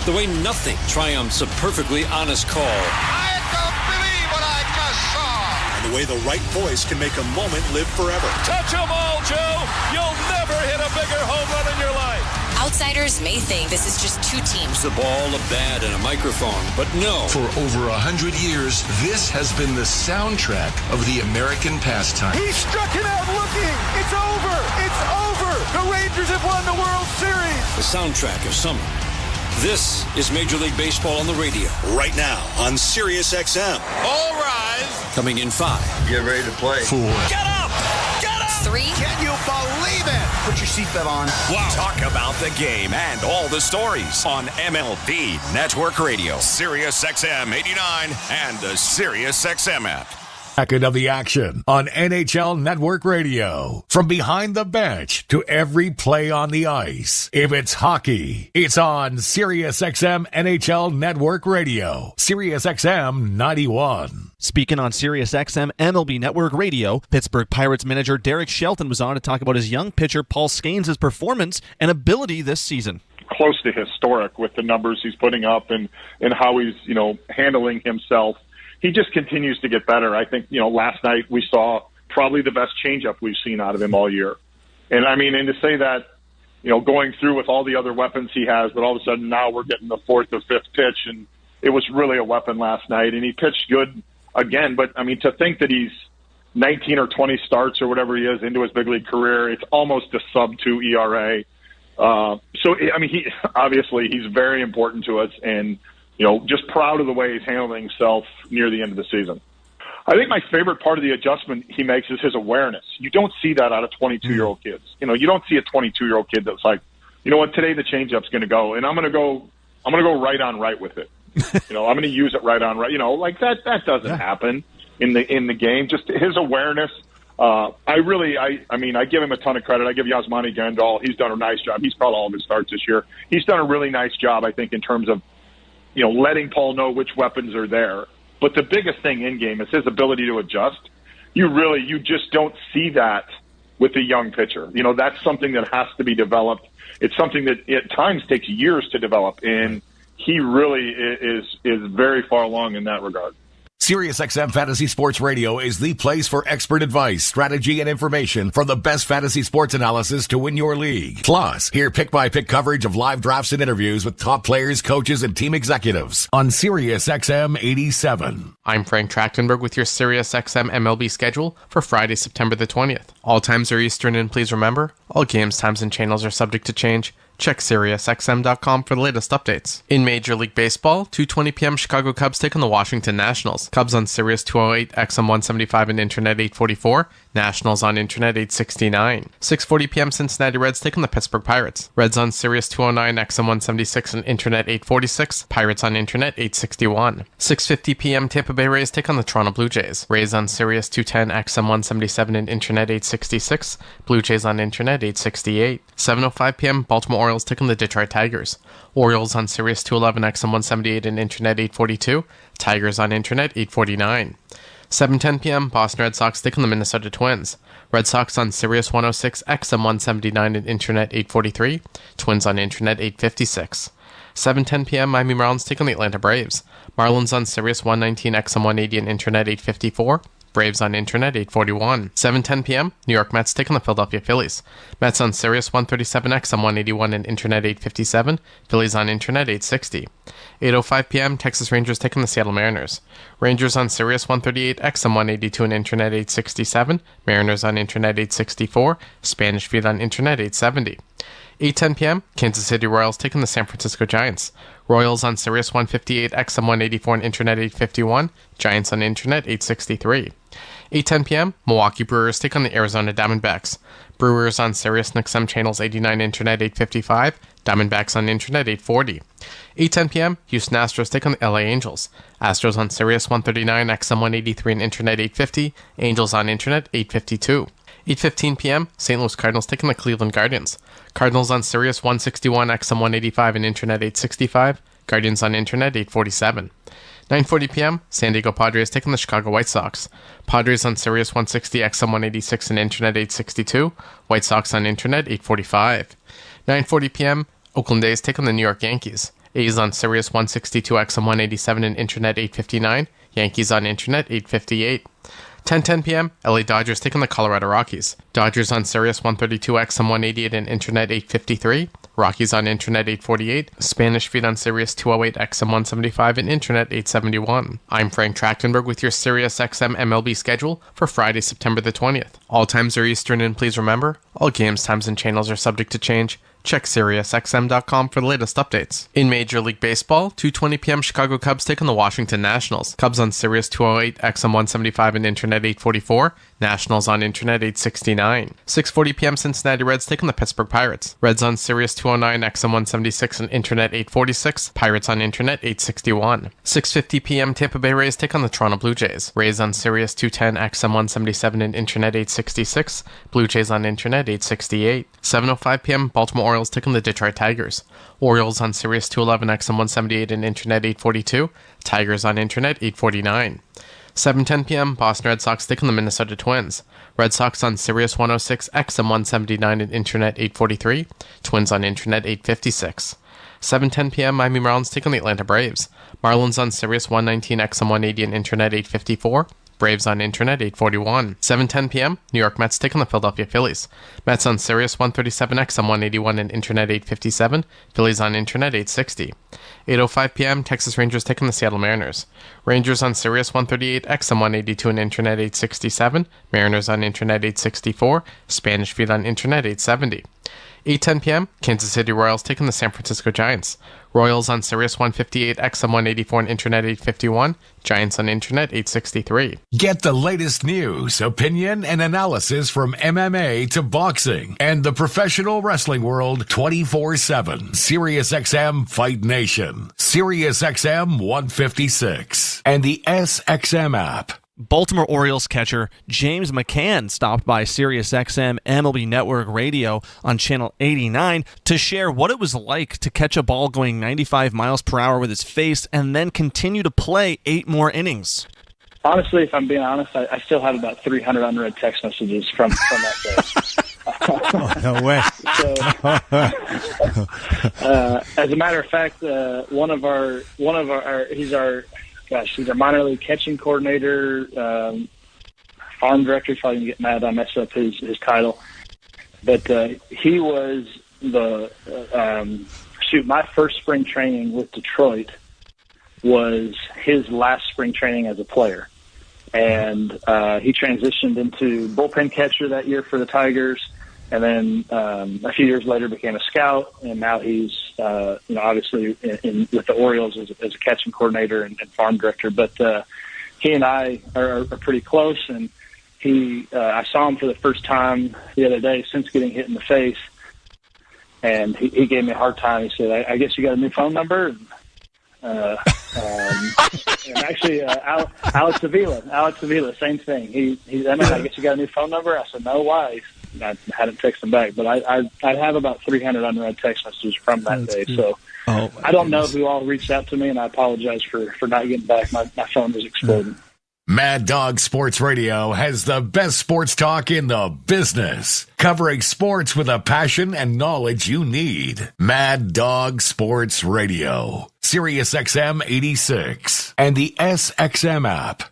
The way nothing triumphs a perfectly honest call. I don't believe what I just saw. And the way the right voice can make a moment live forever. Touch 'em all, Joe. You'll never hit a bigger home run in your life. Outsiders may think this is just two teams. A ball, a bat, and a microphone, but no. For over 100 years, this has been the soundtrack of the American pastime. He struck it out looking. It's over. It's over. The Rangers have won the World Series. The soundtrack of summer. This is Major League Baseball on the radio. Right now on Sirius XM. All rise. Coming in 5. Get ready to play. 4. Get up. Get up. 3. Can you believe it? Put your seatbelt on. Wow. Talk about the game and all the stories on MLB Network Radio, Sirius XM 89, and the Sirius XM app. Second of the action on NHL Network Radio. From behind the bench to every play on the ice. If it's hockey, it's on Sirius XM NHL Network Radio. Sirius XM 91. Speaking on Sirius XM MLB Network Radio, Pittsburgh Pirates manager Derek Shelton was on to talk about his young pitcher Paul Skeens' performance and ability this season. Close to historic with the numbers he's putting up and how he's, handling himself. He just continues to get better. I think, last night we saw probably the best changeup we've seen out of him all year. And to say that, going through with all the other weapons he has, but all of a sudden now we're getting the 4th or 5th pitch, and it was really a weapon last night, and he pitched good again. But, to think that he's 19 or 20 starts or whatever he is into his big league career, it's almost a sub-2 ERA. He obviously he's very important to us, and just proud of the way he's handling himself near the end of the season. I think my favorite part of the adjustment he makes is his awareness. You don't see that out of 22-year-old kids. You don't see a 22-year-old kid that's like, today the changeup's going to go, and I'm going to go right on right with it. I'm going to use it right on right. That doesn't happen in the game. Just his awareness. I give him a ton of credit. I give Yasmani Grandal. He's done a nice job. He's called all of his starts this year. He's done a really nice job, I think, in terms of letting Paul know which weapons are there. But the biggest thing in game is his ability to adjust. You just don't see that with a young pitcher. That's something that has to be developed. It's something that at times takes years to develop, and he really is very far along in that regard. SiriusXM Fantasy Sports Radio is the place for expert advice, strategy, and information from the best fantasy sports analysis to win your league. Plus, hear pick-by-pick coverage of live drafts and interviews with top players, coaches, and team executives on SiriusXM 87. I'm Frank Trachtenberg with your SiriusXM MLB schedule for Friday, September the 20th. All times are Eastern, and please remember, all games, times, and channels are subject to change. Check SiriusXM.com for the latest updates. In Major League Baseball, 2:20 p.m. Chicago Cubs take on the Washington Nationals. Cubs on Sirius 208, XM 175, and Internet 844. Nationals on Internet 869. 6:40 p.m. Cincinnati Reds take on the Pittsburgh Pirates. Reds on Sirius 209, XM 176, and Internet 846. Pirates on Internet 861. 6:50 p.m. Tampa Bay Rays take on the Toronto Blue Jays. Rays on Sirius 210, XM 177, and Internet 866. Blue Jays on Internet 868. 7:05 p.m. Baltimore Orioles take on the Detroit Tigers. Orioles on Sirius 211, XM 178, and Internet 842. Tigers on Internet 849. 7:10 p.m. Boston Red Sox take on the Minnesota Twins. Red Sox on Sirius 106, XM 179, and Internet 843. Twins on Internet 856. 7:10 p.m. Miami Marlins take on the Atlanta Braves. Marlins on Sirius 119, XM 180, and Internet 854. Braves on internet 841. 7:10 p.m. New York Mets take on the Philadelphia Phillies. Mets on Sirius 137X on 181 and internet 857. Phillies on internet 860. 8:05 p.m. Texas Rangers take on the Seattle Mariners. Rangers on Sirius 138X on 182 and internet 867. Mariners on internet 864. Spanish feed on internet 870. 8:10 p.m. Kansas City Royals take on the San Francisco Giants. Royals on Sirius 158X on 184 and internet 851. Giants on internet 863. 8:10 p.m. Milwaukee Brewers take on the Arizona Diamondbacks. Brewers on Sirius XM channels 89 internet 855. Diamondbacks on internet 840. 8:10 p.m. Houston Astros take on the LA Angels. Astros on Sirius 139, XM 183 and internet 850. Angels on internet 852. 8:15 p.m. St. Louis Cardinals take on the Cleveland Guardians. Cardinals on Sirius 161, XM 185 and internet 865. Guardians on internet 847. 9:40 p.m. San Diego Padres take on the Chicago White Sox. Padres on Sirius 160, XM 186 and internet 862. White Sox on internet 845. 9:40 p.m. Oakland A's take on the New York Yankees. A's on Sirius 162, XM 187 and internet 859. Yankees on internet 858. 10:10 p.m. LA Dodgers take on the Colorado Rockies. Dodgers on Sirius 132, XM 188 and internet 853. Rockies on internet 848. Spanish feed on Sirius 208, XM 175 and internet 871. I'm Frank Trachtenberg with your Sirius XM MLB schedule for Friday, September the 20th. All times are Eastern, and please remember, all games, times, and channels are subject to change. Check SiriusXM.com for the latest updates. In Major League Baseball, 2:20 p.m. Chicago Cubs take on the Washington Nationals. Cubs on Sirius 208, XM 175 and internet 844. Nationals on internet 869. 6:40 p.m. Cincinnati Reds take on the Pittsburgh Pirates. Reds on Sirius 209, XM 176 and internet 846. Pirates on internet 861. 6:50 p.m. Tampa Bay Rays take on the Toronto Blue Jays. Rays on Sirius 210, XM 177 and internet 866. Blue Jays on internet 868. 7:05 p.m. Baltimore Orioles take on the Detroit Tigers. Orioles on Sirius 211, XM 178 and internet 842. Tigers on internet 849. 7:10 p.m. Boston Red Sox take on the Minnesota Twins. Red Sox on Sirius 106, XM 179 and internet 843. Twins on internet 856. 7:10 p.m. Miami Marlins take on the Atlanta Braves. Marlins on Sirius 119, XM 180 and internet 854. Braves on internet 841. 7:10 p.m. New York Mets take on the Philadelphia Phillies. Mets on Sirius 137, XM 181 and internet 857. Phillies on internet 860. 8:05 p.m. Texas Rangers take on the Seattle Mariners. Rangers on Sirius 138, XM 182 and internet 867. Mariners on internet 864. Spanish feed on internet 870. 8:10 p.m. Kansas City Royals take on the San Francisco Giants. Royals on Sirius 158, XM 184 and internet 851. Giants on internet 863. Get the latest news, opinion, and analysis from MMA to boxing and the professional wrestling world 24/7. SiriusXM Fight Nation, SiriusXM 156, and the SXM app. Baltimore Orioles catcher James McCann stopped by SiriusXM MLB Network Radio on Channel 89 to share what it was like to catch a ball going 95 miles per hour with his face and then continue to play 8 more innings. Honestly, if I'm being honest, I still have about 300 unread text messages from that day. Oh, no way. As a matter of fact, he's our minor league catching coordinator, farm director. He's probably going to get mad I messed up his title. But he was my first spring training with Detroit was his last spring training as a player. And he transitioned into bullpen catcher that year for the Tigers. And then a few years later became a scout, and now he's obviously with the Orioles as a catching coordinator and farm director. But he and I are pretty close, and I saw him for the first time the other day since getting hit in the face, and he gave me a hard time. He said, "I guess you got a new phone number." And actually, Alex Avila, same thing. I guess you got a new phone number. I said, "No, why?" I hadn't texted him back, but I have about 300 unread text messages from that day. So I don't know who all reached out to me, and I apologize for not getting back. My phone was exploding. Mad Dog Sports Radio has the best sports talk in the business, covering sports with a passion and knowledge you need. Mad Dog Sports Radio, SiriusXM 86, and the SXM app.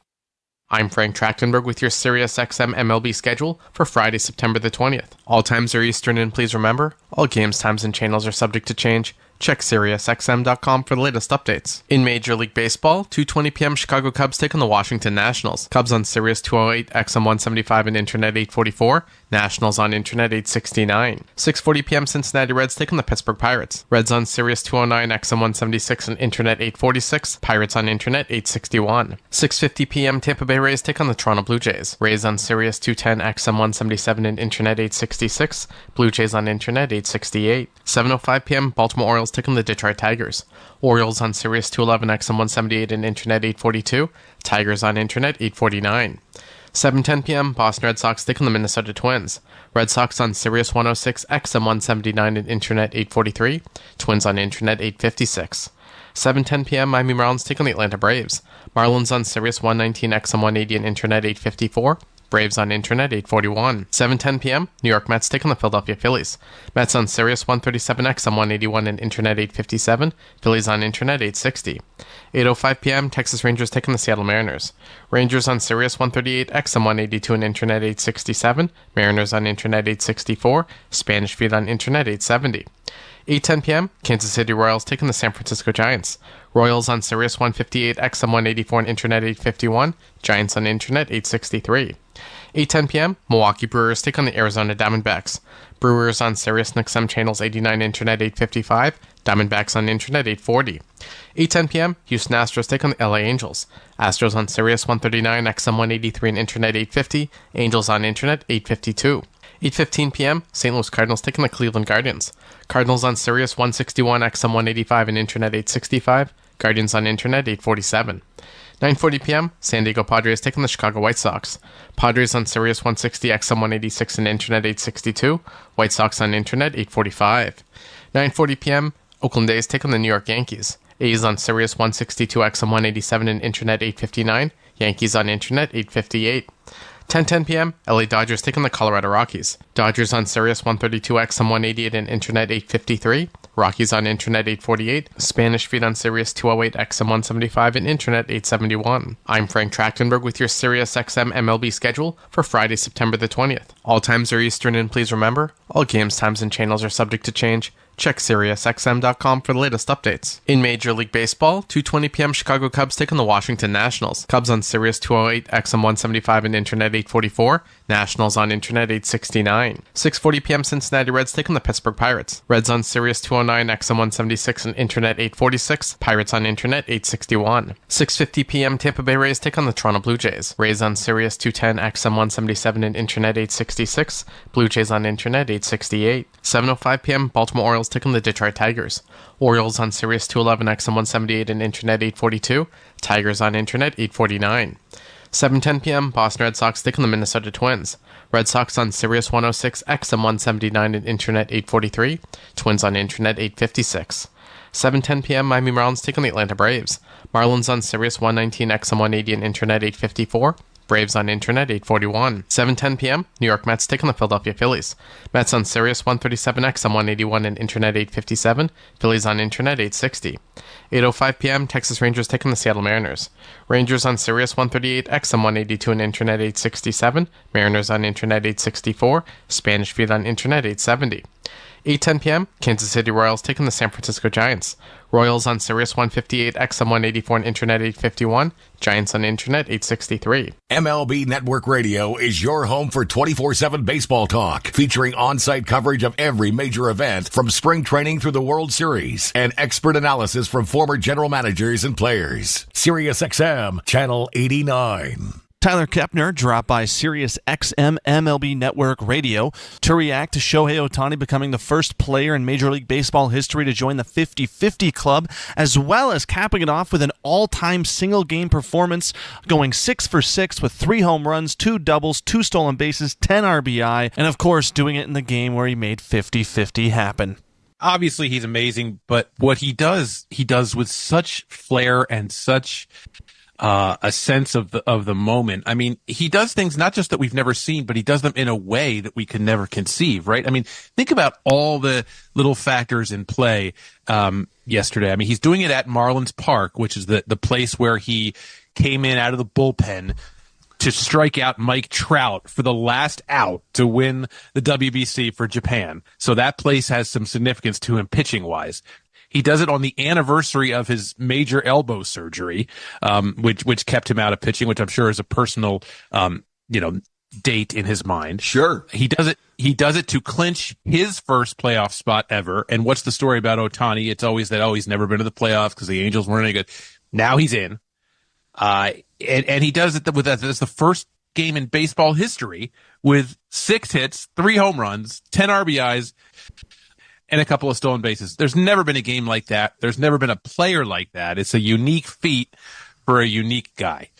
I'm Frank Trachtenberg with your SiriusXM MLB schedule for Friday, September the 20th. All times are Eastern, and please remember, all games, times, and channels are subject to change. Check SiriusXM.com for the latest updates. In Major League Baseball, 2:20 p.m. Chicago Cubs take on the Washington Nationals. Cubs on Sirius 208, XM 175, and Internet 844. Nationals on Internet 869. 6:40 p.m. Cincinnati Reds take on the Pittsburgh Pirates. Reds on Sirius 209, XM 176, and Internet 846. Pirates on Internet 861. 6:50 p.m. Tampa Bay Rays take on the Toronto Blue Jays. Rays on Sirius 210, XM 177, and Internet 866. Blue Jays on Internet 868. 7:05 p.m. Baltimore Orioles take on the Detroit Tigers. Orioles on Sirius 211, XM 178, and Internet 842. Tigers on Internet 849. 7:10 p.m. Boston Red Sox take on the Minnesota Twins. Red Sox on Sirius 106, XM 179, and Internet 843. Twins on Internet 856. 7:10 p.m. Miami Marlins take on the Atlanta Braves. Marlins on Sirius 119, XM 180, and Internet 854. Braves on Internet 841. 7:10 p.m. New York Mets take on the Philadelphia Phillies. Mets on Sirius 137, XM 181, and Internet 857. Phillies on Internet 860. 8:05 p.m. Texas Rangers take on the Seattle Mariners. Rangers on Sirius 138, XM 182, and Internet 867. Mariners on Internet 864. Spanish feed on Internet 870. 8:10 p.m. Kansas City Royals take on the San Francisco Giants. Royals on Sirius 158, XM 184, and Internet 851. Giants on Internet 863. 8:10 p.m. Milwaukee Brewers take on the Arizona Diamondbacks. Brewers on Sirius and XM channels 89, Internet 855. Diamondbacks on Internet 840. 8:10 p.m. Houston Astros take on the LA Angels. Astros on Sirius 139, XM 183, and Internet 850. Angels on Internet 852. 8:15 p.m. St. Louis Cardinals take on the Cleveland Guardians. Cardinals on Sirius 161, XM 185, and Internet 865. Guardians on Internet 847. 9:40 p.m. San Diego Padres take on the Chicago White Sox. Padres on Sirius 160, XM 186, and Internet 862. White Sox on Internet 845. 9:40 p.m. Oakland A's take on the New York Yankees. A's on Sirius 162, XM 187, and Internet 859. Yankees on Internet 858. 10:10 p.m. LA Dodgers take on the Colorado Rockies. Dodgers on Sirius 132, XM 188, and Internet 853. Rockies on Internet 848. Spanish feed on Sirius 208, XM 175, and Internet 871. I'm Frank Trachtenberg with your Sirius XM MLB schedule for Friday, September the 20th. All times are Eastern, and please remember, all games, times, and channels are subject to change. Check SiriusXM.com for the latest updates. In Major League Baseball, 2:20 p.m. Chicago Cubs take on the Washington Nationals. Cubs on Sirius 208, XM 175, and Internet 844. Nationals on Internet 869. 6:40 p.m. Cincinnati Reds take on the Pittsburgh Pirates. Reds on Sirius 209, XM 176, and Internet 846. Pirates on Internet 861. 6:50 p.m. Tampa Bay Rays take on the Toronto Blue Jays. Rays on Sirius 210, XM 177, and Internet 866. Blue Jays on Internet 868. 7:05 p.m. Baltimore Orioles take on the Detroit Tigers. Orioles on Sirius 211, XM 178, and Internet 842. Tigers on Internet 849. 7:10 p.m. Boston Red Sox take on the Minnesota Twins. Red Sox on Sirius 106, XM 179, and Internet 843. Twins on Internet 856. 7:10 p.m. Miami Marlins take on the Atlanta Braves. Marlins on Sirius 119, XM 180, and Internet 854. Braves on Internet 841. 7:10 p.m. New York Mets take on the Philadelphia Phillies. Mets on Sirius 137, XM 181, and Internet 857. Phillies on Internet 860. 8:05 p.m. Texas Rangers take on the Seattle Mariners. Rangers on Sirius 138, XM 182, and Internet 867. Mariners on Internet 864. Spanish feed on Internet 870. 8:10 p.m. Kansas City Royals take on the San Francisco Giants. Royals on Sirius 158, XM 184, and Internet 851. Giants on Internet 863. MLB Network Radio is your home for 24/7 baseball talk, featuring on-site coverage of every major event from spring training through the World Series and expert analysis from former general managers and players. SiriusXM Channel 89. Tyler Kepner dropped by Sirius XM MLB Network Radio to react to Shohei Otani becoming the first player in Major League Baseball history to join the 50-50 club, as well as capping it off with an all-time single-game performance, going 6 for 6 with 3 home runs, 2 doubles, 2 stolen bases, 10 RBI, and of course doing it in the game where he made 50-50 happen. Obviously, he's amazing, but what he does with such flair and such a sense of the moment. I mean, he does things not just that we've never seen, but he does them in a way that we can never conceive, right? I mean, think about all the little factors in play yesterday. I mean, he's doing it at Marlins Park, which is the place where he came in out of the bullpen, to strike out Mike Trout for the last out to win the WBC for Japan. So that place has some significance to him pitching wise. He does it on the anniversary of his major elbow surgery, which kept him out of pitching, which I'm sure is a personal, date in his mind. Sure. He does it to clinch his first playoff spot ever. And what's the story about Otani? It's always that, he's never been to the playoffs because the Angels weren't any good. Now he's in. And he does it with that. It's the first game in baseball history with 6 hits, 3 home runs, 10 RBIs, and a couple of stolen bases. There's never been a game like that. There's never been a player like that. It's a unique feat for a unique guy.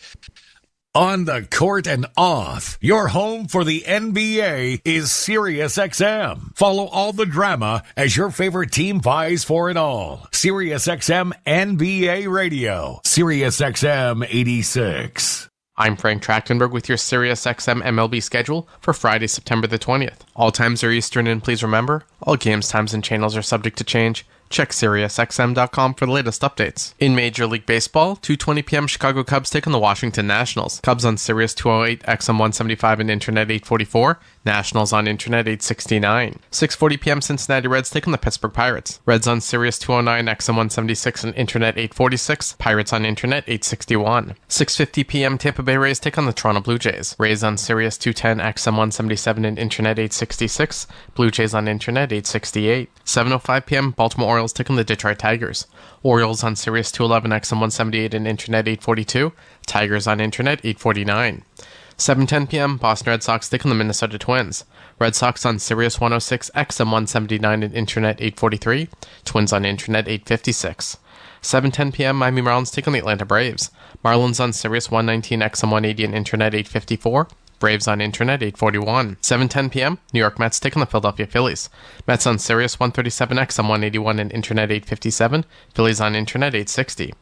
On the court and off, your home for the NBA is SiriusXM. Follow all the drama as your favorite team vies for it all. SiriusXM NBA Radio. SiriusXM 86. I'm Frank Trachtenberg with your SiriusXM MLB schedule for Friday, September the 20th. All times are Eastern, and please remember, all games, times, and channels are subject to change. Check SiriusXM.com for the latest updates. In Major League Baseball, 2:20 p.m. Chicago Cubs take on the Washington Nationals. Cubs on Sirius 208, XM 175, and Internet 844. Nationals on Internet 869. 6:40 p.m. Cincinnati Reds take on the Pittsburgh Pirates. Reds on Sirius 209, XM 176, and Internet 846. Pirates on Internet 861. 6:50 p.m. Tampa Bay Rays take on the Toronto Blue Jays. Rays on Sirius 210, XM 177, and Internet 866. Blue Jays on Internet 868. 7:05 p.m. Baltimore Orioles take on the Detroit Tigers. Orioles on Sirius 211, XM 178, and Internet 842. Tigers on Internet 849. 7:10 p.m. Boston Red Sox take on the Minnesota Twins. Red Sox on Sirius 106, XM 179, and Internet 843. Twins on Internet 856. 7:10 p.m. Miami Marlins take on the Atlanta Braves. Marlins on Sirius 119, XM 180, and Internet 854. Braves on Internet 841. 7:10 p.m. New York Mets take on the Philadelphia Phillies. Mets on Sirius 137, XM 181, and Internet 857. Phillies on Internet 860.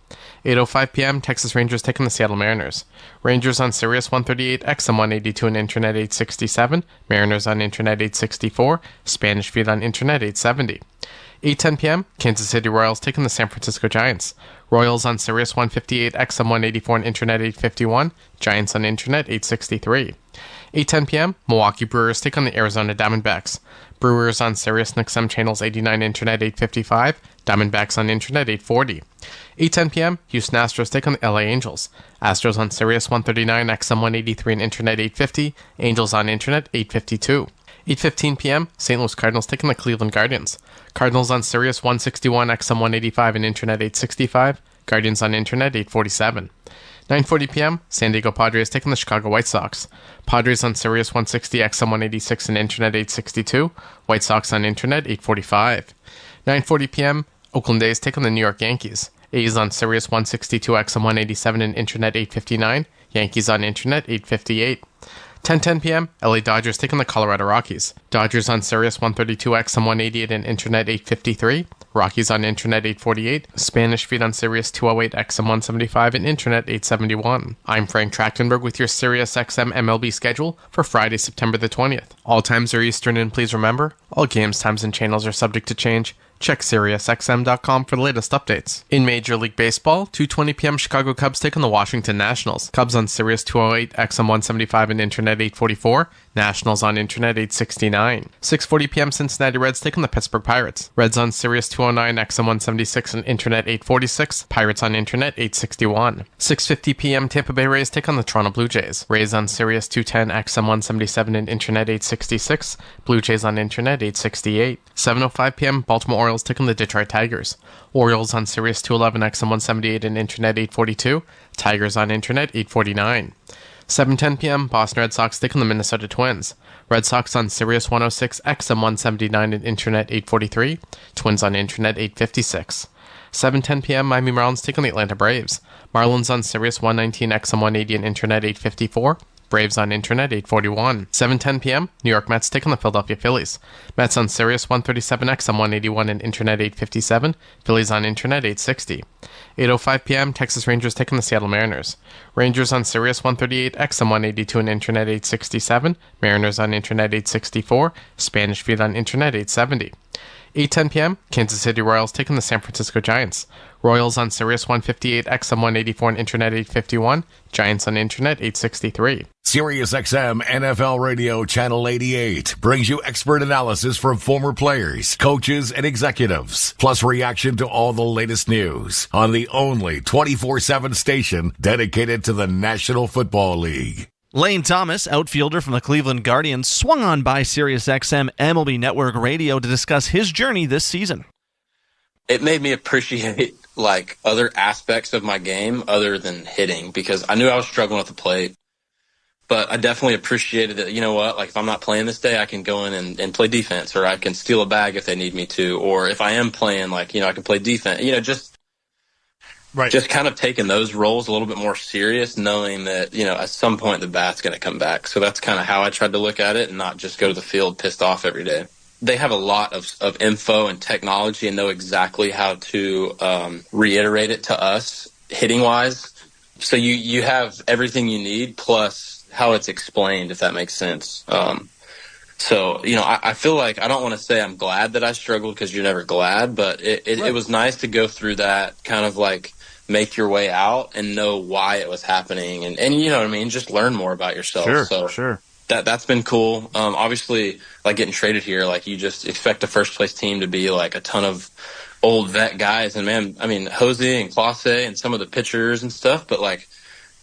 8:05 p.m. Texas Rangers take on the Seattle Mariners. Rangers on Sirius 138, XM 182, and Internet 867. Mariners on Internet 864. Spanish feed on Internet 870. 8:10 p.m. Kansas City Royals take on the San Francisco Giants. Royals on Sirius 158, XM 184, and Internet 851. Giants on Internet 863. 8:10 p.m. Milwaukee Brewers take on the Arizona Diamondbacks. Brewers on Sirius and XM channels 89, Internet 855. Diamondbacks on Internet 840. 8:10 p.m. Houston Astros take on the LA Angels. Astros on Sirius 139, XM 183, and Internet 850. Angels on Internet 852. 8:15 p.m. St. Louis Cardinals take on the Cleveland Guardians. Cardinals on Sirius 161, XM 185, and Internet 865. Guardians on Internet 847. 9:40 p.m. San Diego Padres take on the Chicago White Sox. Padres on Sirius 160, XM 186, and Internet 862. White Sox on Internet 845. 9:40 p.m. Oakland A's take on the New York Yankees. A's on Sirius 162, XM 187, and Internet 859. Yankees on Internet 858. 10:10 p.m. LA Dodgers take on the Colorado Rockies. Dodgers on Sirius 132, XM 188, and Internet 853. Rockies on Internet 848. Spanish feed on Sirius 208, XM 175, and Internet 871. I'm Frank Trachtenberg with your Sirius XM MLB schedule for Friday, September the 20th. All times are Eastern, and please remember, all games, times, and channels are subject to change. Check SiriusXM.com for the latest updates. In Major League Baseball, 2:20 p.m. Chicago Cubs take on the Washington Nationals. Cubs on Sirius 208, XM 175, and Internet 844. Nationals on Internet 869. 6:40 p.m. Cincinnati Reds take on the Pittsburgh Pirates. Reds on Sirius 209, XM 176, and Internet 846. Pirates on Internet 861. 6:50 p.m. Tampa Bay Rays take on the Toronto Blue Jays. Rays on Sirius 210, XM 177, and Internet 866. Blue Jays on Internet 868. 7:05 p.m. Baltimore Orioles take on the Detroit Tigers. Orioles on Sirius 211, XM 178, and Internet 842. Tigers on Internet 849. 7:10 p.m. Boston Red Sox take on the Minnesota Twins. Red Sox on Sirius 106, XM 179, and Internet 843. Twins on Internet 856. 7:10 p.m. Miami Marlins take on the Atlanta Braves. Marlins on Sirius 119, XM 180, and Internet 854. Braves on Internet 841. 7:10 p.m. New York Mets take on the Philadelphia Phillies. Mets on Sirius 137, XM 181, and Internet 857. Phillies on Internet 860. 8:05 p.m. Texas Rangers take on the Seattle Mariners. Rangers on Sirius 138, XM 182, and Internet 867. Mariners on Internet 864. Spanish feed on Internet 870. 8:10 p.m., Kansas City Royals taking the San Francisco Giants. Royals on Sirius 158, XM 184 and Internet 851. Giants on Internet 863. Sirius XM NFL Radio Channel 88 brings you expert analysis from former players, coaches, and executives, plus reaction to all the latest news on the only 24/7 station dedicated to the National Football League. Lane Thomas, outfielder from the Cleveland Guardians, swung on by SiriusXM MLB Network Radio to discuss his journey this season. It made me appreciate other aspects of my game other than hitting, because I knew I was struggling with the plate. But I definitely appreciated that, you know what, if I'm not playing this day, I can go in and play defense, or I can steal a bag if they need me to, or if I am playing, I can play defense. Just kind of taking those roles a little bit more serious, knowing that, at some point the bat's going to come back. So that's kind of how I tried to look at it, and not just go to the field pissed off every day. They have a lot of info and technology and know exactly how to reiterate it to us hitting-wise. So you have everything you need, plus how it's explained, if that makes sense. I feel like I don't want to say I'm glad that I struggled, because you're never glad, but it was nice to go through that, kind of make your way out and know why it was happening, and you know what I mean, just learn more about yourself. Sure. That's been cool. Obviously, getting traded here, you just expect a first place team to be a ton of old vet guys, and man, I mean, Jose and Clase and some of the pitchers and stuff, but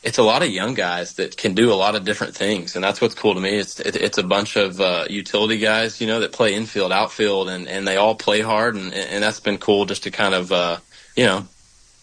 it's a lot of young guys that can do a lot of different things, and that's what's cool to me. It's a bunch of utility guys, that play infield, outfield, and they all play hard, and that's been cool just to kind of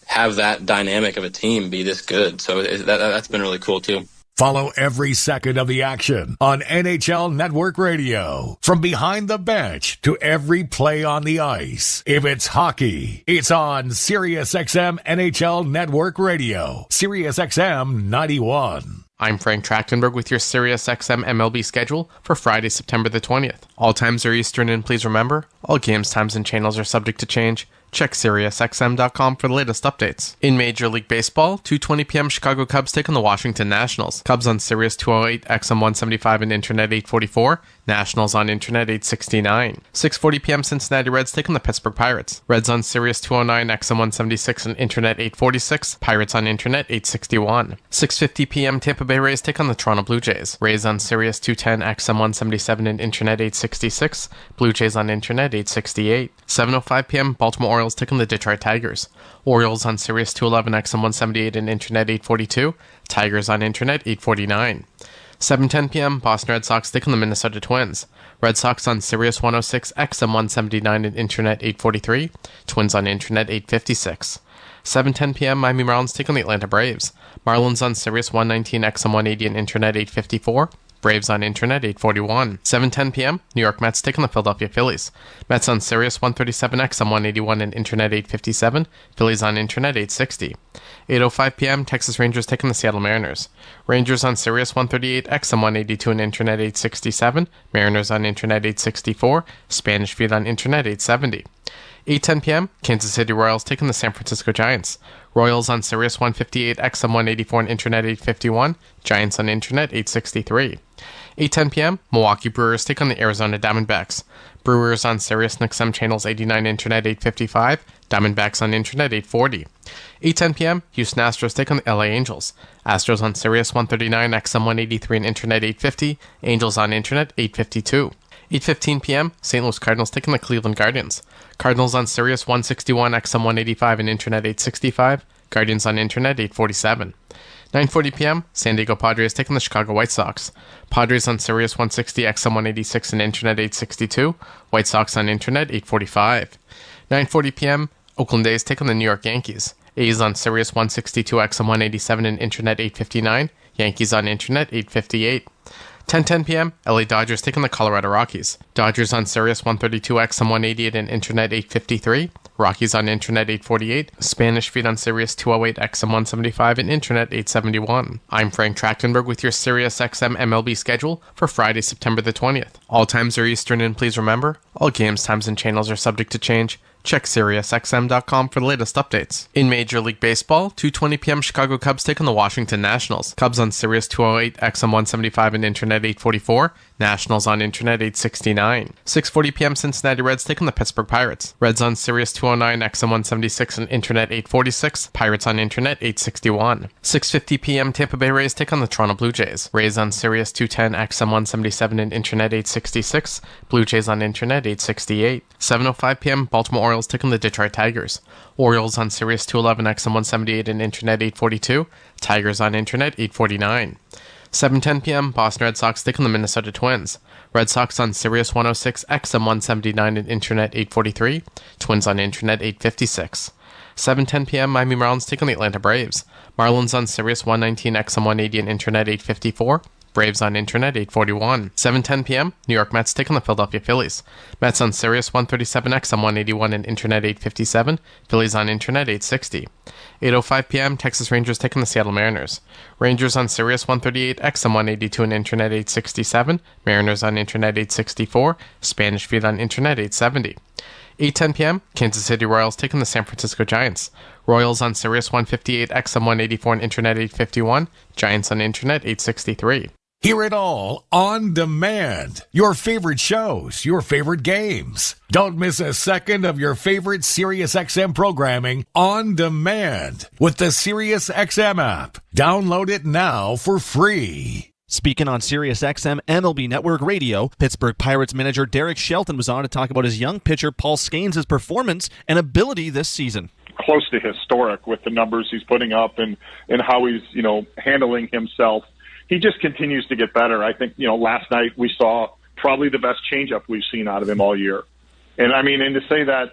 have that dynamic of a team be this good. So that's been really cool too. Follow every second of the action on NHL Network Radio. From behind the bench to every play on the ice. If it's hockey, it's on SiriusXM NHL Network Radio. SiriusXM 91. I'm Frank Trachtenberg with your SiriusXM MLB schedule for Friday, September the 20th. All times are Eastern, and please remember, all games, times, and channels are subject to change. Check SiriusXM.com for the latest updates. In Major League Baseball, 2:20 p.m. Chicago Cubs take on the Washington Nationals. Cubs on Sirius 208, XM 175, and Internet 844. Nationals on Internet 869. 6:40 p.m. Cincinnati Reds take on the Pittsburgh Pirates. Reds on Sirius 209, XM 176, and Internet 846. Pirates on Internet 861. 6:50 p.m. Tampa Bay Rays take on the Toronto Blue Jays. Rays on Sirius 210, XM 177, and Internet 866. Blue Jays on Internet 868. 7:05 p.m. Baltimore Orioles take on the Detroit Tigers. Orioles on Sirius 211, XM 178, and Internet 842. Tigers on Internet 849. 7:10 p.m. Boston Red Sox take on the Minnesota Twins. Red Sox on Sirius 106, XM 179, and Internet 843. Twins on Internet 856. 7:10 p.m. Miami Marlins take on the Atlanta Braves. Marlins on Sirius 119, XM 180, and Internet 854. Braves on Internet 841. 7:10 p.m. New York Mets take on the Philadelphia Phillies. Mets on Sirius 137, XM 181, and Internet 857. Phillies on Internet 860. 8:05 p.m. Texas Rangers take on the Seattle Mariners. Rangers on Sirius 138, XM 182, and Internet 867. Mariners on Internet 864. Spanish feed on Internet 870. 8:10 p.m. Kansas City Royals take on the San Francisco Giants. Royals on Sirius 158, XM 184, and Internet 851. Giants on Internet 863. 8:10 p.m. Milwaukee Brewers take on the Arizona Diamondbacks. Brewers on Sirius and XM channels 89, Internet 855. Diamondbacks on Internet 840. 8:10 p.m. Houston Astros take on the LA Angels. Astros on Sirius 139, XM 183, and Internet 850. Angels on Internet 852. 8:15 p.m. St. Louis Cardinals take on the Cleveland Guardians. Cardinals on Sirius 161, XM 185, and Internet 865. Guardians on Internet 847. 9:40 p.m. San Diego Padres take on the Chicago White Sox. Padres on Sirius 160, XM 186, and Internet 862. White Sox on Internet 845. 9:40 p.m. Oakland A's take on the New York Yankees. A's on Sirius 162, XM 187, and Internet 859. Yankees on Internet 858. 10:10 p.m. LA Dodgers take on the Colorado Rockies. Dodgers on Sirius 132, XM 188, and Internet 853. Rockies on Internet 848. Spanish feed on Sirius 208, XM 175, and Internet 871. I'm Frank Trachtenberg with your Sirius XM MLB schedule for Friday, September the 20th. All times are Eastern, and please remember, all games, times, and channels are subject to change. Check SiriusXM.com for the latest updates. In Major League Baseball, 2:20 p.m. Chicago Cubs take on the Washington Nationals. Cubs on Sirius 208, XM 175 and Internet 844. Nationals on Internet 869. 6:40 p.m. Cincinnati Reds take on the Pittsburgh Pirates. Reds on Sirius 209, XM 176 and Internet 846. Pirates on Internet 861. 6:50 p.m. Tampa Bay Rays take on the Toronto Blue Jays. Rays on Sirius 210, XM 177 and Internet 866. Blue Jays on Internet 868. 7:05 p.m. Baltimore Orioles take on the Detroit Tigers. Orioles on Sirius 211, XM 178 and Internet 842. Tigers on Internet 849. 7:10 p.m. Boston Red Sox take on the Minnesota Twins. Red Sox on Sirius 106, XM 179 and Internet 843. Twins on Internet 856. 7:10 p.m. Miami Marlins take on the Atlanta Braves. Marlins on Sirius 119, XM 180 and Internet 854. Braves on Internet 841. 7:10 p.m. New York Mets take on the Philadelphia Phillies. Mets on Sirius 137, XM 181 and Internet 857. Phillies on Internet 860. 8:05 p.m. Texas Rangers take on the Seattle Mariners. Rangers on Sirius 138, XM 182 and Internet 867. Mariners on Internet 864. Spanish Feed on Internet 870. 8:10 p.m. Kansas City Royals take on the San Francisco Giants. Royals on Sirius 158, XM 184 and Internet 851. Giants on Internet 863. Hear it all on demand. Your favorite shows, your favorite games. Don't miss a second of your favorite SiriusXM programming on demand with the SiriusXM app. Download it now for free. Speaking on SiriusXM MLB Network Radio, Pittsburgh Pirates manager Derek Shelton was on to talk about his young pitcher Paul Scaines' performance and ability this season. Close to historic with the numbers he's putting up and how he's, handling himself. He just continues to get better. I think, last night we saw probably the best changeup we've seen out of him all year. And to say that,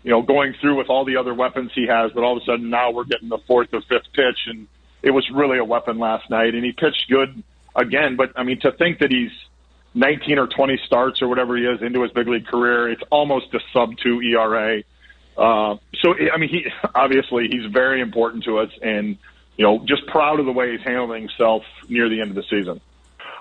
going through with all the other weapons he has, but all of a sudden now we're getting the fourth or fifth pitch, and it was really a weapon last night, and he pitched good again. But, to think that he's 19 or 20 starts or whatever he is into his big league career, it's almost a sub-2 ERA. He obviously he's very important to us, and just proud of the way he's handling himself near the end of the season.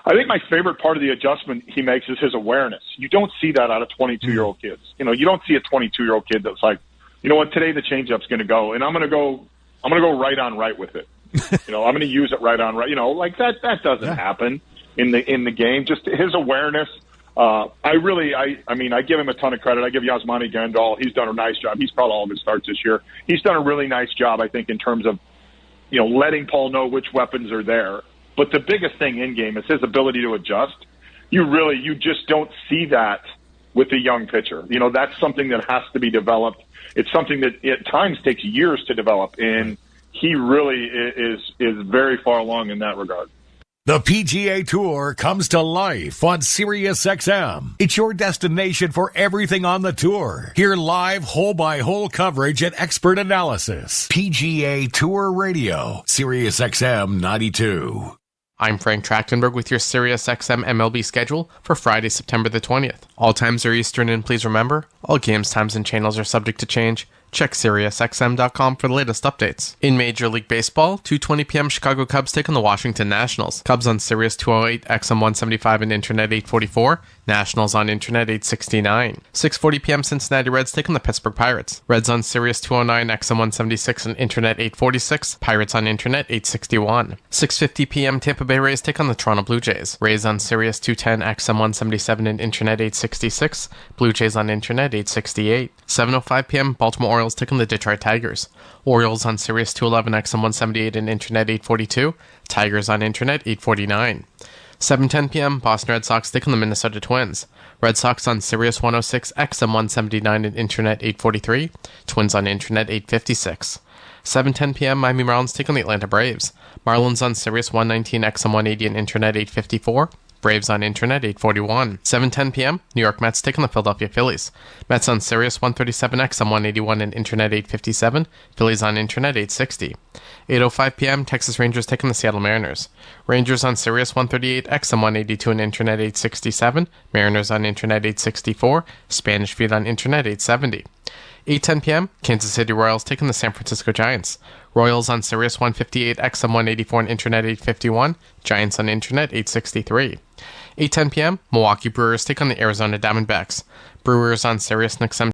I think my favorite part of the adjustment he makes is his awareness. You don't see that out of 22-year-old kids. You don't see a 22-year-old kid that's like, today the changeup's going to go, and I'm going to go right on right with it. I'm going to use it right on right. That doesn't happen in the game. Just his awareness. I give him a ton of credit. I give Yasmani Grandal. He's done a nice job. He's called all of his starts this year. He's done a really nice job, I think, in terms of letting Paul know which weapons are there. But the biggest thing in game is his ability to adjust. You just don't see that with a young pitcher. That's something that has to be developed. It's something that at times takes years to develop, and he really is very far along in that regard. The PGA Tour comes to life on SiriusXM. It's your destination for everything on the tour. Hear live hole-by-hole coverage and expert analysis. PGA Tour Radio, SiriusXM 92. I'm Frank Trachtenberg with your SiriusXM MLB schedule for Friday, September the 20th. All times are Eastern, and please remember, all games, times, and channels are subject to change. Check SiriusXM.com for the latest updates. In Major League Baseball, 2:20 p.m. Chicago Cubs take on the Washington Nationals. Cubs on Sirius 208, XM 175 and Internet 844. Nationals on Internet 869. 6:40 p.m. Cincinnati Reds take on the Pittsburgh Pirates. Reds on Sirius 209, XM 176 and Internet 846. Pirates on Internet 861. 6:50 p.m. Tampa Bay Rays take on the Toronto Blue Jays. Rays on Sirius 210, XM 177 and Internet 866. Blue Jays on Internet 868. 7:05 p.m. Baltimore Orioles take on the Detroit Tigers. Orioles on Sirius 211, XM 178 and Internet 842. Tigers on Internet 849. 7:10 p.m. Boston Red Sox take on the Minnesota Twins. Red Sox on Sirius 106, XM 179 and Internet 843. Twins on Internet 856. 7:10 p.m. Miami Marlins take on the Atlanta Braves. Marlins on Sirius 119, XM 180 and Internet 854. Braves on Internet 841. 7:10 p.m. New York Mets take on the Philadelphia Phillies. Mets on Sirius 137, XM 181 and Internet 857. Phillies on Internet 860. 8:05 p.m. Texas Rangers take on the Seattle Mariners. Rangers on Sirius 138, XM 182 and Internet 867. Mariners on Internet 864. Spanish Feed on Internet 870. 8:10 p.m. Kansas City Royals take on the San Francisco Giants. Royals on Sirius 158, XM 184 and Internet 851. Giants on Internet 863. 8:10 p.m. Milwaukee Brewers take on the Arizona Diamondbacks. Brewers on Sirius XM